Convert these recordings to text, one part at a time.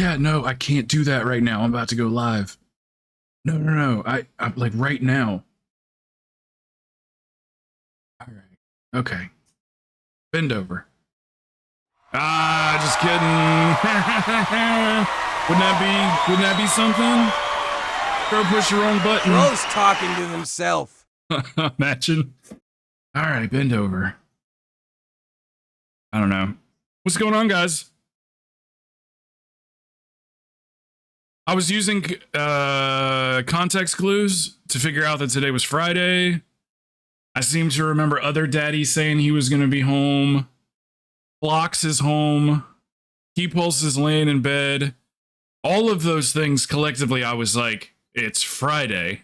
chat, no, I can't do that right now. I'm about to go live. No. I'm like right now. All right. Okay. Bend over. Just kidding. Wouldn't that be something? Go push your own button. Crow's talking to himself. Imagine. All right, bend over. I don't know. What's going on, guys? I was using context clues to figure out that today was Friday. I seem to remember other daddies saying he was going to be home. Blocks is home. Key Pulse is laying in bed. All of those things collectively, I was like, it's Friday.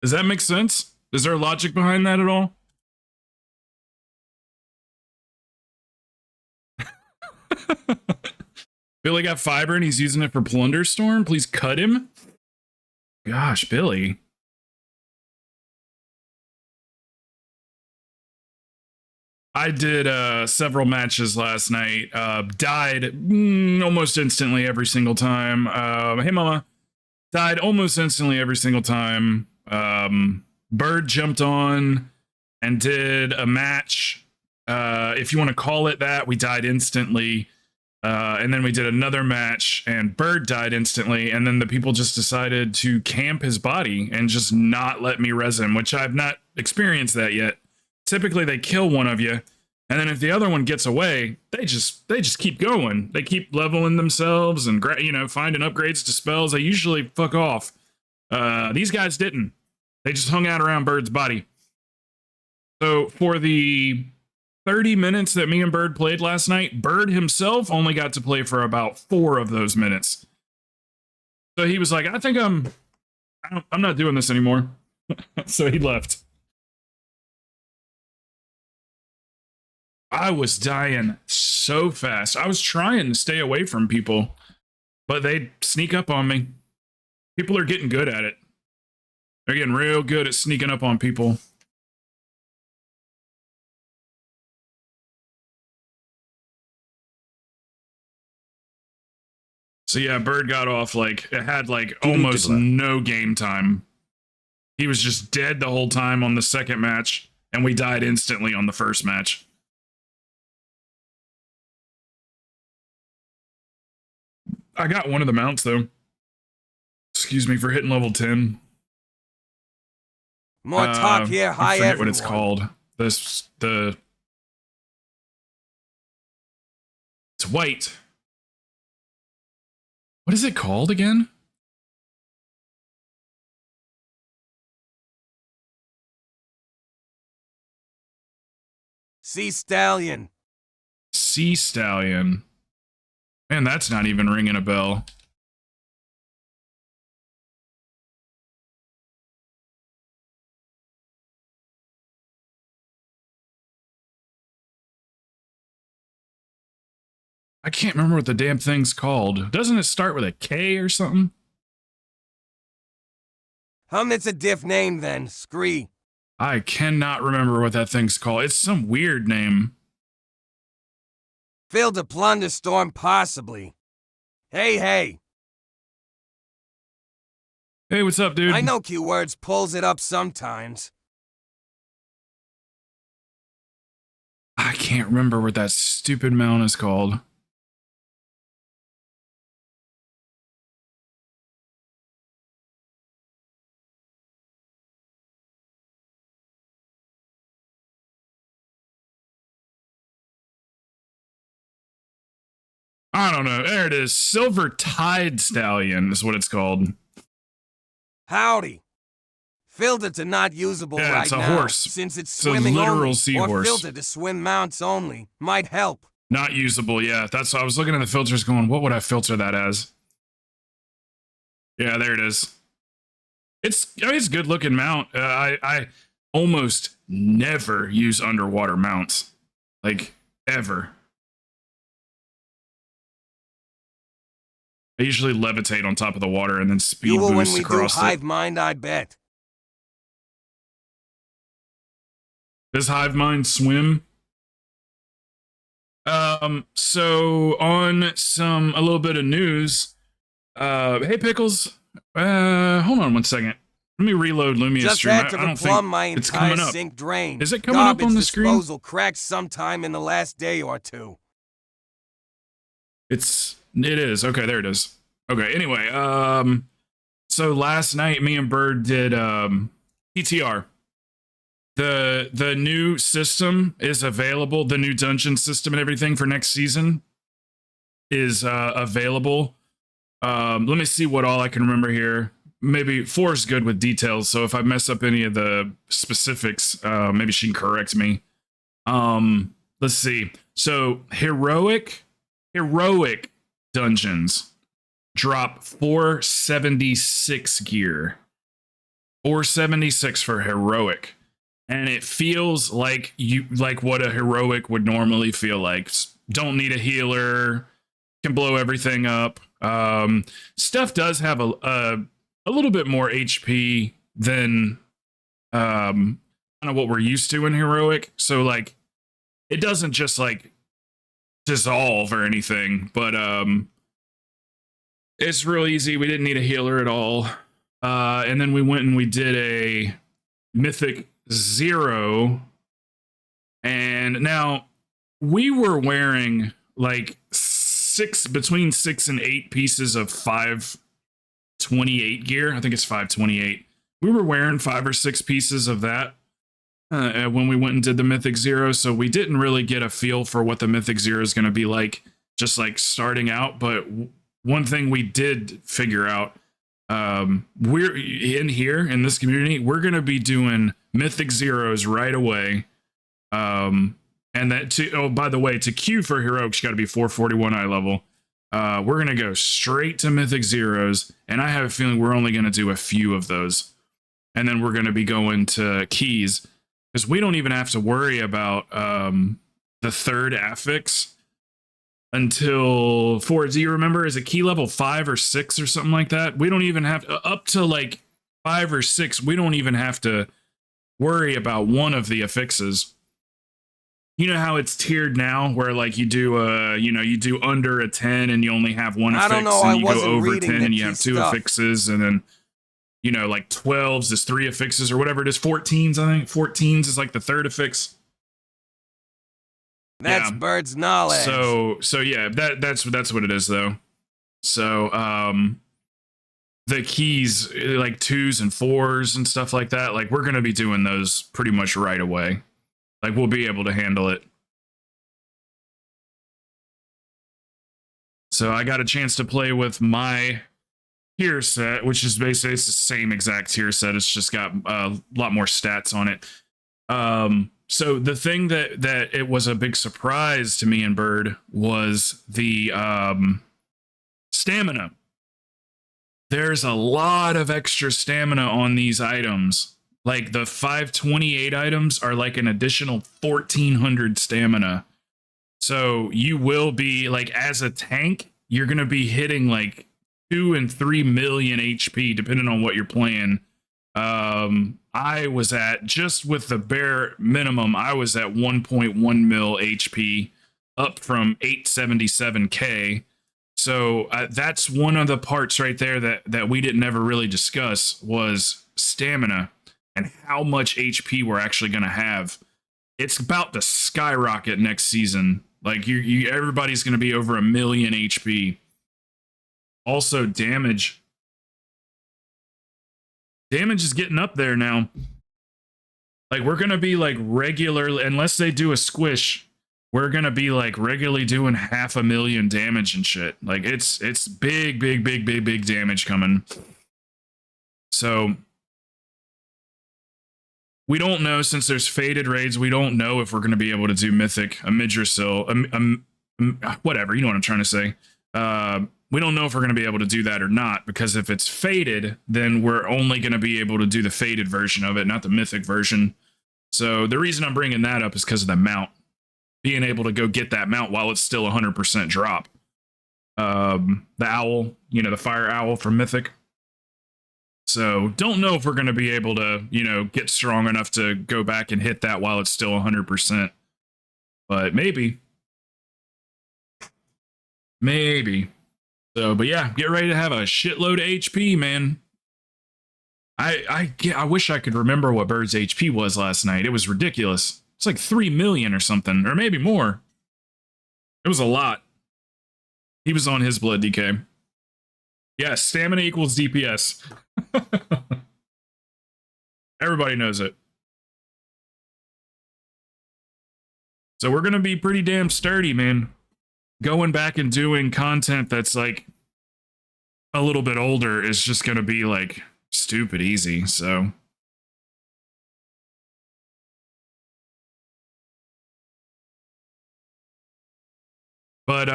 Does that make sense? Is there logic behind that at all? Billy got fiber and he's using it for Plunderstorm. Please cut him. Gosh, Billy. I did several matches last night. Died almost instantly every single time. Hey, Mama. Died almost instantly every single time. Bird jumped on and did a match. If you want to call it that, we died instantly. And then we did another match and Bird died instantly. And then the people just decided to camp his body and just not let me res him, which I've not experienced that yet. Typically they kill one of you. And then if the other one gets away, they just keep going. They keep leveling themselves and, finding upgrades to spells. They usually fuck off. These guys didn't. They just hung out around Bird's body. So for the 30 minutes that me and Bird played last night, Bird himself only got to play for about 4 of those minutes. So he was like, I think I'm not doing this anymore. So he left. I was dying so fast. I was trying to stay away from people, but they'd sneak up on me. People are getting good at it. They're getting real good at sneaking up on people. So yeah, Bird got off it had almost no game time. He was just dead the whole time on the second match, and we died instantly on the first match. I got one of the mounts though. Excuse me for hitting level 10. More talk here, hi I forget everyone. what it's called. It's white. What is it called again? Sea Stallion. Sea Stallion. Man, that's not even ringing a bell. I can't remember what the damn thing's called. Doesn't it start with a K or something? It's a diff name then, Scree. I cannot remember what that thing's called. It's some weird name. Filled a Plunderstorm, possibly. Hey. Hey, what's up, dude? I know keywords pulls it up sometimes. I can't remember what that stupid mount is called. I don't know. There it is. Silver Tide Stallion is what it's called. Howdy. Filter to not usable yeah, right it's a now, horse. since it's a swimming literal only, seahorse. or filter to swim mounts only. Might help. Not usable, yeah. That's I was looking at the filters going, what would I filter that as? Yeah, there it is. It's a good looking mount. I almost never use underwater mounts. Like, ever. I usually levitate on top of the water and then speed when boost we across do hive mind, I bet. Does Hive Mind swim? So on a little bit of news. Hey Pickles. Hold on one second. Let me reload Lumia Just stream. had I to don't think replumb my it's entire coming up. sink drain. Is it coming up on Garbage the screen? disposal cracked sometime in the last day or two. It is. Okay, there it is. Okay, anyway, so last night me and Bird did PTR. The new system is available, the new dungeon system and everything for next season is available. Let me see what all I can remember here. Maybe 4 is good with details, so if I mess up any of the specifics, maybe she can correct me. Let's see. So heroic dungeons drop 476 gear. 476 for heroic. And it feels like what a heroic would normally feel like. Don't need a healer, can blow everything up. Stuff does have a little bit more HP than kind of what we're used to in heroic. So like it doesn't just like dissolve or anything, but it's real easy. We didn't need a healer at all. And then we went and we did a Mythic 0. And now we were wearing like between 6 and 8 pieces of 528 gear. I think it's 528. We were wearing 5 or 6 pieces of that when we went and did the Mythic 0. So we didn't really get a feel for what the Mythic 0 is going to be like, just like starting out. But one thing we did figure out, we're in here in this community, we're going to be doing Mythic 0s right away. And that by the way, to queue for heroics, you got to be 441 eye level. We're going to go straight to Mythic 0s, and I have a feeling we're only going to do a few of those. And then we're going to be going to keys, because we don't even have to worry about the third affix until 4. Do you remember? Is it key level 5 or 6 or something like that? We don't even have to, up to like 5 or 6, we don't even have to worry about one of the affixes. You know how it's tiered now, where like you do you do under a 10 and you only have one affix, and you go over 10 and you have 2 affixes, and then like 12s is 3 affixes or whatever it is. 14s, I think 14s is like the third affix. That's Bird's knowledge. So yeah, that's what it is though. So the keys like 2s and 4s and stuff like that, like we're gonna be doing those pretty much right away. Like we'll be able to handle it. So I got a chance to play with my tier set, which is basically it's the same exact tier set. It's just got a lot more stats on it. So the thing that it was a big surprise to me and Bird was the stamina. There's a lot of extra stamina on these items. Like the 528 items are like an additional 1400 stamina. So you will be like, as a tank, you're going to be hitting like 2 and 3 million HP, depending on what you're playing. I was at, just with the bare minimum, I was at 1.1 mil HP, up from 877k. So that's one of the parts right there that we didn't ever really discuss, was stamina and how much HP we're actually going to have. It's about to skyrocket next season. Like everybody's going to be over 1 million HP. Also, damage. Damage is getting up there now. Like we're going to be like regularly, unless they do a squish, we're going to be like regularly doing 500,000 damage and shit. Like it's big damage coming. So we don't know, since there's faded raids, we don't know if we're going to be able to do Mythic, a Midrisil, whatever, you know what I'm trying to say. We don't know if we're going to be able to do that or not, because if it's faded, then we're only going to be able to do the faded version of it, not the Mythic version. So the reason I'm bringing that up is because of the mount. Being able to go get that mount while it's still 100% drop. The owl, the fire owl from Mythic. So don't know if we're going to be able to, get strong enough to go back and hit that while it's still 100%. But maybe. Maybe. So, but yeah, get ready to have a shitload of HP, man. I wish I could remember what Bird's HP was last night. It was ridiculous. It's like 3 million or something, or maybe more. It was a lot. He was on his blood DK. Yeah, stamina equals DPS. Everybody knows it. So we're going to be pretty damn sturdy, man. Going back and doing content that's like a little bit older is just going to be like stupid easy. So but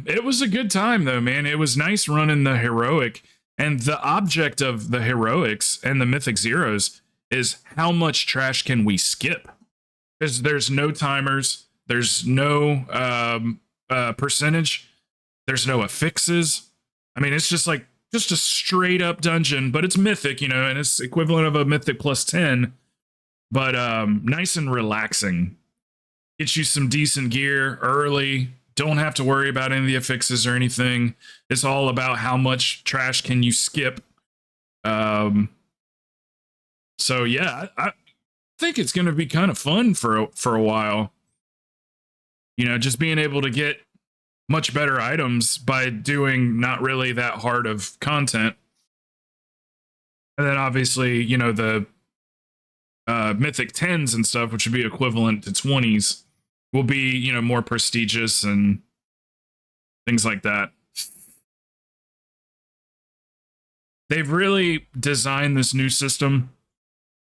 it was a good time though, man. It was nice running the heroic, and the object of the heroics and the mythic zeros is how much trash can we skip? Because there's no timers, there's no percentage, there's no affixes. I mean, it's just like just a straight up dungeon, but it's mythic, you know, and it's equivalent of a mythic plus 10, but nice and relaxing. Get you some decent gear early. Don't have to worry about any of the affixes or anything. It's all about how much trash can you skip. So yeah, I think it's going to be kind of fun for a while. You know, just being able to get much better items by doing not really that hard of content. And then obviously, you know, the mythic 10s and stuff, which would be equivalent to 20s, will be, you know, more prestigious and things like that. They've really designed this new system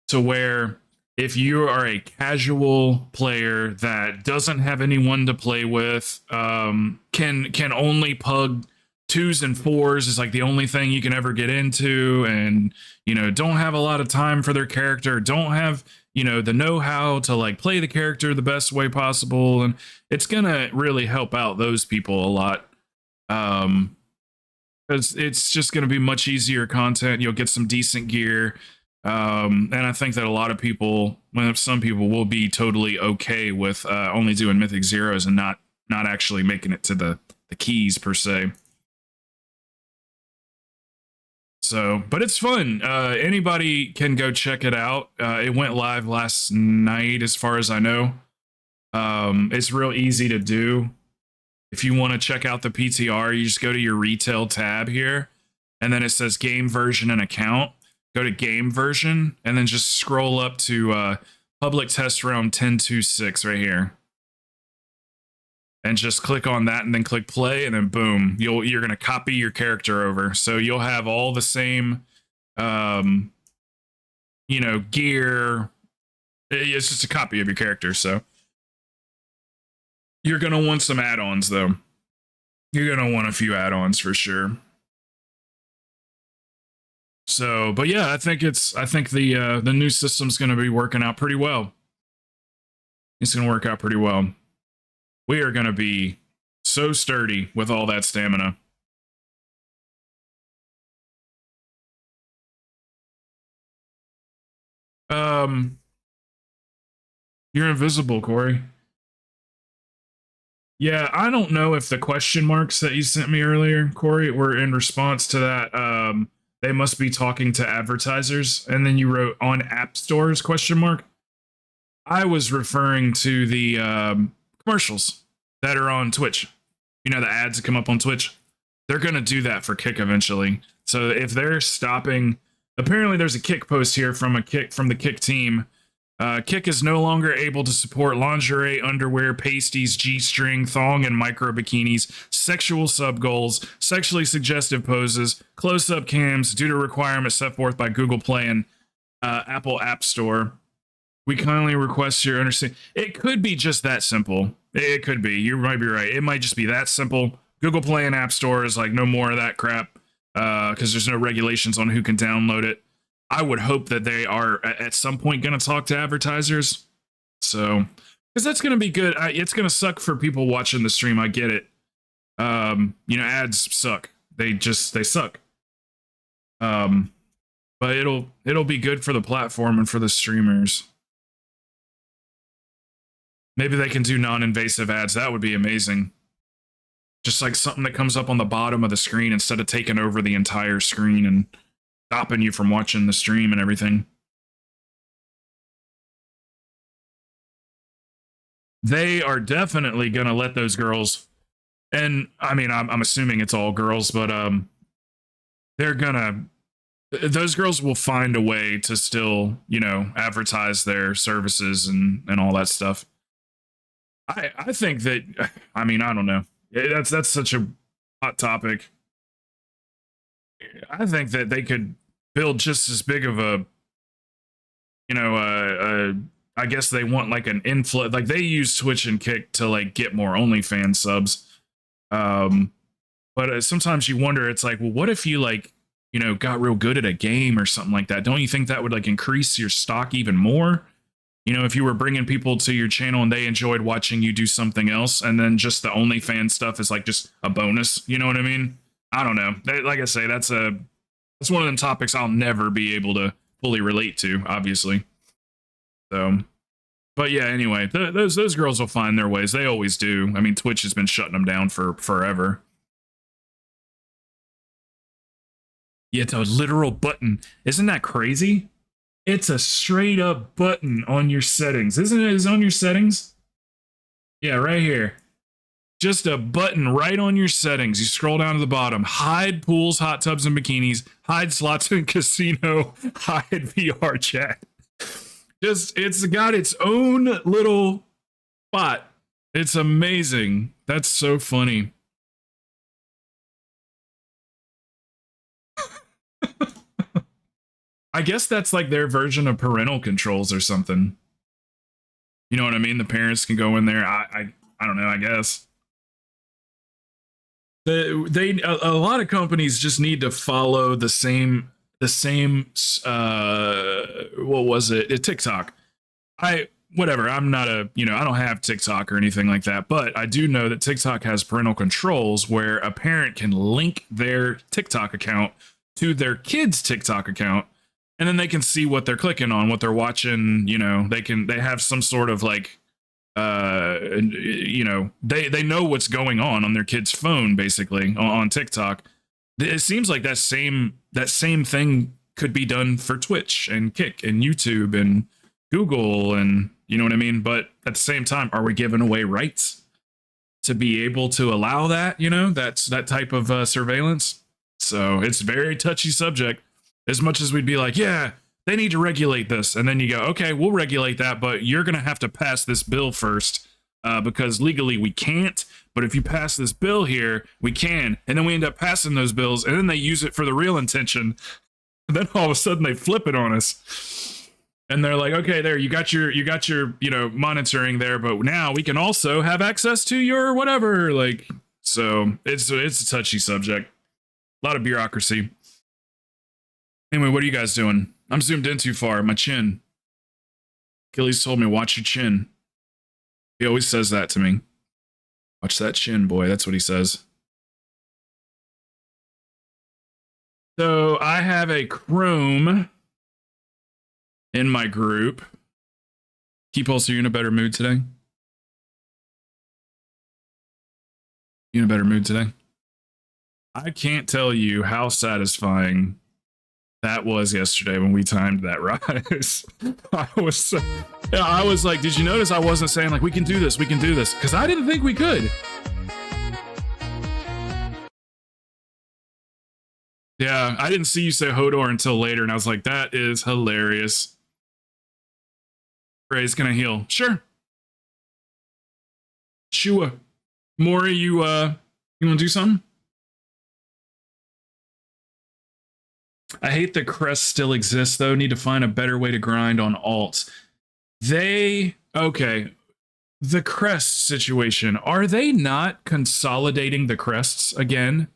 to where if you are a casual player that doesn't have anyone to play with, can only pug 2s and 4s is like the only thing you can ever get into, and you know, don't have a lot of time for their character, don't have, you know, the know-how to like play the character the best way possible, and it's gonna really help out those people a lot, because it's just gonna be much easier content. You'll get some decent gear, and I think that a lot of people, some people will be totally okay with only doing mythic zeros and not actually making it to the keys per se. So, but it's fun. Anybody can go check it out. It went live last night, as far as I know. It's real easy to do. If you want to check out the PTR, you just go to your retail tab here, and then it says game version and account. Go to game version, and then just scroll up to public test realm 1026 right here. And just click on that and then click play, and then boom, you're going to copy your character over. So you'll have all the same, you know, gear. It's just a copy of your character. So you're going to want some add-ons though. You're going to want a few add-ons for sure. So, but yeah, I think the new system's going to be working out pretty well. It's going to work out pretty well. We are going to be so sturdy with all that stamina. You're invisible, Corey. Yeah, I don't know if the question marks that you sent me earlier, Corey, were in response to that. They must be talking to advertisers, and then you wrote on app stores question mark. I was referring to the commercials that are on Twitch. You know, the ads that come up on Twitch. They're going to do that for Kick eventually. So if they're stopping, apparently there's a Kick post here from the Kick team. Kick is no longer able to support lingerie, underwear, pasties, G-string, thong, and micro bikinis, sexual sub-goals, sexually suggestive poses, close-up cams due to requirements set forth by Google Play and Apple App Store. We kindly request your understanding. It could be just that simple. It could be. You might be right. It might just be that simple. Google Play and App Store is like, no more of that crap, because there's no regulations on who can download it. I would hope that they are at some point going to talk to advertisers. So, because that's going to be good. It's going to suck for people watching the stream. I get it. You know, ads suck. They suck. But it'll be good for the platform and for the streamers. Maybe they can do non-invasive ads. That would be amazing. Just like something that comes up on the bottom of the screen instead of taking over the entire screen and stopping you from watching the stream and everything. They are definitely going to let those girls, and I mean, I'm assuming it's all girls, but those girls will find a way to still, you know, advertise their services and all that stuff. I think that, I mean, I don't know. That's such a hot topic. I think that they could build just as big of a, you know, I guess they want like an influx. Like they use Twitch and Kick to like get more OnlyFans subs. But sometimes you wonder, it's like, well, what if you like, you know, got real good at a game or something like that? Don't you think that would like increase your stock even more? You know, if you were bringing people to your channel and they enjoyed watching you do something else, and then just the OnlyFans stuff is like just a bonus. You know what I mean? I don't know. Like I say, that's one of them topics I'll never be able to fully relate to, obviously. So, but yeah, anyway, those girls will find their ways. They always do. I mean, Twitch has been shutting them down for forever. Yeah, it's a literal button. Isn't that crazy? It's a straight up button on your settings. Isn't it? Is on your settings? Yeah, right here. Just a button right on your settings. You scroll down to the bottom. Hide pools, hot tubs, and bikinis. Hide slots and casino. Hide VR chat. Just, it's got its own little spot. It's amazing. That's so funny. I guess that's like their version of parental controls or something. You know what I mean? The parents can go in there. I don't know, I guess. A lot of companies just need to follow the same what was it? TikTok. Whatever, I'm not a, you know, I don't have TikTok or anything like that, but I do know that TikTok has parental controls where a parent can link their TikTok account to their kid's TikTok account, and then they can see what they're clicking on, what they're watching. You know, they have some sort of like, you know, they know what's going on their kid's phone, basically on TikTok. It seems like that same thing could be done for Twitch and Kick and YouTube and Google, and you know what I mean? But at the same time, are we giving away rights to be able to allow that, you know, that type of surveillance? So it's a very touchy subject. As much as we'd be like, yeah, they need to regulate this. And then you go, okay, we'll regulate that, but you're going to have to pass this bill first because legally we can't. But if you pass this bill here, we can. And then we end up passing those bills, and then they use it for the real intention. And then all of a sudden they flip it on us. And they're like, okay, there, you got your, you know, monitoring there, but now we can also have access to your whatever. Like, so it's a touchy subject. A lot of bureaucracy. Anyway, what are you guys doing? I'm zoomed in too far. My chin. Achilles told me, watch your chin. He always says that to me. Watch that chin, boy. That's what he says. So I have a Chrome in my group. Keepulse, are you in a better mood today? You in a better mood today? I can't tell you how satisfying that was yesterday when we timed that rise. I was like, did you notice I wasn't saying like, we can do this, because I didn't think we could. Yeah, I didn't see you say Hodor until later, and I was like, that is hilarious. Ray's gonna heal. Sure. Shua. Maury, you wanna do something? I hate that crests still exist, though. Need to find a better way to grind on alts. Okay. The crest situation. Are they not consolidating the crests again?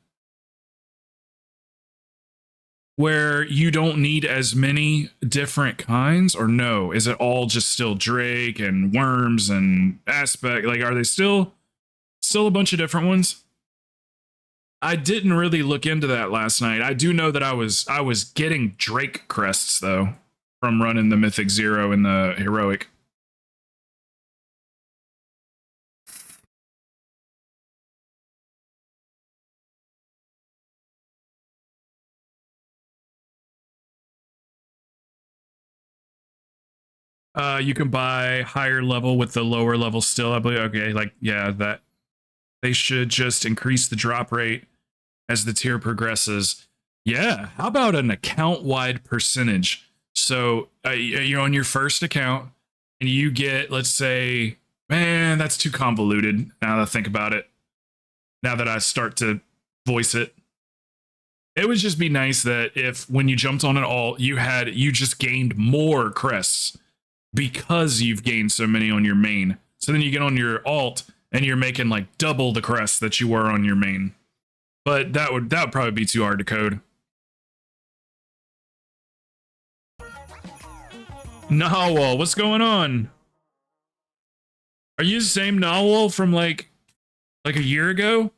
Where you don't need as many different kinds, or no? Is it all just still Drake and Worms and Aspect? Like, are they still a bunch of different ones? I didn't really look into that last night. I do know that I was getting Drake crests though from running the Mythic Zero and the Heroic. You can buy higher level with the lower level still, I believe. Okay, like, yeah, that they should just increase the drop rate as the tier progresses. Yeah, how about an account-wide percentage? So you're on your first account and you get, let's say, man, that's too convoluted now that I think about it. Now that I start to voice it. It would just be nice that if when you jumped on an alt, you just gained more crests because you've gained so many on your main. So then you get on your alt and you're making like double the crests that you were on your main. But that would probably be too hard to code. Nawal, what's going on? Are you the same Nawal from like a year ago?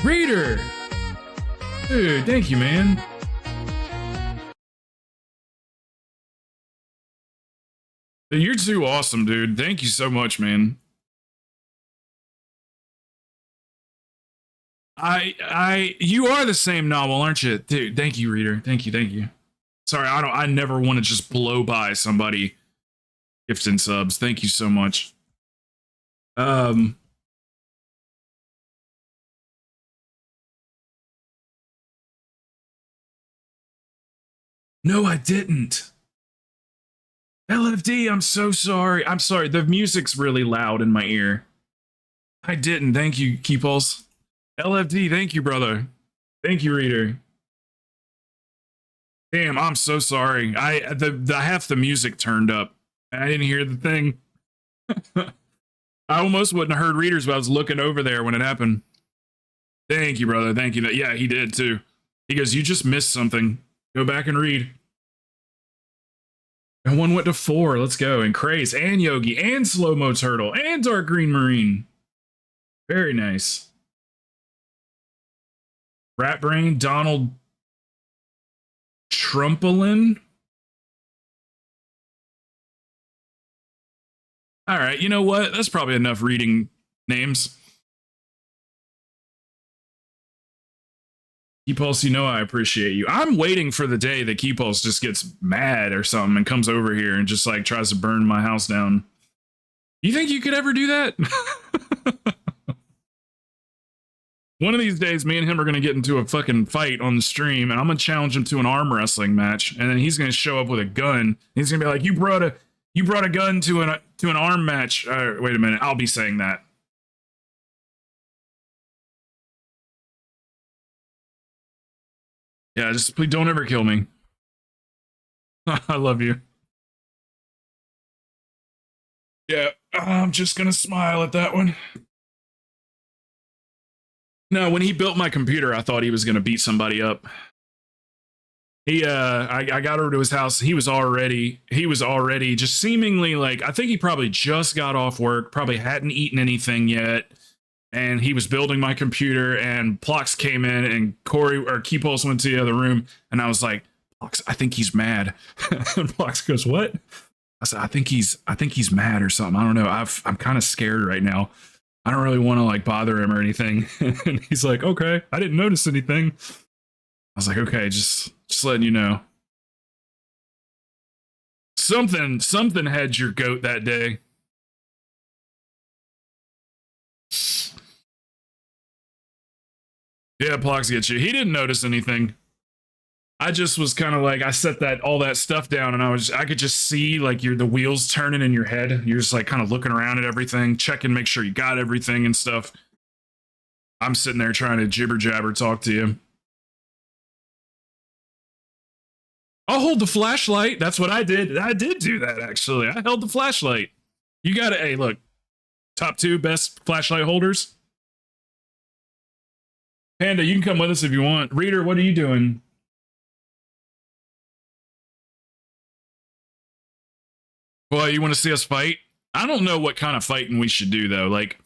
Reader! Dude, thank you, man. You're too awesome, dude. Thank you so much, man. You are the same novel, aren't you? Dude, thank you, Reader. Thank you. Sorry, I never want to just blow by somebody gifting subs. Thank you so much. No, I didn't. LFD, I'm so sorry. I'm sorry. The music's really loud in my ear. I didn't. Thank you, Keeples. LFD, thank you, brother. Thank you, Reader. Damn, I'm so sorry. The half the music turned up. I didn't hear the thing. I almost wouldn't have heard Readers, but I was looking over there when it happened. Thank you, brother. Thank you. Yeah, he did too. He goes, you just missed something. Go back and read. And one went to 4. Let's go. And Craze, and Yogi, and Slow Mo Turtle, and Dark Green Marine. Very nice. Rat Brain, Donald Trumpolin. All right, you know what? That's probably enough reading names. Keepulse, you know I appreciate you. I'm waiting for the day that Keepulse just gets mad or something and comes over here and just like tries to burn my house down. You think you could ever do that? One of these days, me and him are going to get into a fucking fight on the stream, and I'm going to challenge him to an arm wrestling match, and then he's going to show up with a gun. He's going to be like, you brought a gun to an arm match. Wait a minute, I'll be saying that. Yeah, just please don't ever kill me. I love you. Yeah, I'm just gonna smile at that one. No, when he built my computer, I thought he was gonna beat somebody up. I got over to his house. He was already just seemingly like, I think he probably just got off work, probably hadn't eaten anything yet. And he was building my computer, and Plox came in, and Corey or Keepulse went to the other room, and I was like, Plox, I think he's mad. And Plox goes, what? I said, I think he's mad or something. I don't know. I'm kind of scared right now. I don't really want to like bother him or anything. And he's like, okay, I didn't notice anything. I was like, okay, just letting you know. Something had your goat that day. Yeah, Plox gets you. He didn't notice anything. I just was kind of like, I set all that stuff down, and I could just see like the wheels turning in your head. You're just like kind of looking around at everything, checking, make sure you got everything and stuff. I'm sitting there trying to jibber jabber talk to you. I'll hold the flashlight. That's what I did. I did do that, actually. I held the flashlight. You got it. Hey, look. Top 2 best flashlight holders. Panda, you can come with us if you want. Reader, what are you doing? Well, you want to see us fight? I don't know what kind of fighting we should do, though. Like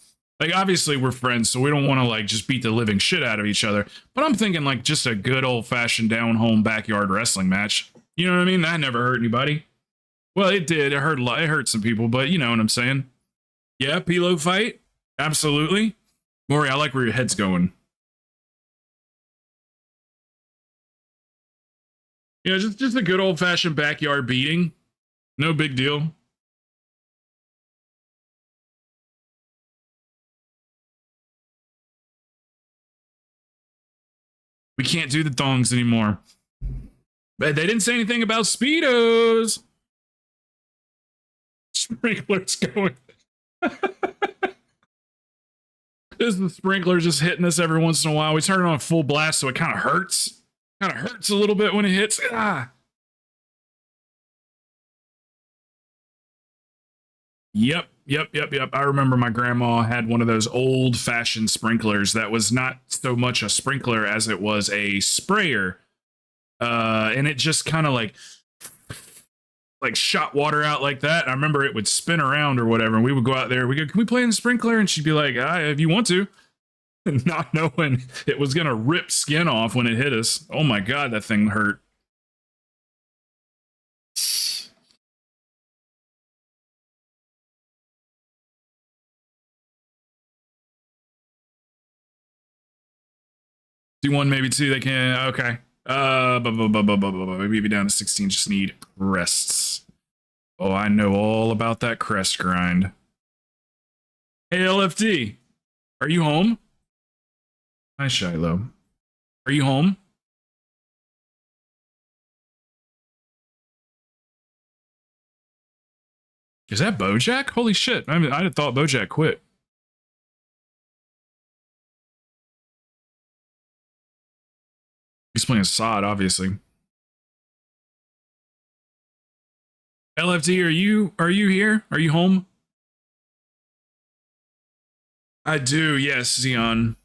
obviously we're friends, so we don't want to like just beat the living shit out of each other. But I'm thinking like just a good old-fashioned down-home backyard wrestling match. You know what I mean? That never hurt anybody. Well, it did. It hurt a lot. It hurt some people, but you know what I'm saying. Yeah, Pilo fight? Absolutely. Maury, I like where your head's going. You know, just a good old fashioned backyard beating. No big deal. We can't do the thongs anymore. But they didn't say anything about Speedos. Sprinklers going. This is the sprinkler just hitting us every once in a while. We turn it on full blast, so it kind of hurts. Kind of hurts a little bit when it hits. Ah. Yep. I remember my grandma had one of those old-fashioned sprinklers that was not so much a sprinkler as it was a sprayer. And it just kind of like shot water out like that. I remember it would spin around or whatever, and we would go out there. We go, can we play in the sprinkler? And she'd be like, if you want to. And not knowing it was going to rip skin off when it hit us. Oh my God, that thing hurt. D1, maybe 2, they can, okay. Maybe down to 16, just need crests. Oh, I know all about that crest grind. Hey, LFD, are you home? Hi, Shiloh. Are you home? Is that Bojack? Holy shit, I mean, I'd have thought Bojack quit. He's playing Sod, obviously. LFD, are you here? Are you home? I do, yes, Xeon.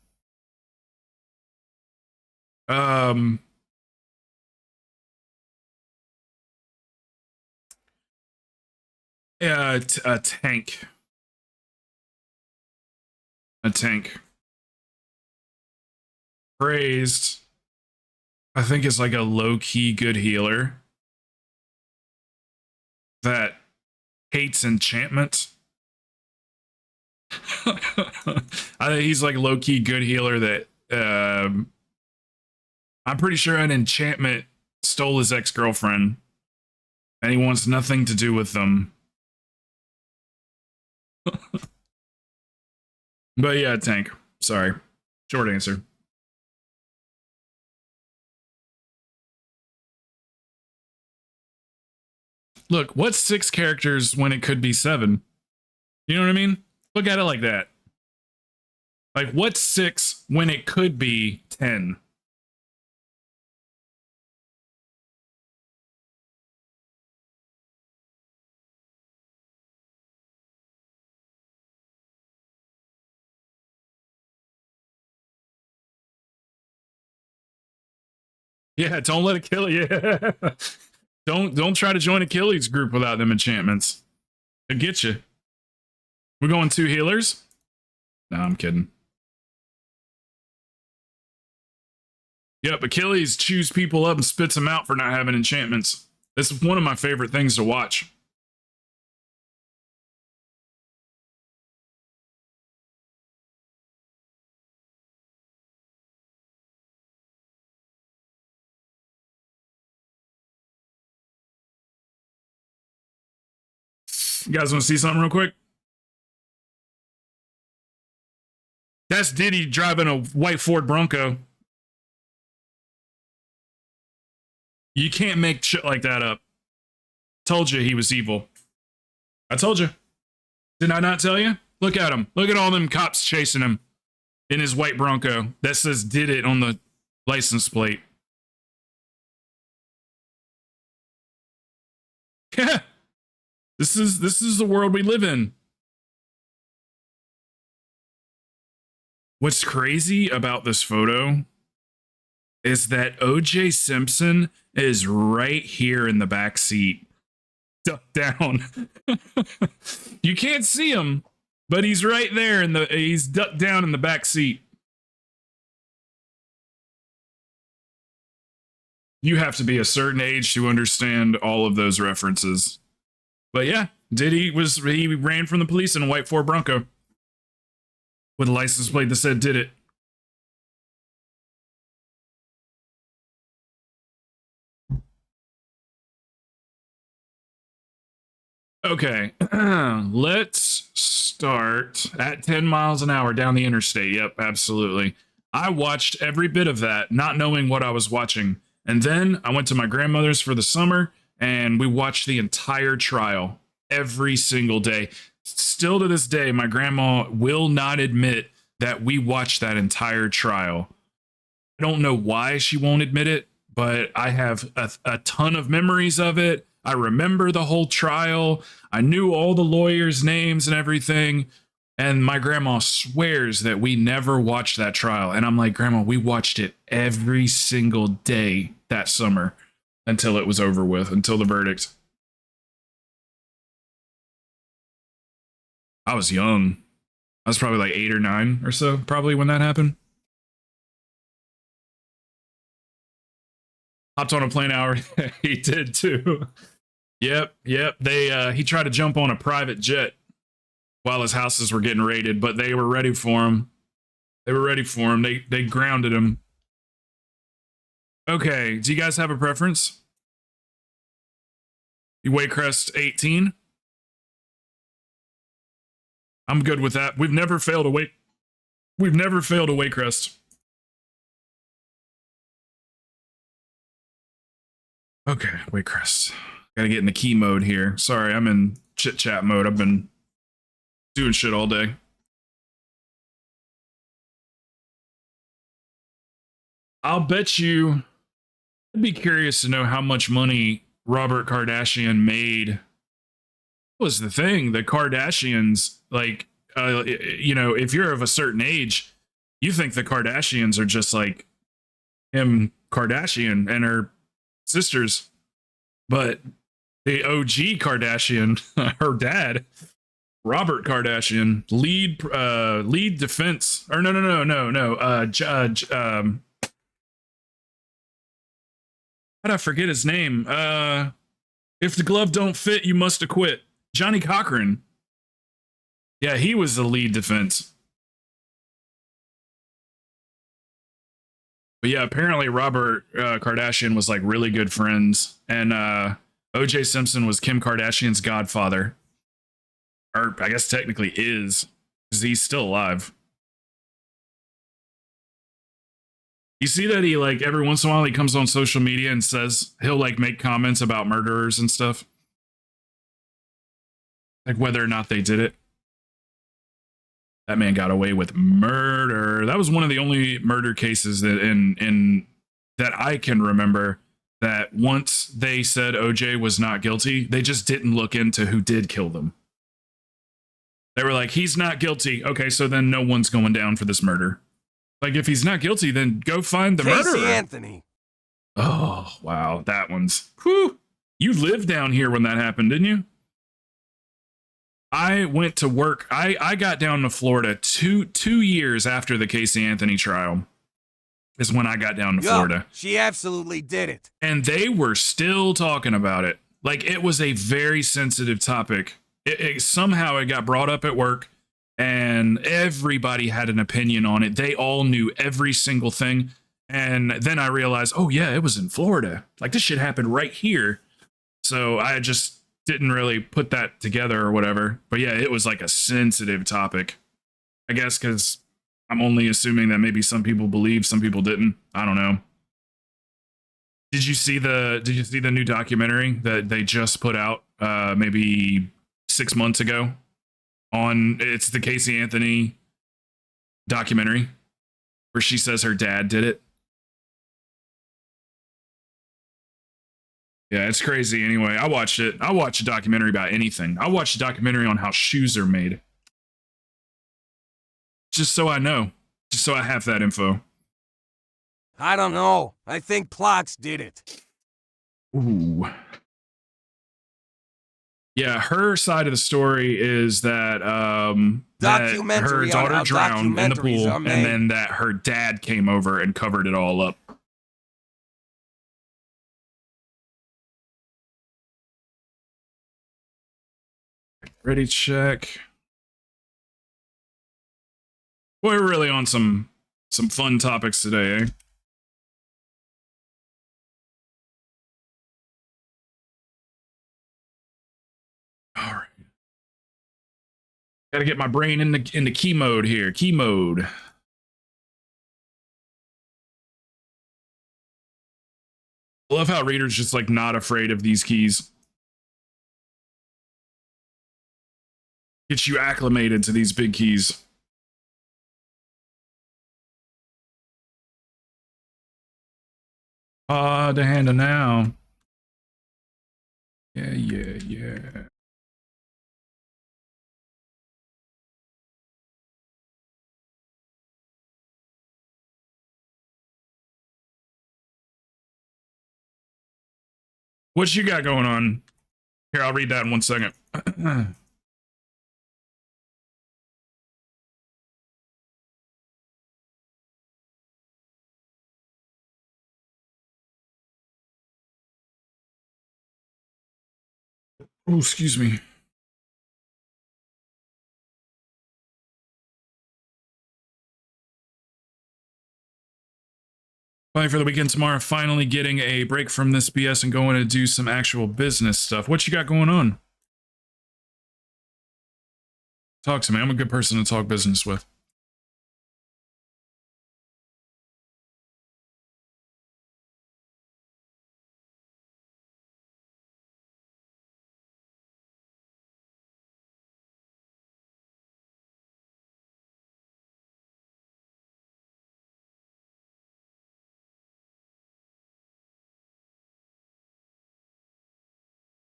A tank. A tank. Praised. I think it's like a low-key good healer that hates enchantment. I think he's like low-key good healer that I'm pretty sure an enchantment stole his ex-girlfriend and he wants nothing to do with them. But yeah, tank. Sorry. Short answer. Look, what's 6 characters when it could be 7? You know what I mean? Look at it like that. Like, what's 6 when it could be 10? Yeah, don't let it kill you. Don't try to join Achilles group without them enchantments. It'll get you. We're going 2 healers? No, I'm kidding. Yep, Achilles chews people up and spits them out for not having enchantments. This is one of my favorite things to watch. You guys want to see something real quick? That's Diddy driving a white Ford Bronco. You can't make shit like that up. Told you he was evil. I told you. Did I not tell you? Look at him. Look at all them cops chasing him in his white Bronco that says "did it" on the license plate. Yeah. This is the world we live in. What's crazy about this photo is that OJ Simpson is right here in the back seat, ducked down. You can't see him, but he's right there he's ducked down in the back seat. You have to be a certain age to understand all of those references. But yeah, he ran from the police in a white Ford Bronco with a license plate that said "did it." Okay, let's start at 10 miles an hour down the interstate. Yep, absolutely. I watched every bit of that, not knowing what I was watching. And then I went to my grandmother's for the summer and we watched the entire trial every single day. Still to this day, my grandma will not admit that we watched that entire trial. I don't know why she won't admit it, but I have a ton of memories of it. I remember the whole trial. I knew all the lawyers' names and everything. And my grandma swears that we never watched that trial. And I'm like, Grandma, we watched it every single day that summer until it was over with, until the verdict. I was young. I was probably like 8 or 9 or so, probably when that happened. Hopped on a plane hour. He did too. Yep. He tried to jump on a private jet while his houses were getting raided, but they were ready for him. They grounded him. Okay, do you guys have a preference? You Waycrest 18? I'm good with that. We've never failed a Waycrest. Okay, Waycrest. Gotta get in the key mode here. Sorry, I'm in chit chat mode. I've been doing shit all day. I'll bet you, I'd be curious to know how much money Robert Kardashian made. What was the thing? The Kardashians, like, if you're of a certain age, you think the Kardashians are just like Kim Kardashian and her sisters. But the OG Kardashian, her dad, Robert Kardashian, lead defense, or no. How did I forget his name? If the glove don't fit, you must acquit. Johnny Cochran. Yeah, he was the lead defense. But yeah, apparently Robert Kardashian was like really good friends, and OJ Simpson was Kim Kardashian's godfather, or I guess technically is, because he's still alive. You see that he, like, every once in a while he comes on social media and says he'll like make comments about murderers and stuff, like whether or not they did it. That man got away with murder. That was one of the only murder cases that in that I can remember that once they said OJ was not guilty, they just didn't look into who did kill them. They were like, he's not guilty. Okay, so then no one's going down for this murder. Like, if he's not guilty, then go find the murderer. Casey Anthony. Oh, wow. That one's... Whew. You lived down here when that happened, didn't you? I went to work. I got down to Florida two years after the Casey Anthony trial is when I got down to Florida. She absolutely did it. And they were still talking about it. Like, it was a very sensitive topic. Somehow it got brought up at work, and everybody had an opinion on it. They all knew every single thing. And then I realized, oh yeah, it was in Florida. Like, this shit happened right here. So I just didn't really put that together or whatever. But yeah, it was like a sensitive topic. I guess because I'm only assuming that maybe some people believe, some people didn't. I don't know. Did you see the new documentary that they just put out maybe 6 months ago? It's the Casey Anthony documentary where she says her dad did it. Yeah, it's crazy. Anyway, I watched it. I watch a documentary about anything. I watched a documentary on how shoes are made. Just so I know. Just so I have that info. I don't know. I think Plox did it. Ooh. Yeah, her side of the story is that, that her daughter drowned in the pool, and then that her dad came over and covered it all up. Ready, check. Boy, we're really on some fun topics today, eh? All right. Gotta get my brain into key mode here. Key mode. I love how Reader's just like not afraid of these keys. Gets you acclimated to these big keys. To handle now. Yeah. What you got going on? Here, I'll read that in 1 second. Oh, excuse me. Planning for the weekend tomorrow, finally getting a break from this BS and going to do some actual business stuff. What you got going on? Talk to me. I'm a good person to talk business with.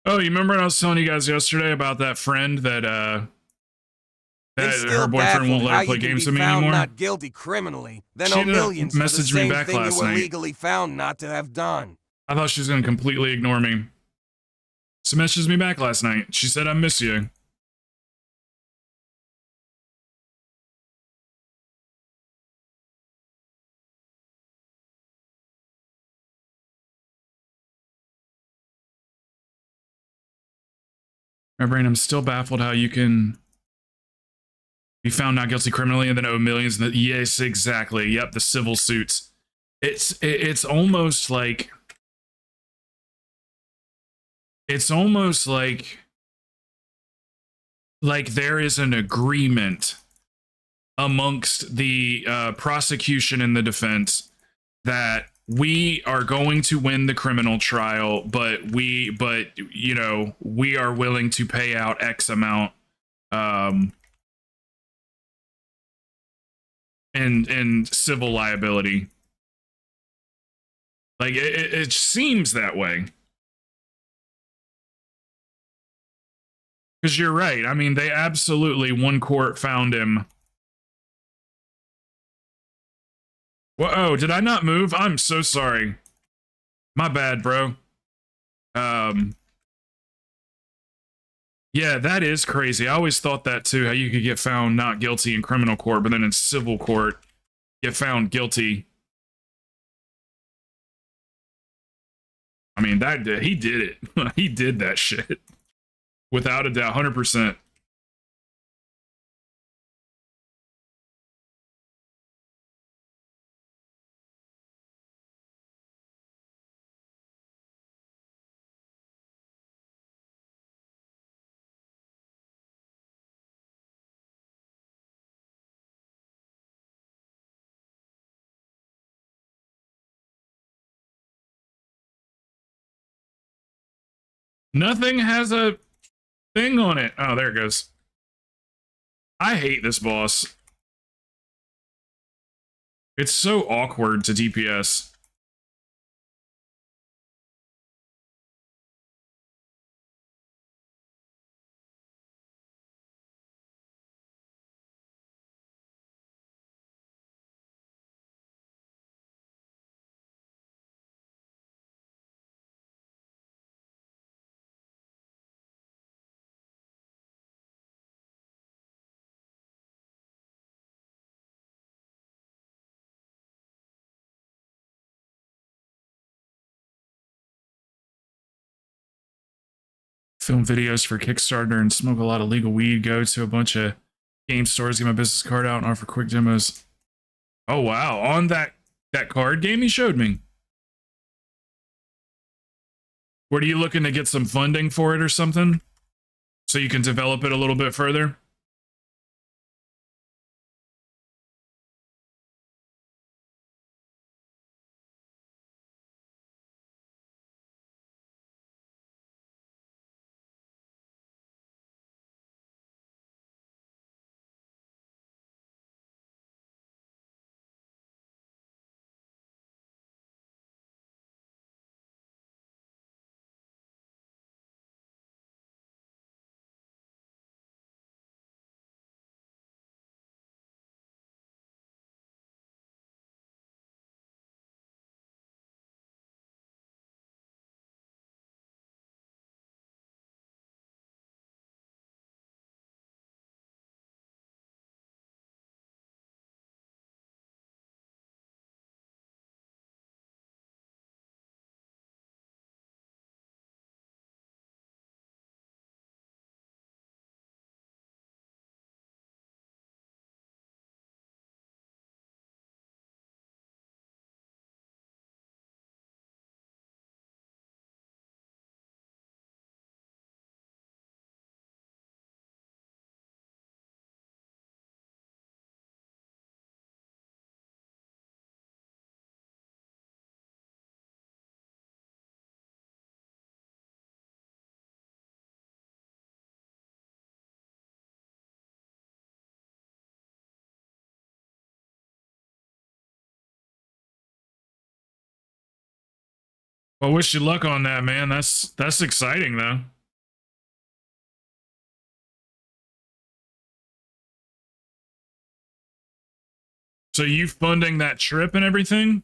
Oh, you remember when I was telling you guys yesterday about that friend that her boyfriend won't let her play games with me anymore? Not guilty criminally, then she owe ended up millions for the messaging me same back thing last you were night. legally found not to have done. I thought she was going to completely ignore me. She messaged me back last night. She said, I miss you. My brain, I'm still baffled how you can be found not guilty criminally and then owe millions. Yes, exactly. Yep, the civil suits. It's almost like there is an agreement amongst the prosecution and the defense that we are going to win the criminal trial, but you know, we are willing to pay out X amount and civil liability. Like it seems that way. Because you're right. I mean, they absolutely, one court found him. Whoa, did I not move? I'm so sorry. My bad, bro. Yeah, that is crazy. I always thought that too, how you could get found not guilty in criminal court, but then in civil court, get found guilty. I mean, he did it. He did that shit. Without a doubt, 100%. Nothing has a thing on it. Oh, there it goes. I hate this boss. It's so awkward to DPS. Film videos for Kickstarter and smoke a lot of legal weed. Go to a bunch of game stores, get my business card out, and offer quick demos. Oh wow! On that card game he showed me. What are you looking to get some funding for it or something, so you can develop it a little bit further? Well, wish you luck on that, man. That's exciting though. So you funding that trip and everything?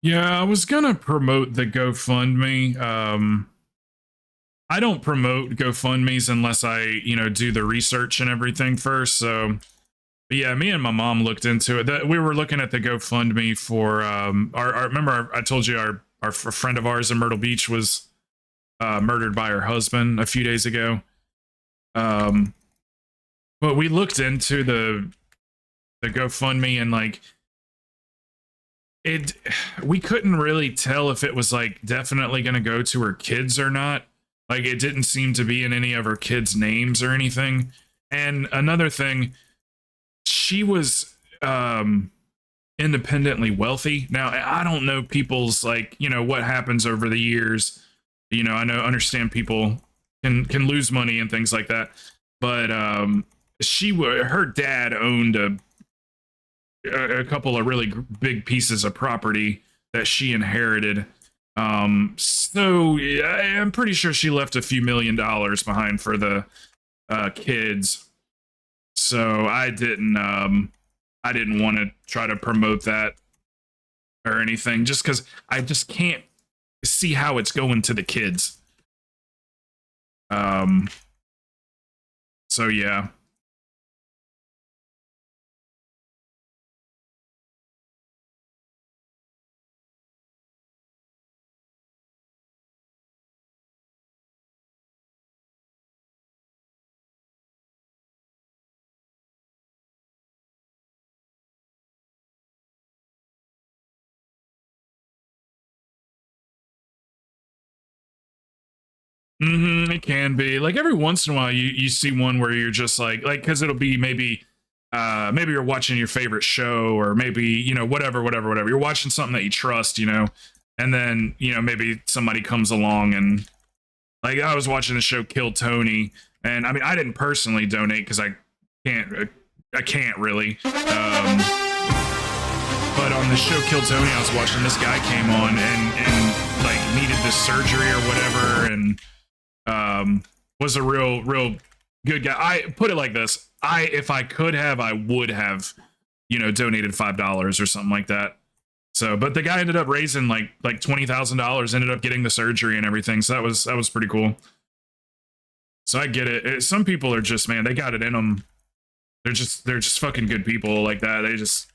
Yeah, I was gonna promote the GoFundMe. I don't promote GoFundMe's unless I, do the research and everything first. So, but yeah, me and my mom looked into it. We were looking at the GoFundMe for remember I told you our friend of ours in Myrtle Beach was murdered by her husband a few days ago. But we looked into the GoFundMe and like it we couldn't really tell if it was like definitely going to go to her kids or not. Like it didn't seem to be in any of her kids' names or anything. And another thing, she was independently wealthy. Now, I don't know people's like, what happens over the years. I understand people can lose money and things like that. But her dad owned a couple of really big pieces of property that she inherited. So yeah, I'm pretty sure she left a few $1 million behind for the kids. So I didn't want to try to promote that or anything, just because I just can't see how it's going to the kids. So yeah. It can be like every once in a while you see one where you're just like because it'll be maybe you're watching your favorite show or maybe whatever you're watching something that you trust, and then maybe somebody comes along and like I was watching the show Kill Tony, and I mean I didn't personally donate because I can't really, but on the show Kill Tony I was watching, this guy came on and like needed this surgery or whatever, and was a real good guy. I put it like this: if I could have, I would have, donated $5 or something like that. So, but the guy ended up raising like $20,000, ended up getting the surgery and everything. So that was pretty cool. So I get it. Some people are just, man, they got it in them. They're just fucking good people like that. They just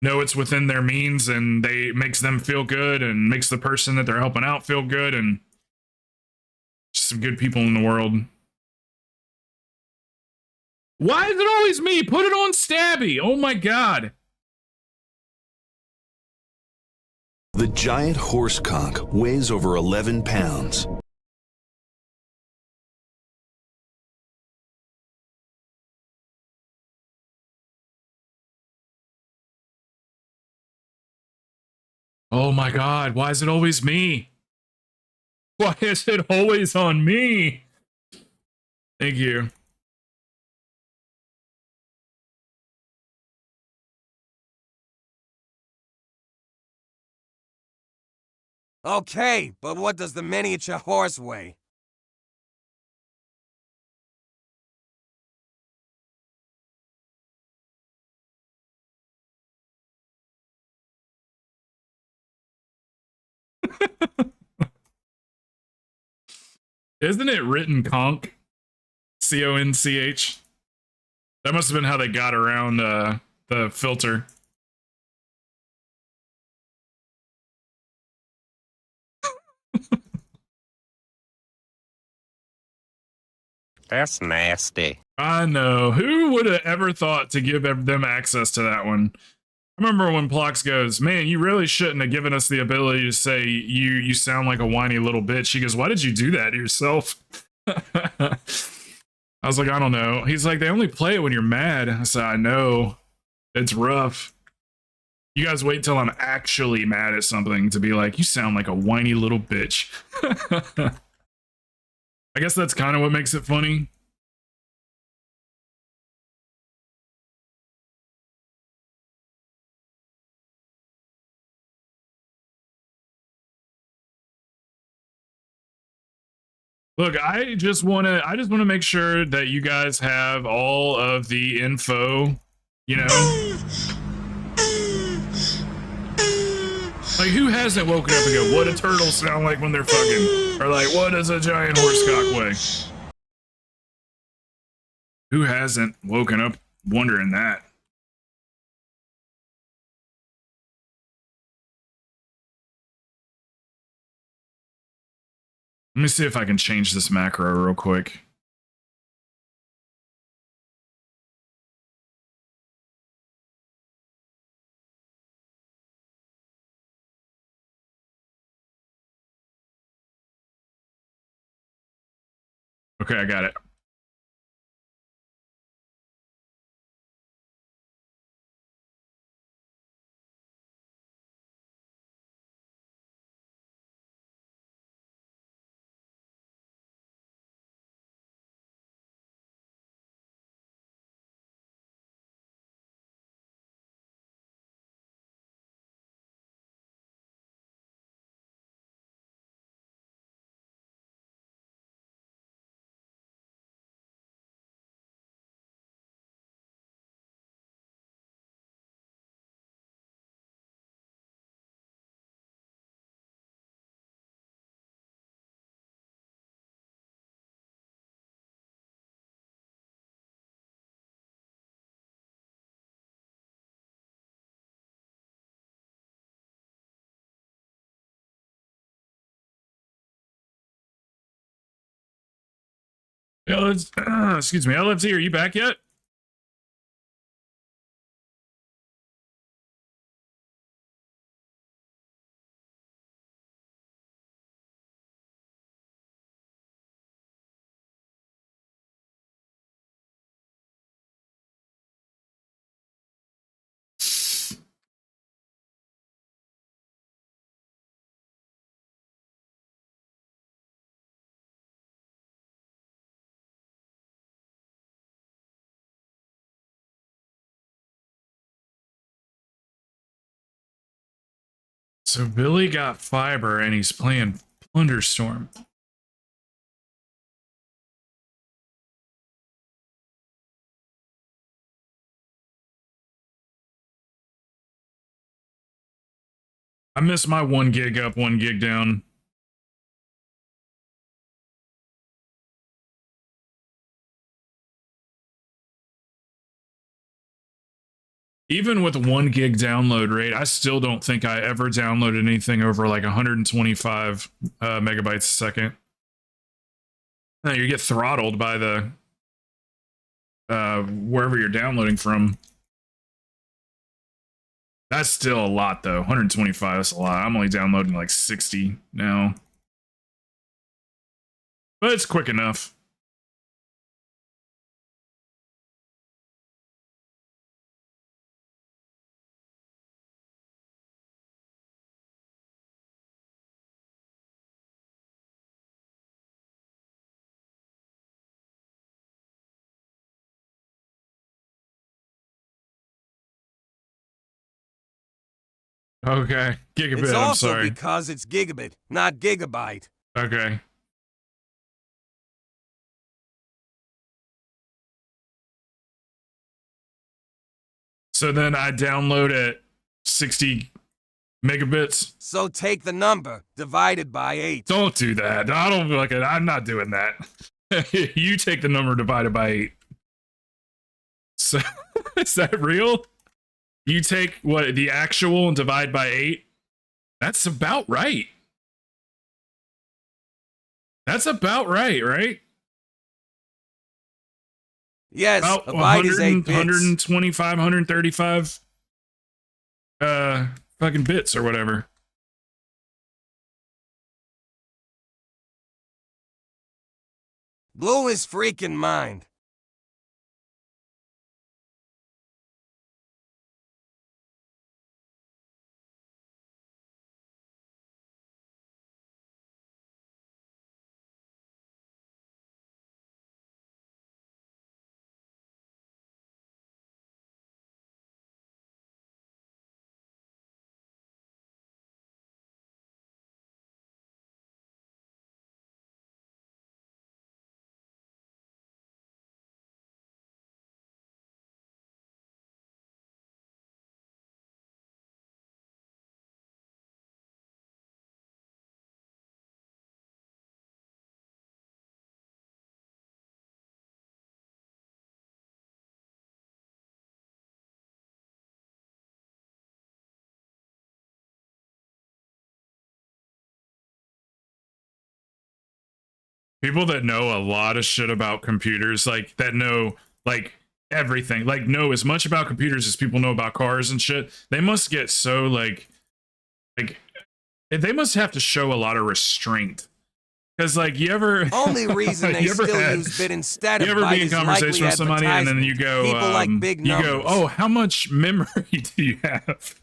know it's within their means and they makes them feel good and makes the person that they're helping out feel good, and just some good people in the world. Why is it always me? Put it on Stabby. Oh my god. The giant horse conch weighs over 11 pounds. Oh my god. Why is it always me? Why is it always on me? Thank you. Okay, but what does the miniature horse weigh? Isn't it written conch? C-O-N-C-H? That must have been how they got around the filter. That's nasty. I know. Who would have ever thought to give them access to that one? I remember when Plox goes, man, you really shouldn't have given us the ability to say you sound like a whiny little bitch. He goes, why did you do that to yourself? I was like, I don't know. He's like, they only play it when you're mad. I said, I know. It's rough. You guys wait till I'm actually mad at something to be like, you sound like a whiny little bitch. I guess that's kind of what makes it funny. Look, I just want to make sure that you guys have all of the info, you know? Like, who hasn't woken up and go, what do turtles sound like when they're fucking? Or like, what does a giant horsecock weigh? Who hasn't woken up wondering that? Let me see if I can change this macro real quick. Okay, I got it. Yeah, let's, excuse me, LFZ, are you back yet? So Billy got fiber and he's playing Plunderstorm. I missed my 1 gig up, 1 gig down. Even with 1 gig download rate, I still don't think I ever downloaded anything over like 125 megabytes a second. No, you get throttled by the wherever you're downloading from. That's still a lot though. 125, that's a lot. I'm only downloading like 60 now. But it's quick enough. Okay, gigabit, It's I'm also sorry. because it's gigabit, not gigabyte. Okay. So then I download at 60 Megabits. So take the number divided by 8. Don't do that. I don't feel like it. I'm not doing that. You take the number divided by 8. So, is that real? You take what the actual and divide by 8? That's about right. That's about right, right? Yes, About a byte is 8 bits. 125, 135 fucking bits or whatever. Blew his freaking mind. People that know a lot of shit about computers, like that know like everything, like know as much about computers as people know about cars and shit. They must get so like they must have to show a lot of restraint. Because like you ever Only reason they still use bit instead of you ever byte be in is conversation likely with somebody and then you go People like big you numbers. go, oh, how much memory do you have?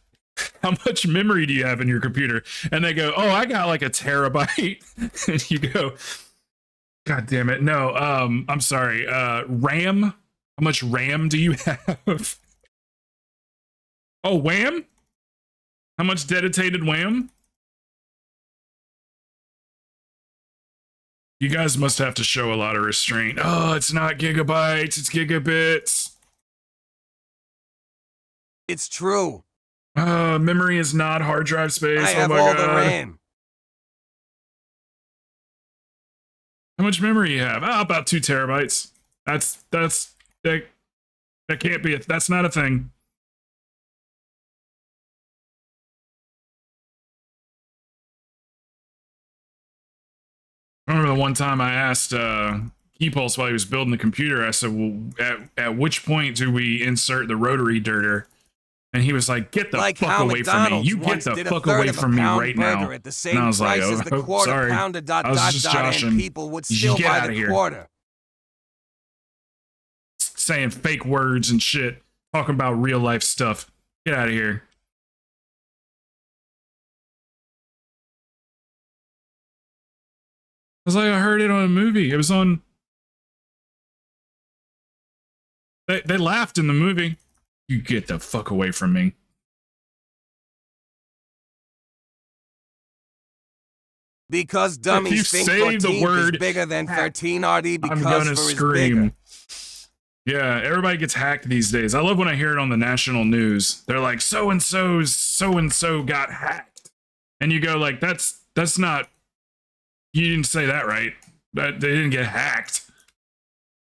How much memory do you have in your computer? And they go, oh, I got like a terabyte. And you go, God damn it. No, I'm sorry. RAM? How much RAM do you have? Oh, WAM? How much dedicated WAM? You guys must have to show a lot of restraint. Oh, it's not gigabytes, it's gigabits. It's true. Memory is not hard drive space. I Oh have my all God. the RAM. How much memory you have? About 2 terabytes. That can't be that's not a thing. I remember the one time I asked Keypulse while he was building the computer, I said, well, at which point do we insert the rotary dirter? And he was like, get the fuck away from me. You get the fuck away from me right now. At the same And I was like, price as the oh, quarter sorry. pounder I was just and joshing. people would still Get buy outta the here. quarter. Saying fake words and shit. Talking about real life stuff. Get out of here. I was like, I heard it on a movie. It was on. They laughed in the movie. You get the fuck away from me. Because dummies think say 14 the word is bigger than 13 RD because I'm gonna for scream. Is bigger. Yeah, everybody gets hacked these days. I love when I hear it on the national news. They're like, so and so got hacked, and you go like, that's not. You didn't say that right. They didn't get hacked.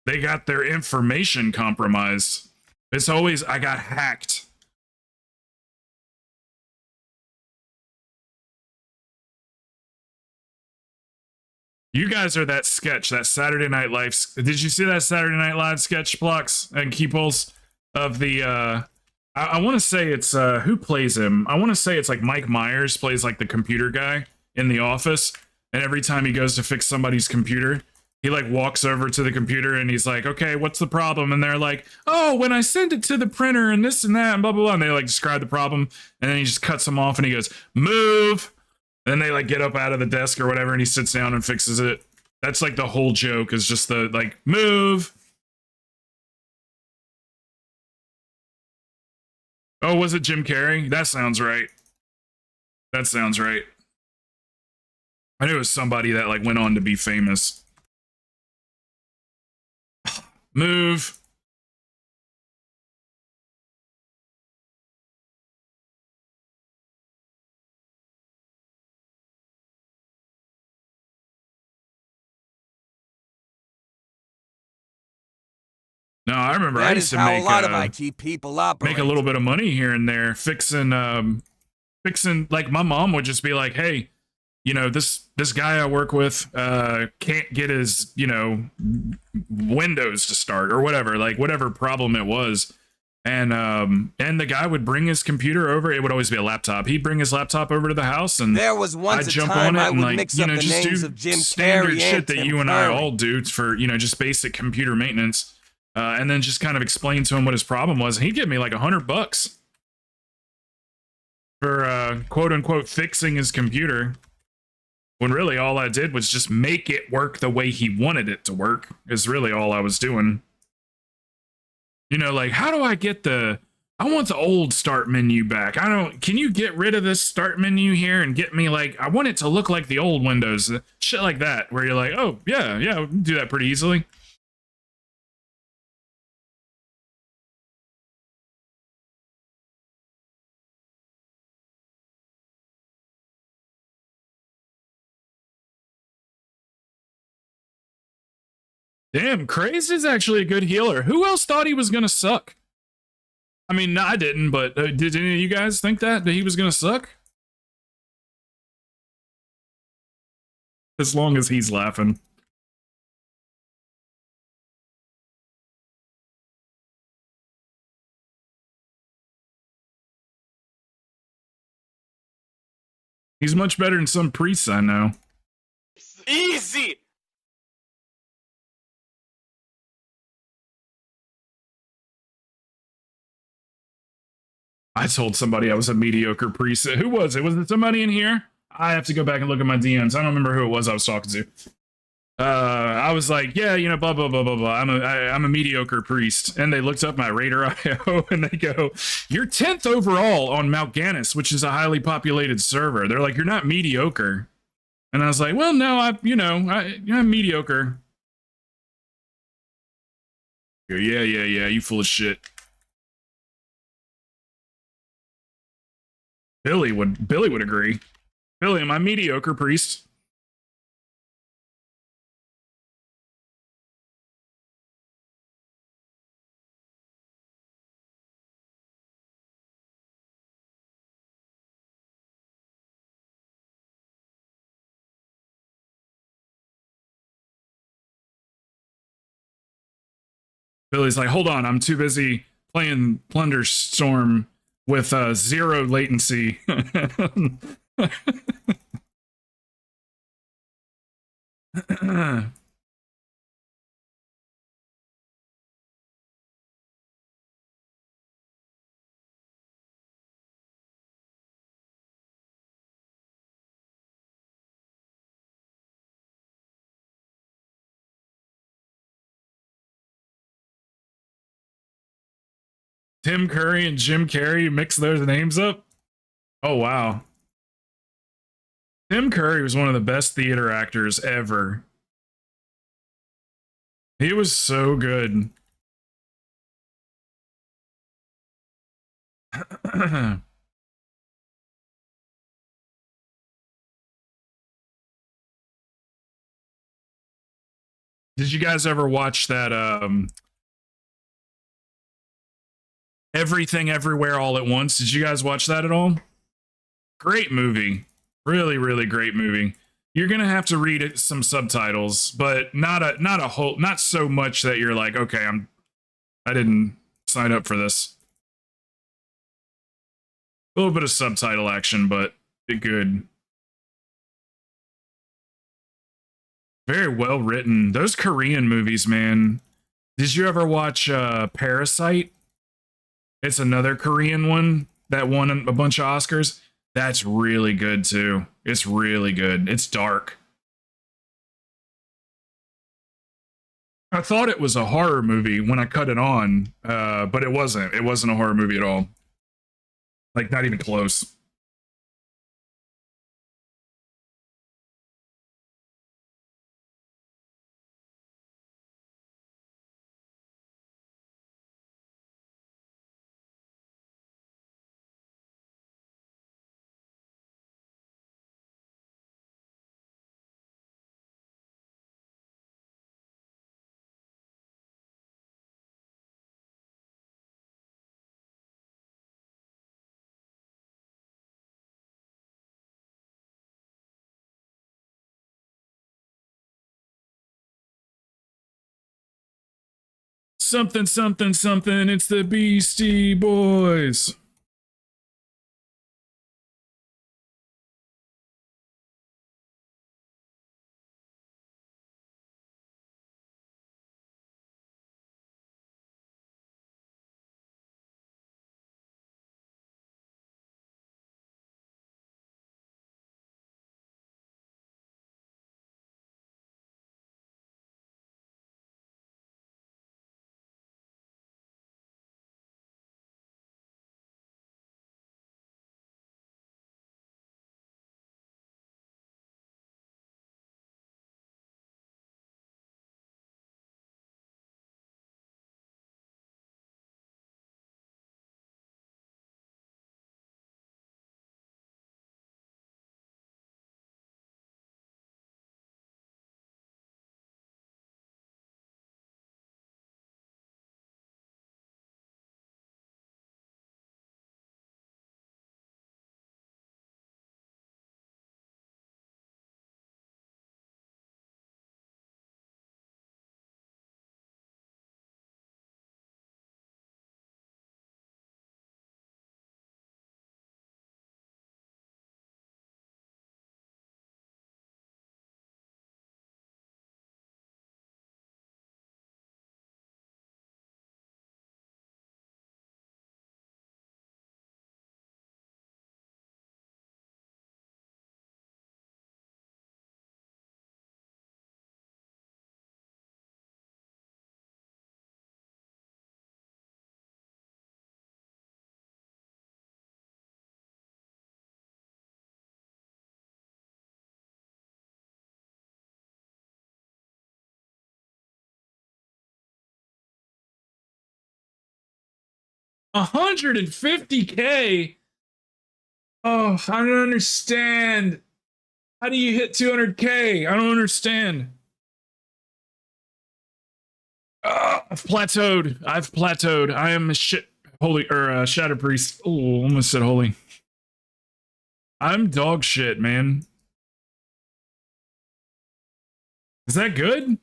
They got their information compromised. It's always, I got hacked. You guys are that sketch, that Saturday Night Live. Did you see that Saturday Night Live sketch, Blocks and Keeples, of the, I want to say it's, who plays him? I want to say it's like Mike Myers plays like the computer guy in The Office. And every time he goes to fix somebody's computer, he like walks over to the computer and he's like, okay, what's the problem? And they're like, oh, when I send it to the printer and this and that and blah, blah, blah. And they like describe the problem. And then he just cuts them off and he goes, move. And then they like get up out of the desk or whatever and he sits down and fixes it. That's like the whole joke, is just the like, move. Oh, was it Jim Carrey? That sounds right. That sounds right. I knew it was somebody that like went on to be famous. Move. No, I remember I That used is to how a make lot of IT people operate. make a little bit of money here and there fixing like my mom would just be like, hey, you know, this guy I work with can't get his, you know, Windows to start or whatever, like whatever problem it was. And the guy would bring his computer over. It would always be a laptop. He'd bring his laptop over to the house, and There was once I'd a jump time on it I and, would like, mix you up know, the just names do of Jim standard Carrey shit and that Tim you and I Curry. all do for, you know, just basic computer maintenance. And then just kind of explain to him what his problem was. And he'd give me like $100 for quote unquote fixing his computer. When really all I did was just make it work the way he wanted it to work, is really all I was doing. You know, like, how do I get I want the old start menu back. Can you get rid of this start menu here and get me, like, I want it to look like the old Windows. Shit like that, where you're like, oh, yeah, we can do that pretty easily. Damn, Craze is actually a good healer. Who else thought he was gonna suck? I mean, no, I didn't, but did any of you guys think that he was gonna suck? As long as he's laughing. He's much better than some priests I know. Easy! I told somebody I was a mediocre priest. Who was it? Was it somebody in here? I have to go back and look at my DMs. I don't remember who it was I was talking to. I was like, yeah, you know, blah blah blah blah blah. I'm a mediocre priest, and they looked up my Raider IO and they go, "You're 10th overall on Mount Gannis, which is a highly populated server." They're like, "You're not mediocre," and I was like, "Well, no, I'm mediocre." Yeah, you full of shit. Billy would agree. Billy, am I mediocre, priest? Billy's like, hold on, I'm too busy playing Plunder Storm with 0 latency. Tim Curry and Jim Carrey, mix those names up. Oh, wow. Tim Curry was one of the best theater actors ever. He was so good. Did you guys ever watch that Everything Everywhere All at Once? Did you guys watch that at all? Great movie. Really, really great movie. You're gonna have to read some subtitles, but not so much that you're like, okay, I didn't sign up for this. A little bit of subtitle action, but good. Very well written. Those Korean movies, man. Did you ever watch Parasite? It's another Korean one that won a bunch of Oscars. That's really good too. It's really good. It's dark. I thought it was a horror movie when I cut it on, but it wasn't. It wasn't a horror movie at all. Like, not even close. Something, something, something. It's the Beastie Boys. $150K. Oh, I don't understand. How do you hit 200K? I don't understand. I've plateaued. I am a shit holy or shadow priest. Oh, almost said holy. I'm dog shit, man. Is that good?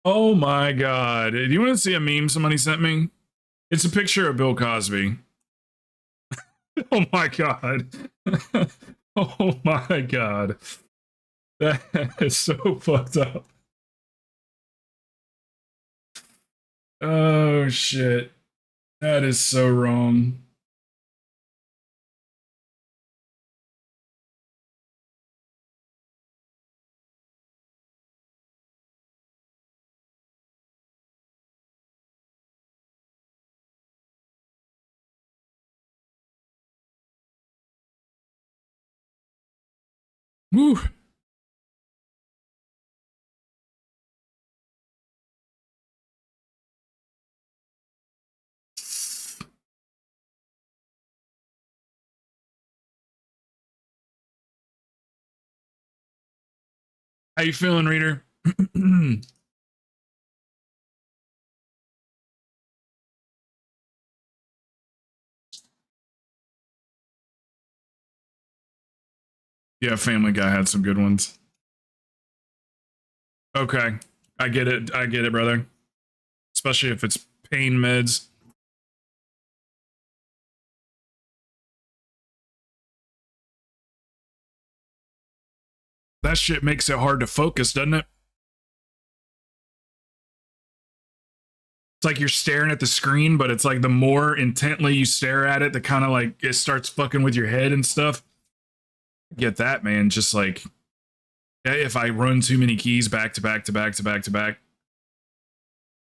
Oh my god. Do you want to see a meme somebody sent me? It's a picture of Bill Cosby. Oh my god. Oh my god. That is so fucked up. Oh shit. That is so wrong. Woo. How you feeling, reader? Yeah, Family Guy had some good ones. Okay. I get it, brother. Especially if it's pain meds. That shit makes it hard to focus, doesn't it? It's like you're staring at the screen, but it's like the more intently you stare at it, the kind of like it starts fucking with your head and stuff. Get that, man. Just like if I run too many keys back to back to back to back to back,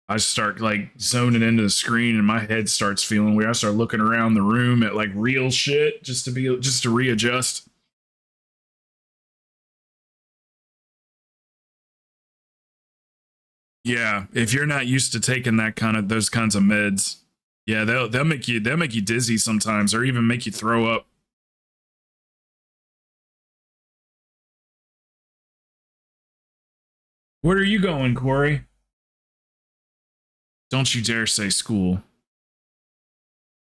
I start like zoning into the screen and my head starts feeling weird. I start looking around the room at like real shit just to readjust. Yeah, if you're not used to taking those kinds of meds, yeah, they'll make you dizzy sometimes, or even make you throw up. Where are you going, Corey? Don't you dare say school.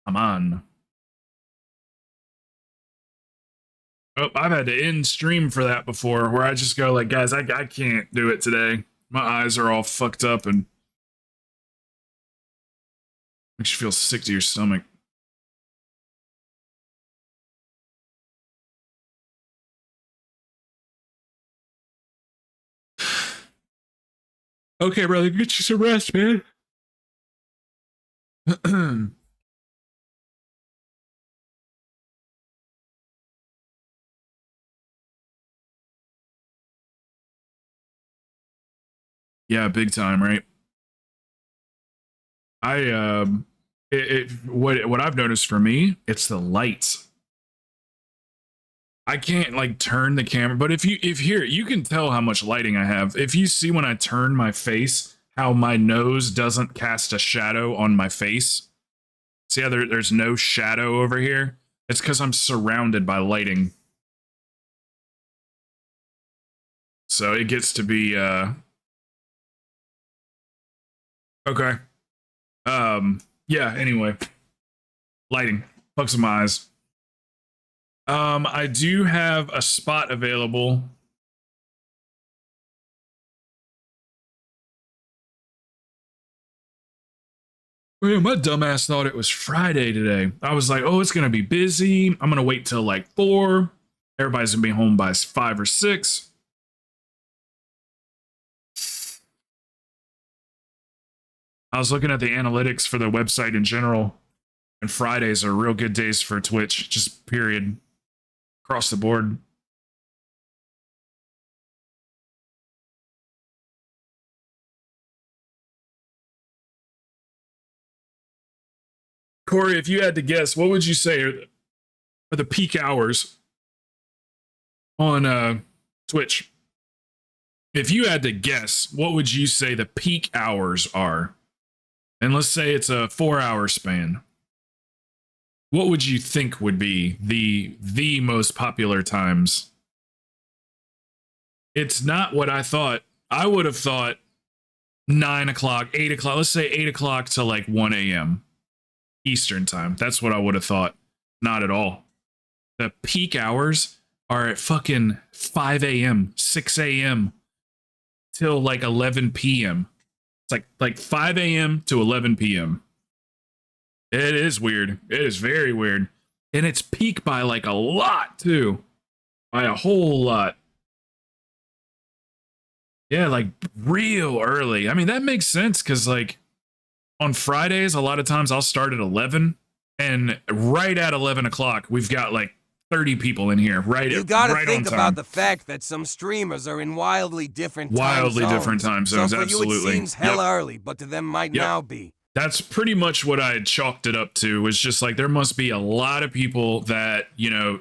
Come on. Oh, I've had to end stream for that before, where I just go like, guys, I can't do it today. My eyes are all fucked up and makes you feel sick to your stomach. Okay, brother, get you some rest, man. Yeah, big time, right? What I've noticed for me, it's the lights. I can't like turn the camera, but if here, you can tell how much lighting I have. If you see when I turn my face, how my nose doesn't cast a shadow on my face. See how there's no shadow over here? It's because I'm surrounded by lighting. So it gets to be okay. Yeah, anyway. Lighting. Fucks with my eyes. I do have a spot available. Man, my dumbass thought it was Friday today. I was like, oh, it's gonna be busy. I'm gonna wait till like 4. Everybody's gonna be home by 5 or 6. I was looking at the analytics for the website in general, and Fridays are real good days for Twitch, just period. Across the board. Corey, if you had to guess, what would you say are the peak hours on Twitch? If you had to guess, what would you say the peak hours are? And let's say it's a 4-hour span. What would you think would be the most popular times? It's not what I thought. I would have thought 9 o'clock, 8 o'clock. Let's say 8 o'clock to like 1 a.m. Eastern time. That's what I would have thought. Not at all. The peak hours are at fucking 5 a.m., 6 a.m. till like 11 p.m. It's like 5 a.m. to 11 p.m. It is weird. It is very weird. And it's peak by like a lot too. By a whole lot. Yeah, like real early. I mean, that makes sense because like on Fridays, a lot of times I'll start at 11 and right at 11 o'clock, we've got like 30 people in here. You gotta think about the fact that some streamers are in wildly different time zones. So for absolutely. you it seems hella early, but to them might now be. That's pretty much what I had chalked it up to, was just like there must be a lot of people that,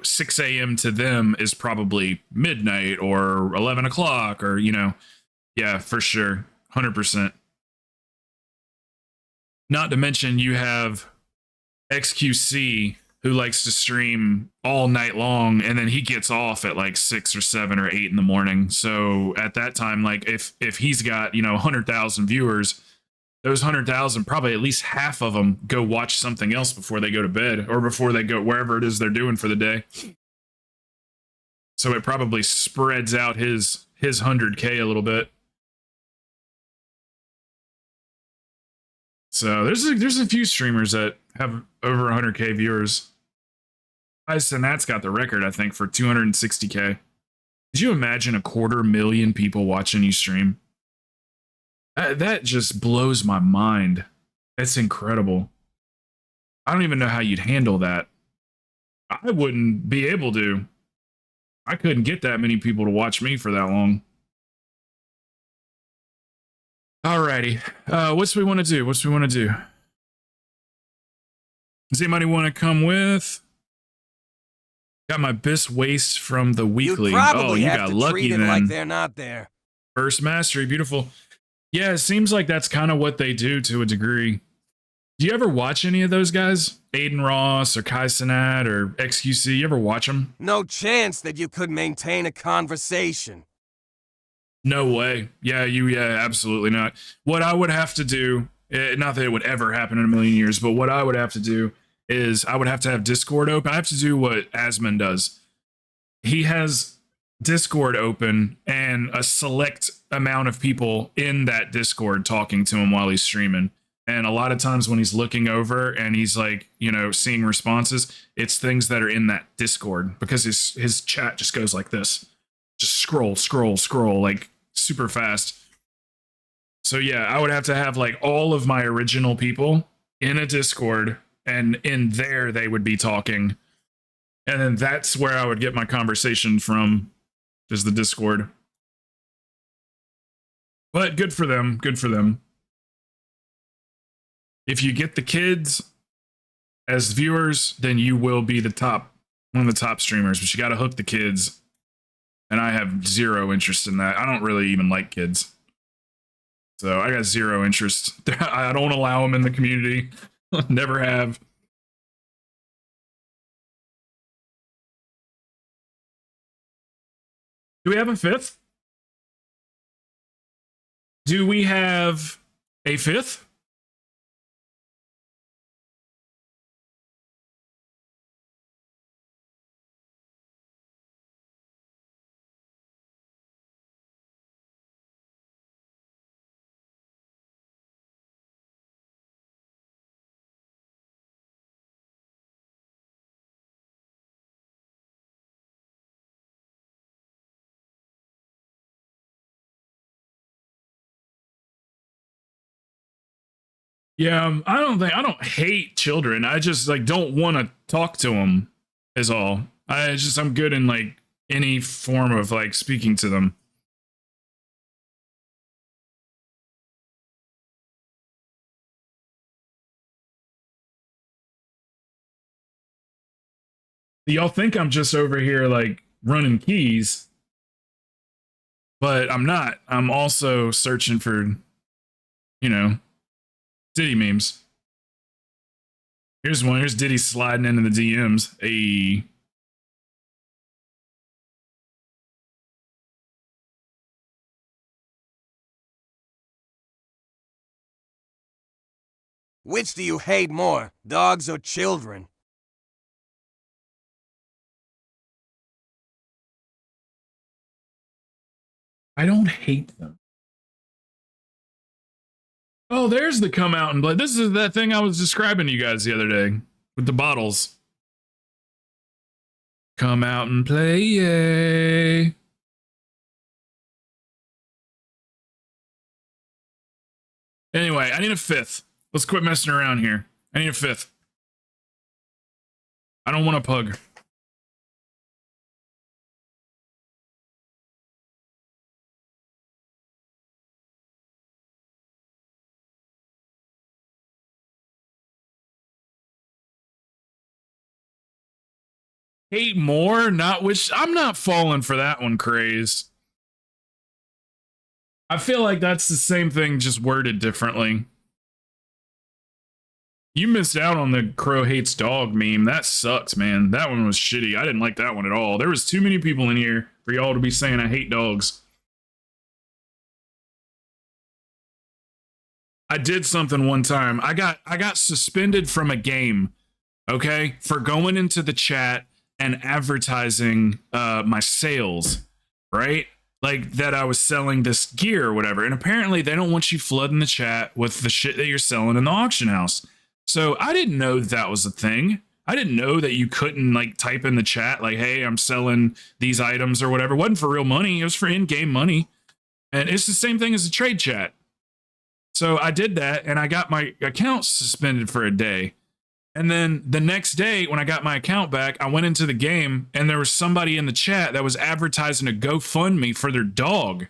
6 a.m. to them is probably midnight or 11 o'clock or, yeah, for sure. 100%. Not to mention you have XQC who likes to stream all night long and then he gets off at like 6 or 7 or 8 in the morning. So at that time, like if he's got, 100,000 viewers, those 100,000, probably at least half of them go watch something else before they go to bed or before they go wherever it is they're doing for the day. So it probably spreads out his 100K a little bit. So there's a few streamers that have over 100K viewers. And that's got the record, I think, for 260K. Did you imagine 250,000 people watching you stream? That just blows my mind. That's incredible. I don't even know how you'd handle that. I wouldn't be able to. I couldn't get that many people to watch me for that long. Alrighty. What do we want to do? Does anybody want to come with? Got my best waist from the weekly. You probably you have got to lucky treat it then. like they're not there. First mastery, beautiful. Yeah, it seems like that's kind of what they do to a degree. Do you ever watch any of those guys? Aiden Ross or Kai Cenat or XQC? You ever watch them? No chance that you could maintain a conversation. No way. Yeah, absolutely not. What I would have to do, not that it would ever happen in a million years, but what I would have to do is I would have to have Discord open. I have to do what Asmon does. He has Discord open and a select amount of people in that Discord talking to him while he's streaming. And a lot of times when he's looking over and he's like, you know, seeing responses, it's things that are in that Discord because his chat just goes like this. Just scroll, like super fast. So yeah, I would have to have like all of my original people in a Discord, and in there they would be talking. And then that's where I would get my conversation from, is the Discord. But good for them, good for them. If you get the kids as viewers, then you will be the top, one of the top streamers, but you got to hook the kids. And I have zero interest in that. I don't really even like kids. So I got zero interest. I don't allow them in the community. Never have. Do we have a fifth? Do we have a fifth? Yeah, I don't hate children. I just like don't want to talk to them is all. I'm good in like any form of like speaking to them. Y'all think I'm just over here like running keys, but I'm not. I'm also searching for, you know, Diddy memes. Here's one. Here's Diddy sliding into the DMs. Hey. Which do you hate more, dogs or children? I don't hate them. Oh, there's the come out and play. This is that thing I was describing to you guys the other day with the bottles. Come out and play, yay. Anyway, I need a fifth. Let's quit messing around here. I need a fifth. I don't want a pug. Hate more, not wish. I'm not falling for that one, Craze. I feel like that's the same thing, just worded differently. You missed out on the crow hates dog meme. That sucks, man. That one was shitty. I didn't like that one at all. There was too many people in here for y'all to be saying I hate dogs. I did something one time. I got suspended from a game, okay, for going into the chat and advertising my sales, right? Like that I was selling this gear or whatever. And apparently they don't want you flooding the chat with the shit that you're selling in the auction house. So I didn't know that was a thing. I didn't know that you couldn't like type in the chat like, hey, I'm selling these items or whatever. It wasn't for real money. It was for in-game money. And it's the same thing as a trade chat. So I did that and I got my account suspended for a day. And then the next day, when I got my account back, I went into the game and there was somebody in the chat that was advertising a GoFundMe for their dog,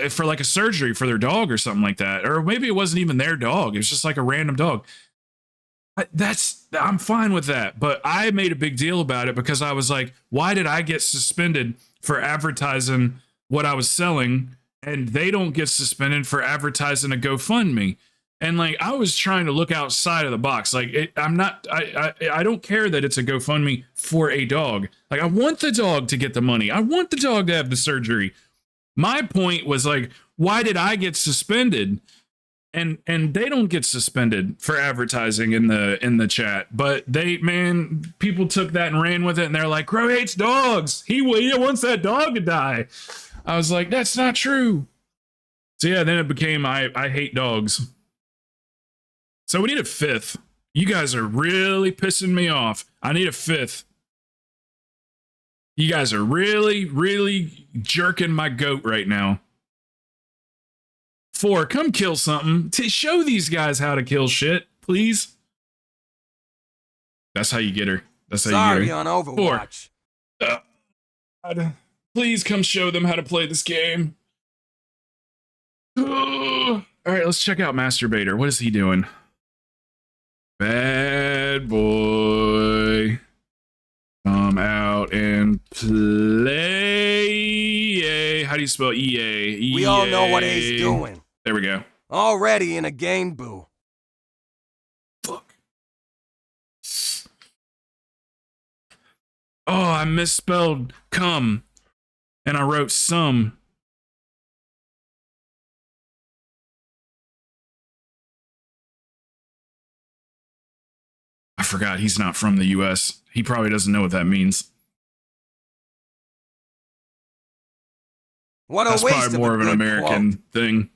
for like a surgery for their dog or something like that. Or maybe it wasn't even their dog. It was just like a random dog. I'm fine with that. But I made a big deal about it because I was like, why did I get suspended for advertising what I was selling and they don't get suspended for advertising a GoFundMe? And like, I was trying to look outside of the box. Like, I don't care that it's a GoFundMe for a dog. Like, I want the dog to get the money. I want the dog to have the surgery. My point was like, why did I get suspended? And they don't get suspended for advertising in the chat, but people took that and ran with it, and they're like, Crow hates dogs. He wants that dog to die. I was like, that's not true. So yeah, then it became I hate dogs. So we need a fifth. You guys are really pissing me off. I need a fifth. You guys are really, really jerking my goat right now. 4, come kill something. To show these guys how to kill shit, please. That's how you get her. That's how you get her. Sorry, on Overwatch. 4. Please come show them how to play this game. All right, let's check out Masturbator. What is he doing? Bad boy. Come out and play. How do you spell EA? We all know what he's doing. There we go. Already in a game boo. Fuck. Oh, I misspelled come. And I wrote some. I forgot he's not from the US. He probably doesn't know what that means. What a That's waste probably more of an American thing.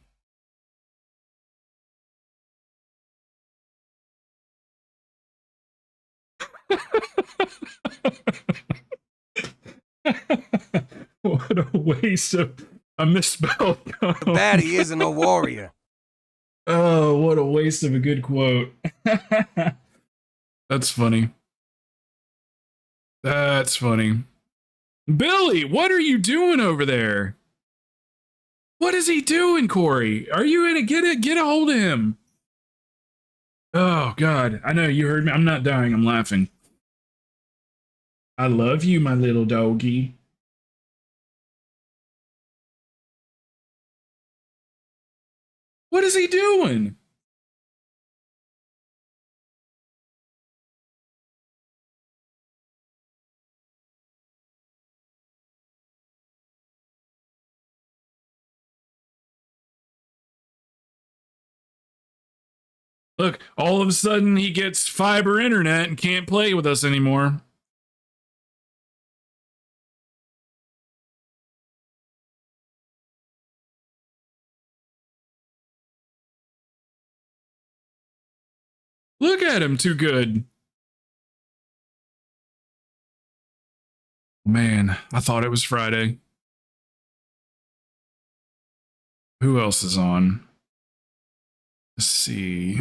What a waste of a misspelled. The baddie isn't a warrior. Oh, what a waste of a good quote. That's funny. That's funny. Billy, what are you doing over there? What is he doing, Corey? Are you in it? Get a hold of him. Oh, God. I know you heard me. I'm not dying. I'm laughing. I love you, my little doggy. What is he doing? Look, all of a sudden he gets fiber internet and can't play with us anymore. Look at him, too good. Man, I thought it was Friday. Who else is on? Let's see.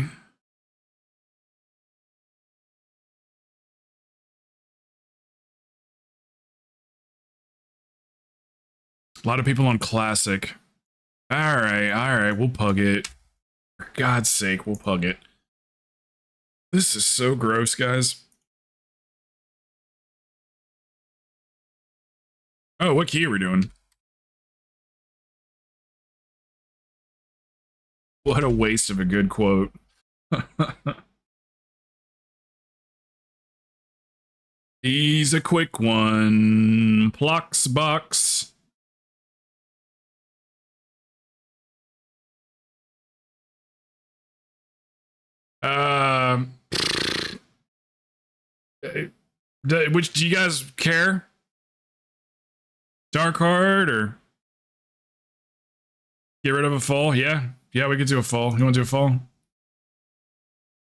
A lot of people on Classic. All right, we'll pug it. For God's sake, we'll pug it. This is so gross, guys. Oh, what key are we doing? What a waste of a good quote. He's a quick one. Plox box. Which do you guys care? Dark Heart or get rid of a fall? Yeah, we could do a fall. You want to do a fall?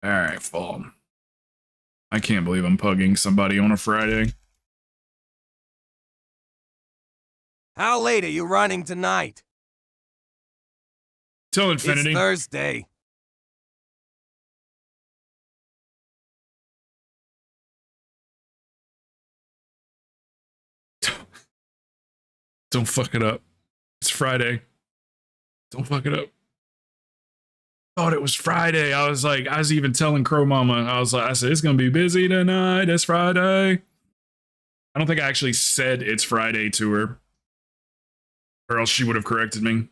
All right, fall. I can't believe I'm pugging somebody on a Friday. How late are you running tonight? Till infinity. It's Thursday. Don't fuck it up. It's Friday. Don't fuck it up. Thought it was Friday. I was even telling Crow Mama, I said, it's going to be busy tonight. It's Friday. I don't think I actually said it's Friday to her, or else she would have corrected me.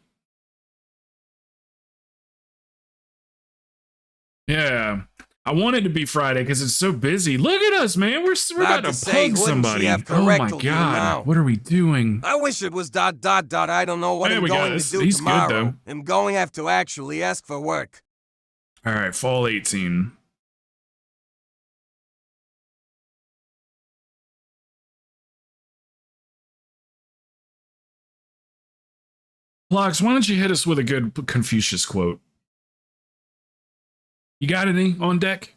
Yeah. I want it to be Friday because it's so busy. Look at us, man. We're about to pug somebody. Oh my god. What are we doing? I wish it was ... I don't know what I'm going to do He's tomorrow. good, though. I'm going to have to actually ask for work. All right, fall 18. Lox, why don't you hit us with a good Confucius quote? You got any on deck?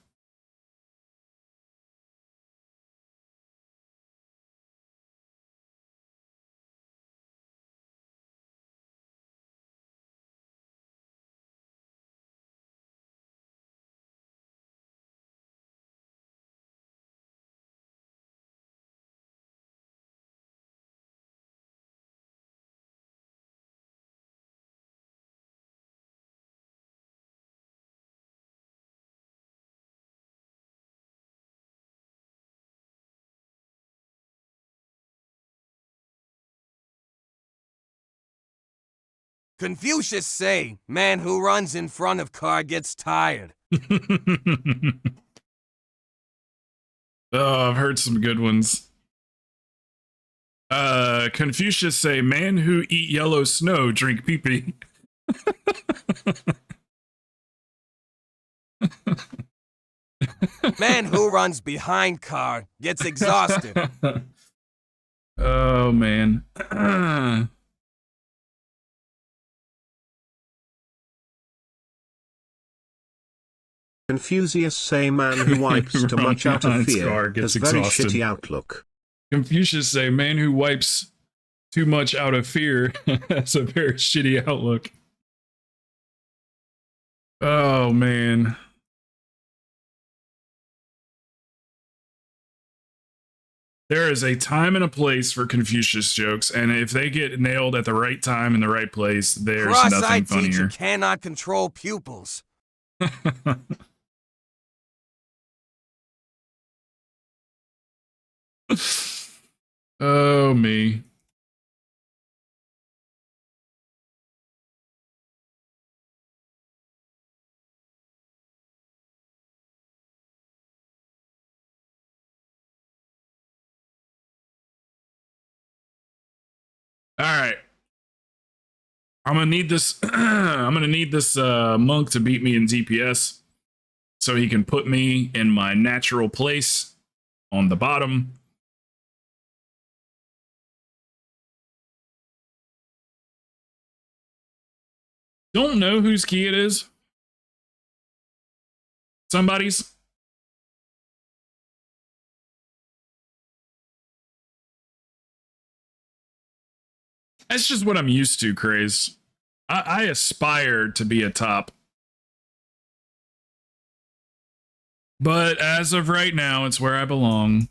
Confucius say, man who runs in front of car gets tired. Oh, I've heard some good ones. Confucius say, man who eat yellow snow drink pee-pee. Man who runs behind car gets exhausted. Oh, man. Confucius say man who wipes too much out of fear has very shitty outlook. Confucius say man who wipes too much out of fear has a very shitty outlook. Oh, man. There is a time and a place for Confucius jokes, and if they get nailed at the right time in the right place, there's nothing Cross-eyed funnier. teacher cannot control pupils. Oh, me. All right. I'm gonna need this. I'm gonna need this monk to beat me in DPS, so he can put me in my natural place on the bottom. Don't know whose key it is. Somebody's. That's just what I'm used to, Craze. I aspire to be a top. But as of right now, it's where I belong.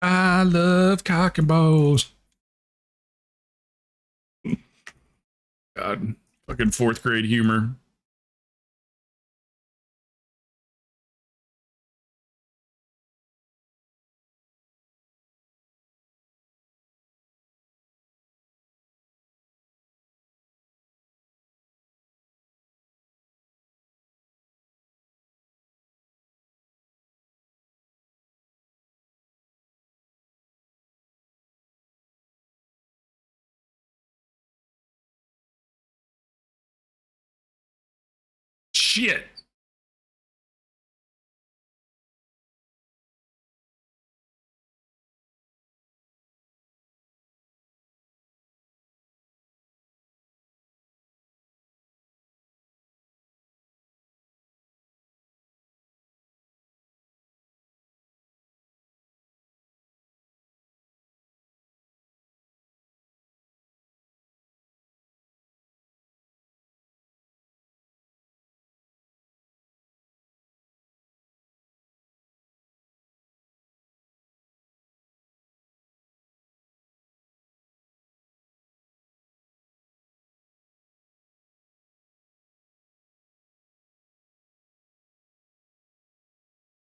I love cock and balls. God, fucking fourth grade humor. Shit.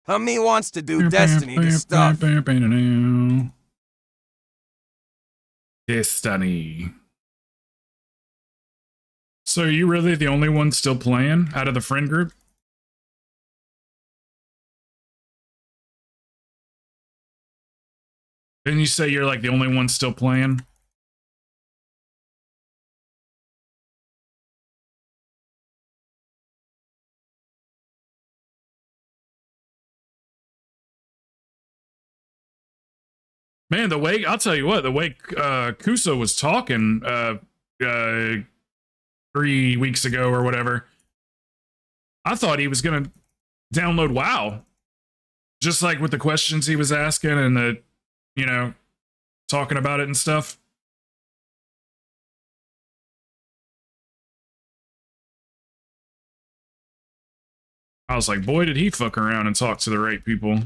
Me wants to do Destiny to stuff. Destiny. So are you really the only one still playing out of the friend group? Didn't you say you're like the only one still playing? Man, the way, I'll tell you what, the way Kuso was talking 3 weeks ago or whatever, I thought he was going to download WoW. Just like with the questions he was asking and the, you know, talking about it and stuff. I was like, boy, did he fuck around and talk to the right people.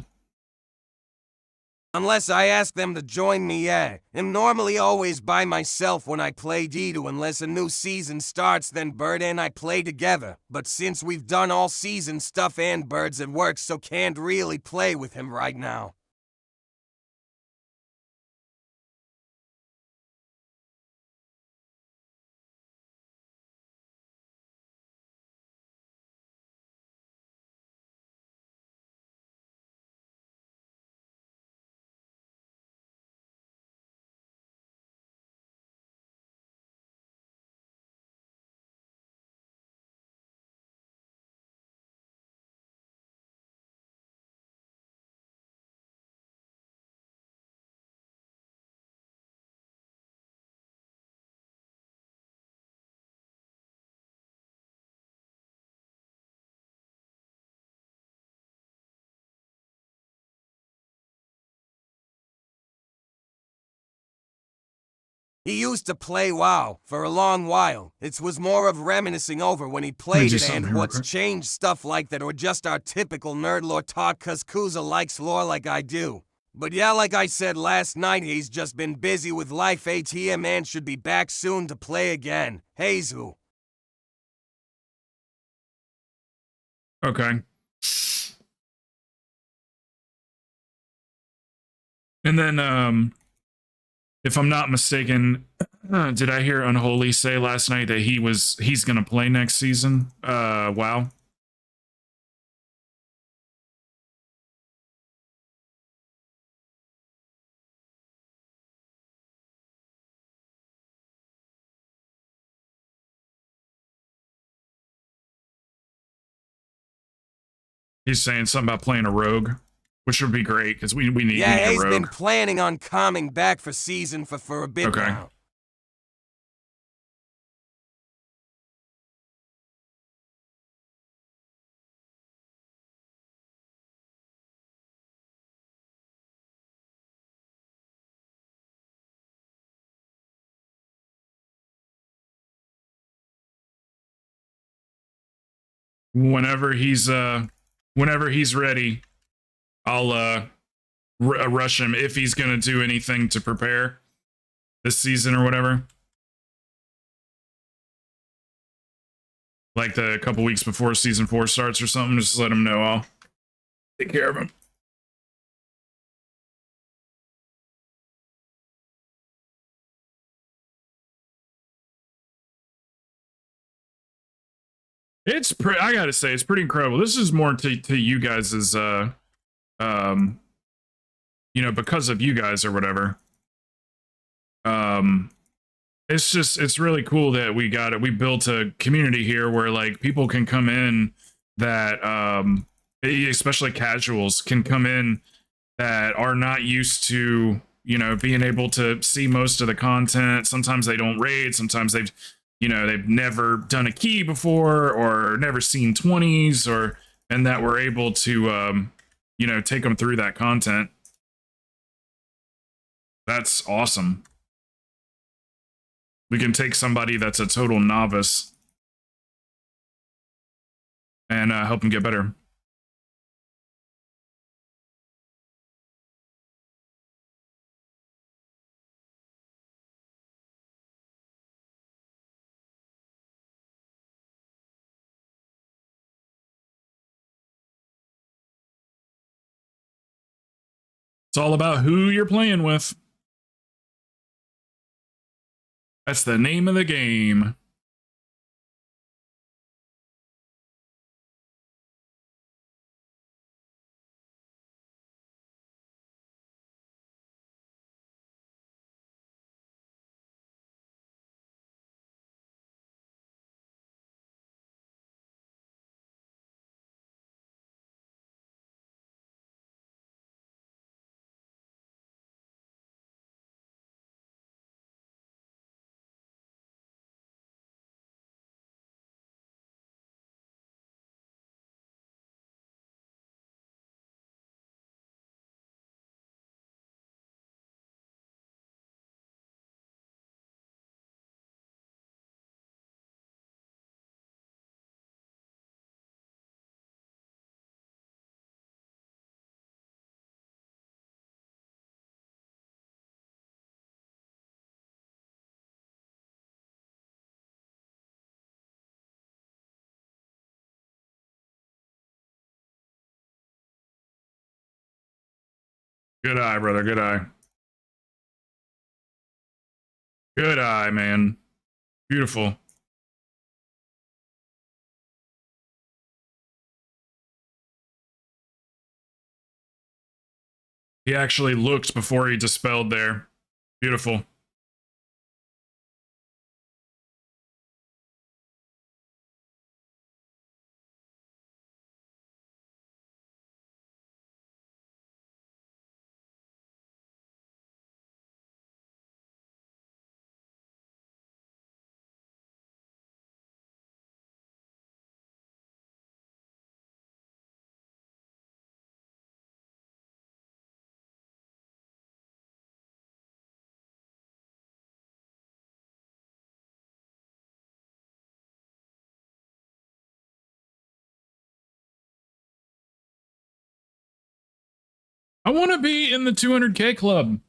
Unless I ask them to join me, yeah. I'm normally always by myself when I play DIDDY unless a new season starts, then Bird and I play together. But since we've done all season stuff and Bird's at work, so can't really play with him right now. He used to play WoW for a long while. It was more of reminiscing over when he played it and what's changed stuff like that or just our typical nerd lore talk cause Kuza likes lore like I do. But yeah, like I said last night, he's just been busy with life. ATM and should be back soon to play again. Heizu. Okay. And then, if I'm not mistaken, did I hear Unholy say last night that he's gonna play next season? WoW. He's saying something about playing a rogue, which would be great because we need yeah, a rogue. He's been planning on coming back for season for a bit now. Whenever he's ready, I'll rush him if he's gonna do anything to prepare this season or whatever. Like the couple weeks before season 4 starts or something, just let him know. I'll take care of him. It's I gotta say, it's pretty incredible. This is more to you guys as you know, because of you guys or whatever. It's really cool that we got it. We built a community here where like people can come in that especially casuals can come in that are not used to, you know, being able to see most of the content. Sometimes they don't raid, sometimes they've never done a key before or never seen 20s and that we're able to you know, take them through that content. That's awesome. We can take somebody that's a total novice and help them get better. It's all about who you're playing with. That's the name of the game. Good eye, brother. Good eye. Good eye, man. Beautiful. He actually looked before he dispelled there. Beautiful. I want to be in the 200K club.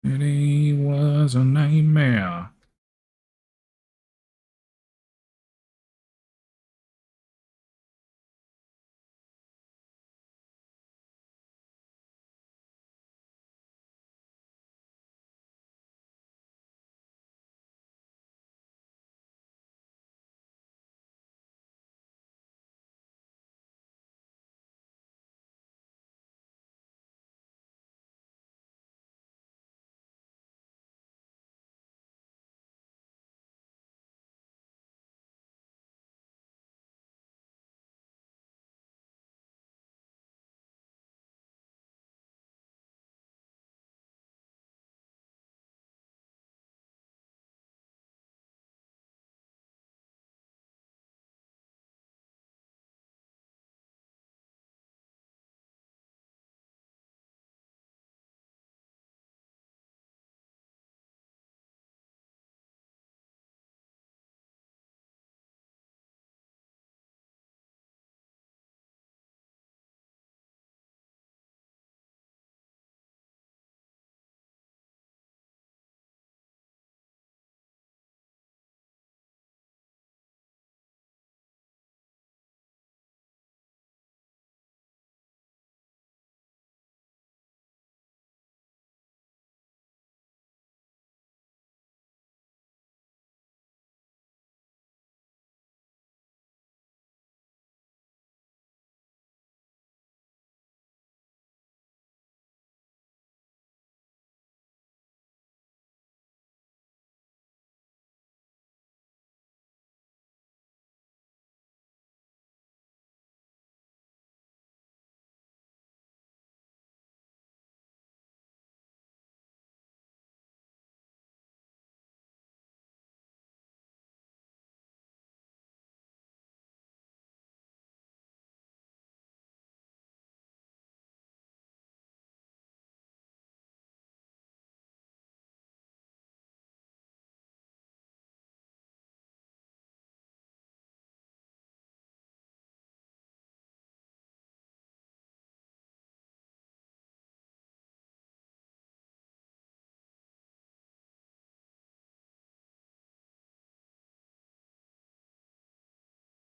It was a nightmare.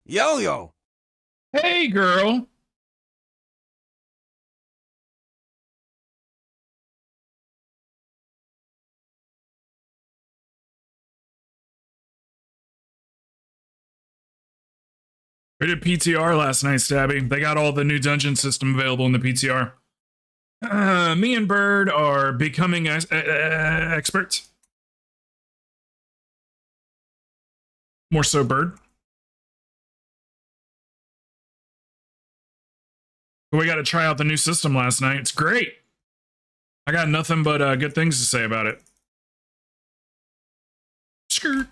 Yo-yo! Hey, girl. We did PTR last night, Stabby. They got all the new dungeon system available in the PTR. Me and Bird are becoming experts. More so, Bird. But we got to try out the new system last night. It's great. I got nothing but good things to say about it. Skirt.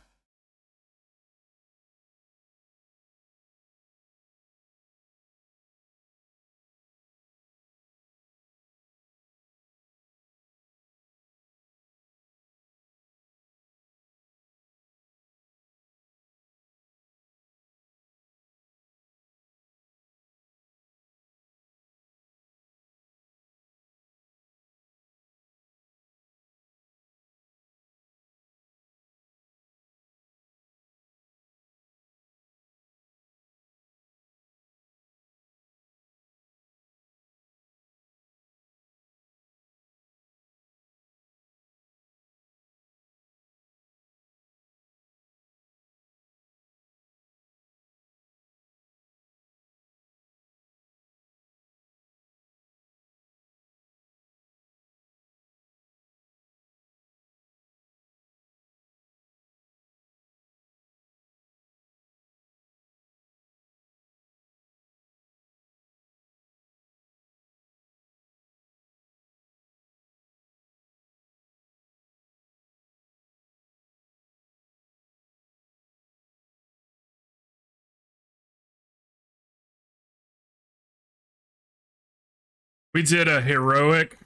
We did a heroic,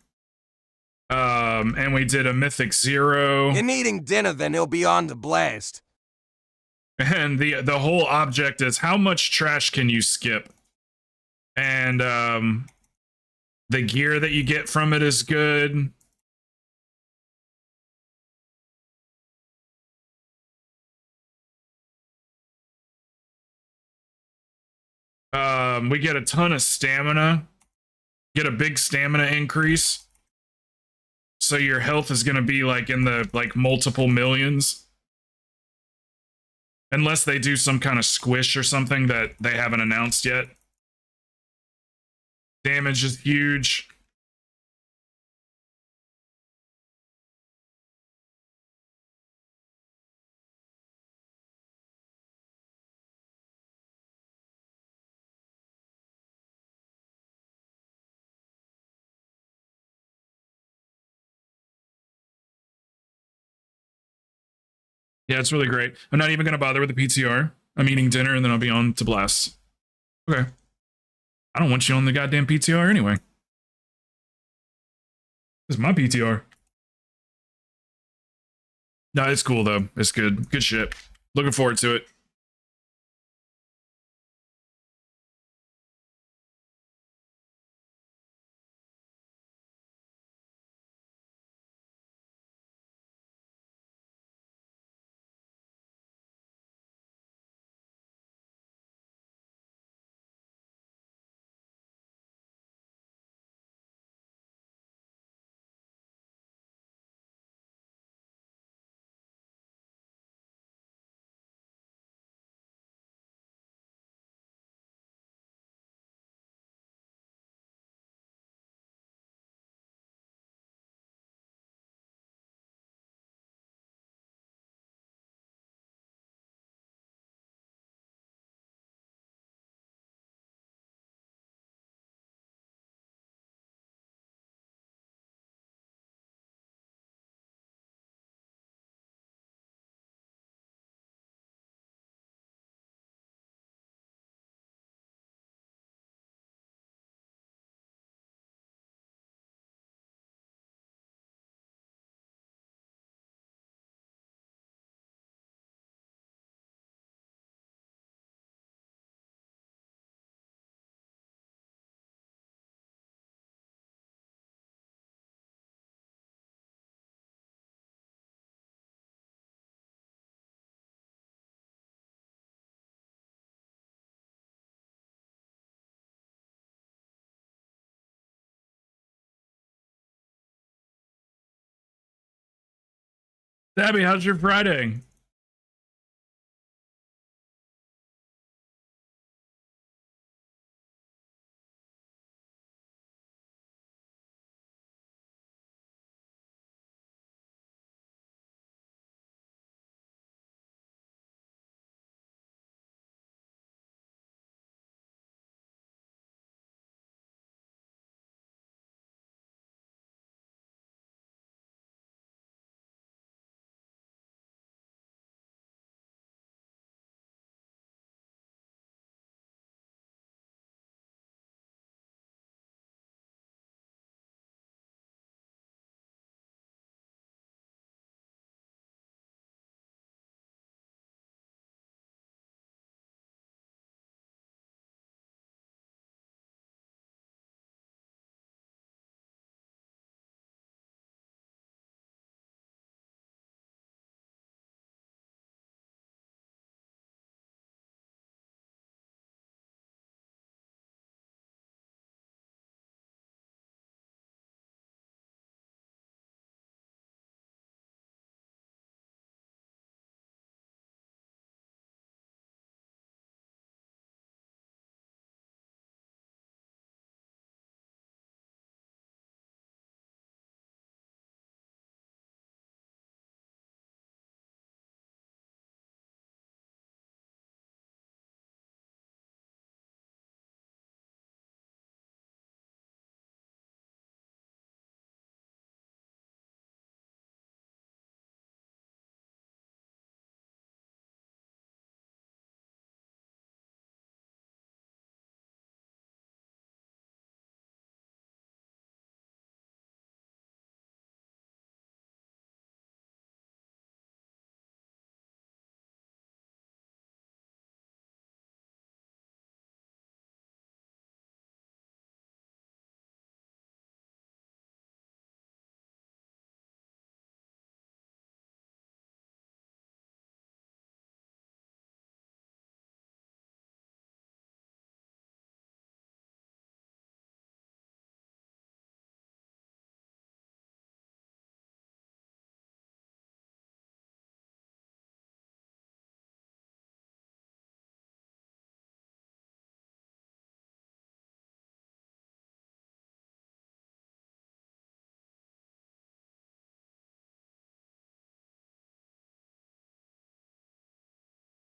and we did a mythic 0. You're needing dinner, then he'll be on the blast. And the whole object is how much trash can you skip? And the gear that you get from it is good. We get a ton of stamina. Get a big stamina increase. So your health is going to be like in the multiple millions. Unless they do some kind of squish or something that they haven't announced yet. Damage is huge. Yeah, it's really great. I'm not even going to bother with the PTR. I'm eating dinner and then I'll be on to Blast. Okay. I don't want you on the goddamn PTR anyway. This is my PTR. No, it's cool though. It's good. Good shit. Looking forward to it. Abby, how's your Friday?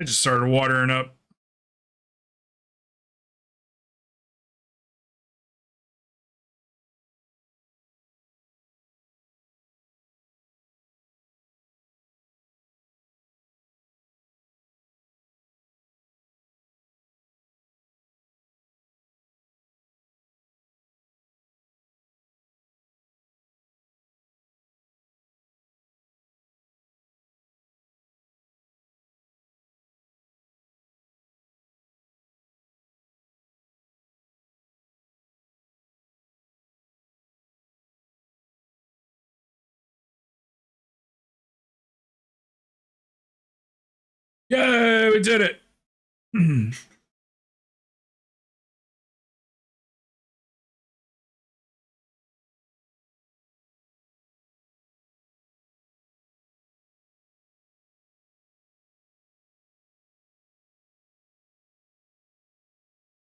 I just started watering up. Yay, we did it.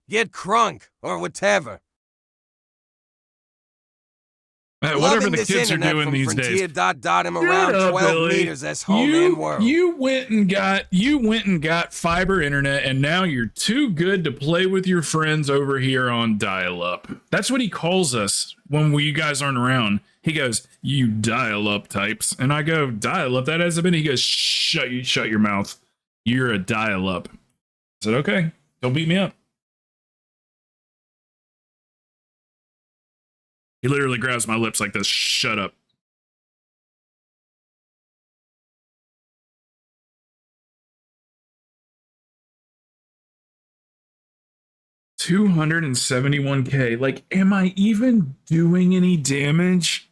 'Get crunk, or whatever. Whatever the kids are doing these days. Him around 12 meters as home and world. You went and got fiber internet, and now you're too good to play with your friends over here on dial-up. That's what he calls us when you guys aren't around. He goes, "You dial-up types," and I go, "Dial-up? That hasn't been." He goes, shut your mouth. You're a dial-up." I said, "Okay, don't beat me up." He literally grabs my lips like this. Shut up. $271K. Like, am I even doing any damage?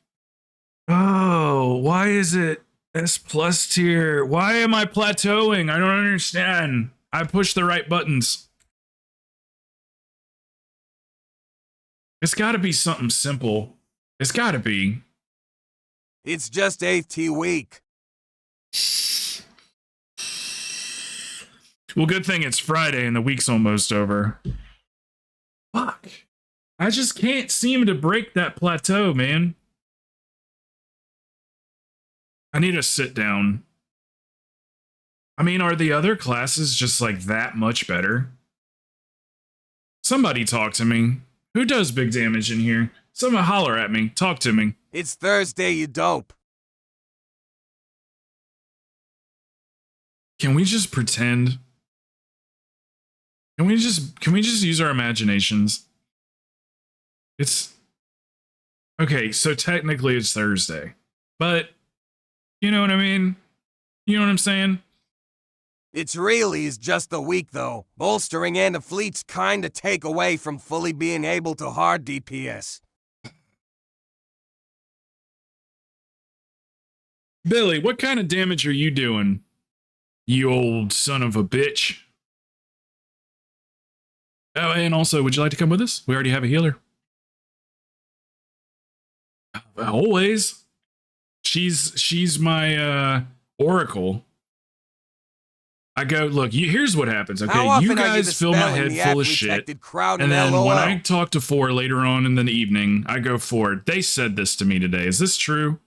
Oh, why is it S plus tier? Why am I plateauing? I don't understand. I pushed the right buttons. It's got to be something simple. It's got to be. It's just 8th week. Well, good thing it's Friday and the week's almost over. Fuck. I just can't seem to break that plateau, man. I need to sit down. I mean, are the other classes just like that much better? Somebody talk to me. Who does big damage in here? Someone holler at me. Talk to me. It's Thursday, you dope. Can we just pretend? Can we just use our imaginations? It's okay, so technically it's Thursday. But you know what I mean? You know what I'm saying? It's really is just a week, though. Bolstering and a fleet's kinda take away from fully being able to hard DPS. Billy, what kind of damage are you doing? You old son of a bitch. Oh, and also, would you like to come with us? We already have a healer. Always. She's my oracle. I go, look, here's what happens, okay? You guys fill my head full of shit. And then when I talk to 4 later on in the evening, I go forward. They said this to me today. Is this true?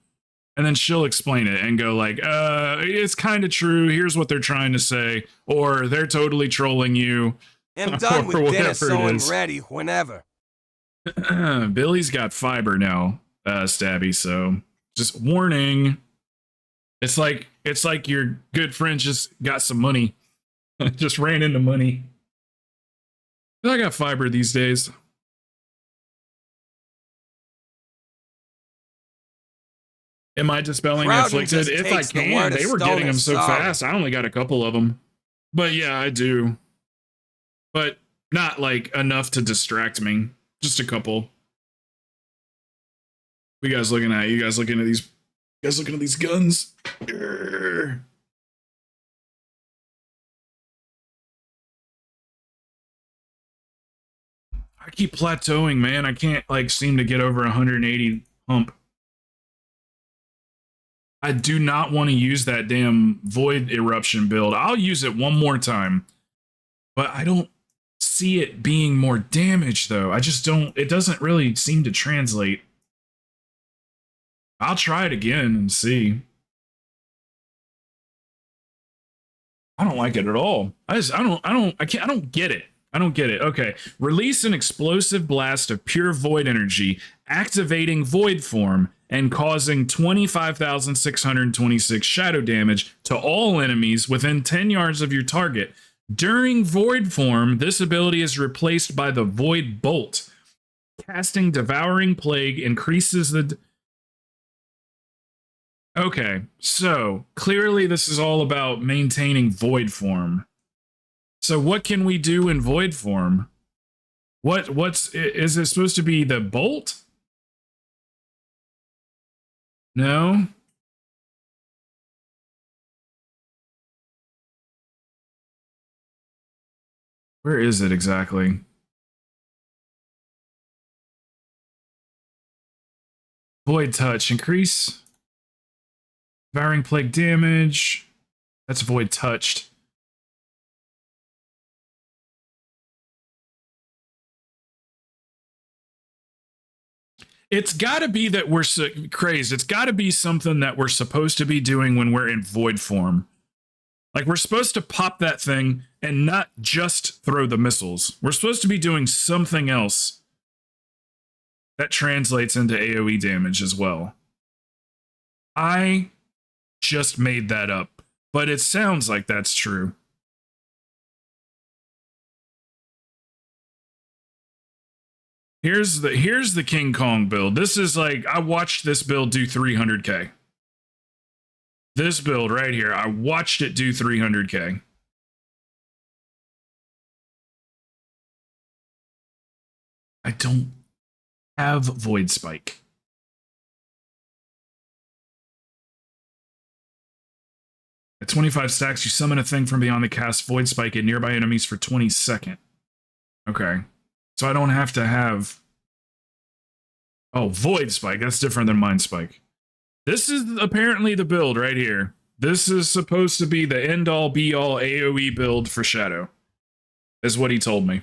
And then she'll explain it and go like, it's kind of true. Here's what they're trying to say. Or they're totally trolling you. I'm done with dinner, so I'm ready whenever. Billy's got fiber now, Stabby, so just warning. It's like your good friend just got some money. Just ran into money. I got fiber these days. Am I dispelling Krowten afflicted? If I can. They were getting them so fast. I only got a couple of them. But yeah, I do. But not like enough to distract me. Just a couple. You guys looking at these? You guys looking at these guns? Urgh. I keep plateauing, man. I can't like seem to get over 180 hump. I do not want to use that damn void eruption build. I'll use it one more time, but I don't see it being more damage though. I just don't. It doesn't really seem to translate. I'll try it again and see. I don't like it at all. I don't get it. I don't get it. Okay. Release an explosive blast of pure void energy, activating void form and causing 25,626 shadow damage to all enemies within 10 yards of your target. During void form, this ability is replaced by the void bolt. Casting devouring plague increases the... Okay, so clearly this is all about maintaining void form. So what can we do in void form? Is it supposed to be the bolt? No. Where is it exactly? Void touch, increase devouring plague damage. That's void touched. It's got to be that we're crazed. It's got to be something that we're supposed to be doing when we're in void form. Like, we're supposed to pop that thing and not just throw the missiles. We're supposed to be doing something else that translates into AoE damage as well. I just made that up, but it sounds like that's true. Here's the King Kong build. This is like, I watched this build do 300k. This build right here, I watched it do 300k. I don't have Void Spike. At 25 stacks, you summon a thing from beyond the cast Void Spike at nearby enemies for 20 seconds. Okay. So I don't have to have... Oh, Void Spike. That's different than Mind Spike. This is apparently the build right here. This is supposed to be the end-all, be-all AoE build for Shadow, is what he told me.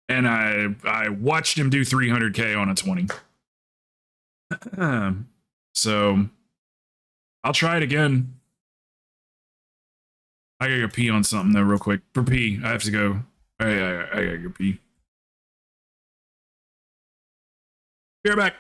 And I watched him do 300k on a 20. So, I'll try it again. I gotta go pee on something though real quick. For pee, I have to go. I gotta go pee. Be right back.